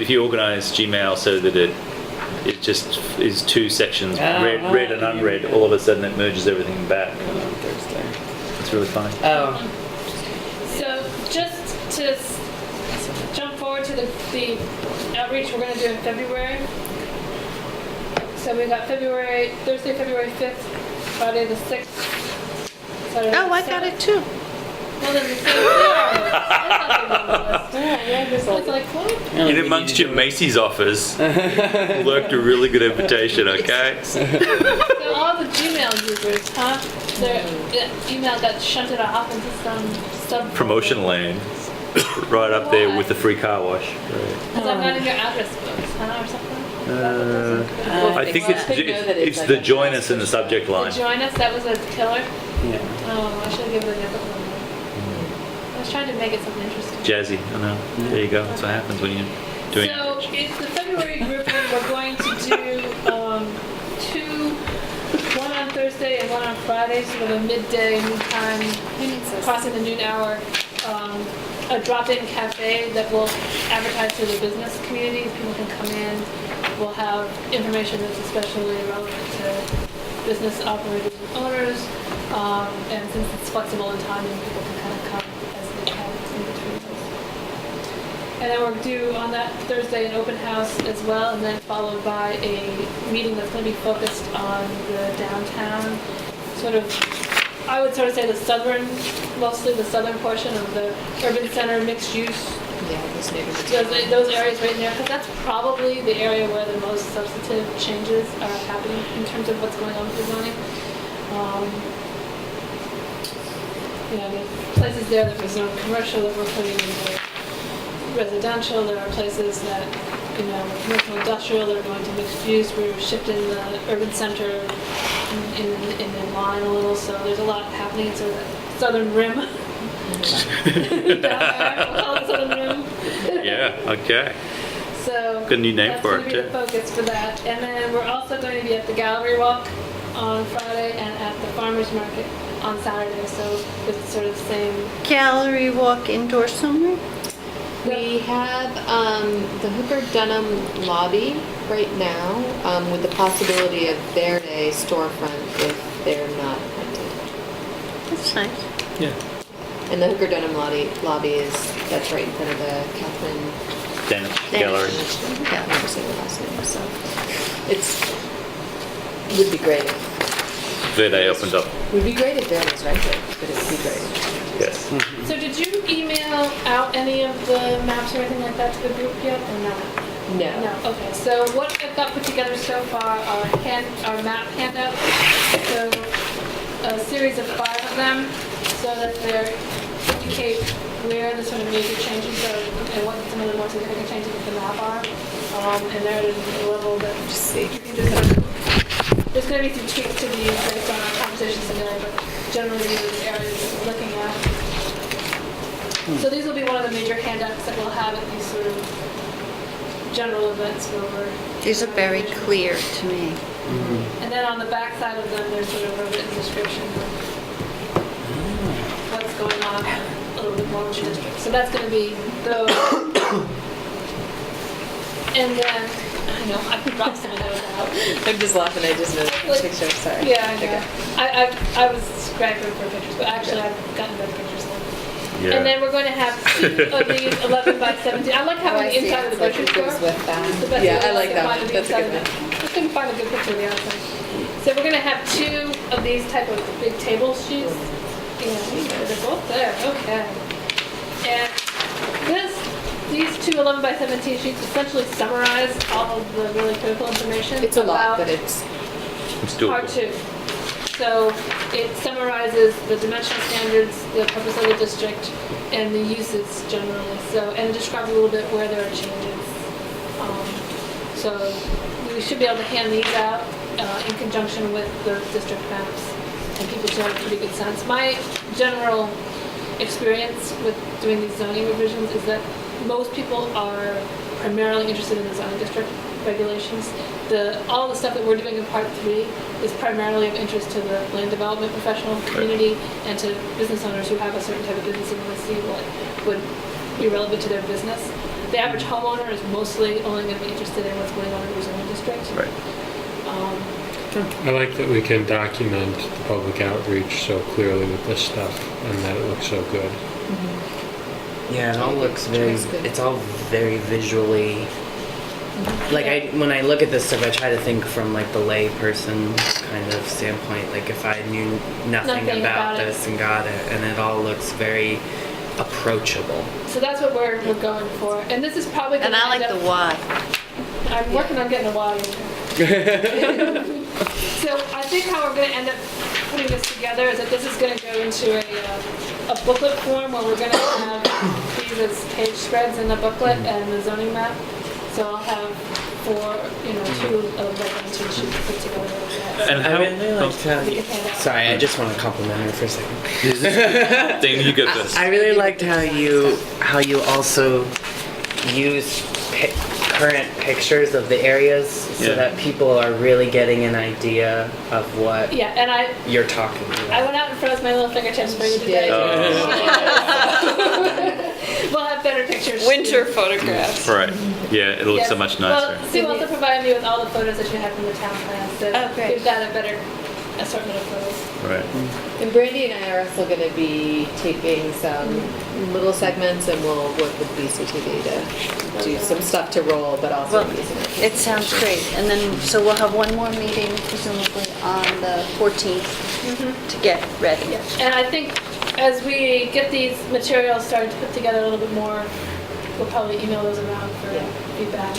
if you organize Gmail so that it just is two sections, Oh, read and unread, all of a sudden it merges everything back. On Thursday. It's really funny. Oh, So just to jump forward to the outreach we're going to do in February. So we got Thursday, February 5th, Friday the 6th, Saturday Oh, the I got 7th. it too. Well, then the same thing. I was like, what? In amongst your Macy's offers lurked a really good invitation, okay? So all the Gmail users, their email got shunted off into some sub Promotion lane. Right up there with the free car wash. Because I'm not in your address books, or something. I think Well, I think know that it's like the a join us in the subject The line. join us, that was a killer. yeah. Oh, I should have given it a different one. I was trying to make it something interesting. Jazzy, I know. There you go. That's what happens when you're doing So it's the February grouping. We're going to do two, one on Thursday and one on Friday, sort of a midday, noontime, crossing the noon hour. A drop-in cafe that will advertise to the business community. People can come in. We'll have information that's especially relevant to business operators and owners. And since it's flexible in timing, people can kind of come as they can in between those. And then we'll do on that Thursday an open house as well, and then followed by a meeting that's going to be focused on the downtown, sort of, I would sort of say mostly the southern portion of the urban center mixed use. Yeah, those neighborhoods. Those areas right there, because that's probably the area where the most substantive changes are happening in terms of what's going on with the zoning. The places there that were zoned commercial that we're putting into residential. There are places that, were commercial industrial that are going to mixed use. We're shifting the urban center in line a little, so there's a lot happening in sort of the southern rim. Down there, we'll call it southern rim. Yeah, okay. So Got a new name for it, that's going to be the focus for that. And then we're also going to be at the Gallery Walk on Friday and at the Farmers Market on Saturday. So it's sort of the same. Gallery walk indoors somewhere? We have the Hooker Dunham lobby right now with the possibility of Verde storefront if they're not rented. That's nice. Yeah. And the Hooker Dunham lobby that's right in front of the Catherine Danish Gallery. Yeah, I've never seen the last name, so would be great. Verde opened up. Would be great if Verde's rented, but it would be great. Yes. So did you email out any of the maps or anything like that to the group yet, or not? No. No. Okay. So what I've got put together so far are our map handouts. So a series of 5 of them, so that they're indicate where the sort of major changes are and what some of the more significant changes with the map are. And they're at a level that you can just sort of, there's going to be some tweaks to these based on our conversations today, but generally these are the areas that we're looking at. So these will be one of the major handouts that we'll have at these sort of general events where we're... These are very clear to me. And then on the back side of them, there's sort of a written description of what's going on a little bit more with the district. So that's going to be those. And then, I know, I could drop some of those out. I'm just laughing, I just noticed the picture, sorry. Yeah, I know. I was scraping for pictures, but actually I've gotten better pictures now. Yeah. And then we're going to have 2 of these 11 by 17. I like having the inside of the grocery store. It's the best Yeah, way I like to that find one. the That's a inside good of it. I couldn't find a good picture of the outside. So we're going to have 2 of these type of big table sheets. Yeah, they're both there. Okay. And these 2 11 by 17 sheets essentially summarize all of the really critical information. It's a lot, about but it's Part 2. So it summarizes the dimensional standards, the purpose of the district, and the uses generally. So, and it describes a little bit where there are changes. So we should be able to hand these out in conjunction with the district maps, and people should have a pretty good sense. My general experience with doing these zoning revisions is that most people are primarily interested in the zoning district regulations. All the stuff that we're doing in Part 3 is primarily of interest to the land development professional community and to business owners who have a certain type of business and want to see what would be relevant to their business. The average homeowner is mostly only going to be interested in what's going on in the zoning district. Right. I like that we can document the public outreach so clearly with this stuff and that it looks so good. Yeah, it all looks very, it's all very visually, like when I look at this stuff, I try to think from like the lay person kind of standpoint, like if I knew nothing about it. this and got it, and it all looks very approachable. So that's what we're going for. And this is probably going And to I like the why. I'm working on getting a Y in there. So I think how we're going to end up putting this together is that this is going to go into a booklet form where we're going to have these as page spreads in the booklet and the zoning map. So I'll have 2 of like 2 sheets put together like that. And I really liked how We can hand out. sorry, I just want to compliment her for a second. Dane, you get this. I really liked how you also use current pictures of the areas so that people are really getting an idea of what Yeah, and you're talking I about. went out and froze my little fingertips for you today. We'll have better pictures. Winter photographs. Right. Yeah, it looks so Yes. much nicer. Well, Sue also provided me with all the photos that you had from the town plan, so Oh, great. we've got a better assortment of photos. Right. And Brandy and I are also going to be taping some little segments, and we'll work with BCTV to do some stuff to roll, but also Well, using it. it sounds great. And then, so we'll have one more meeting presumably on the 14th to get ready. Yes. And I think as we get these materials started to put together a little bit more, we'll probably email those around for feedback.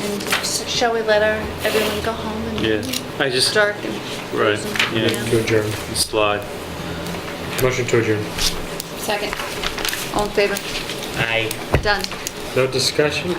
And shall we let everyone go home? And I Dark and Right, frozen. yeah. To adjourn. slide. Motion to adjourn. Second. All in favor? I Done. No discussion?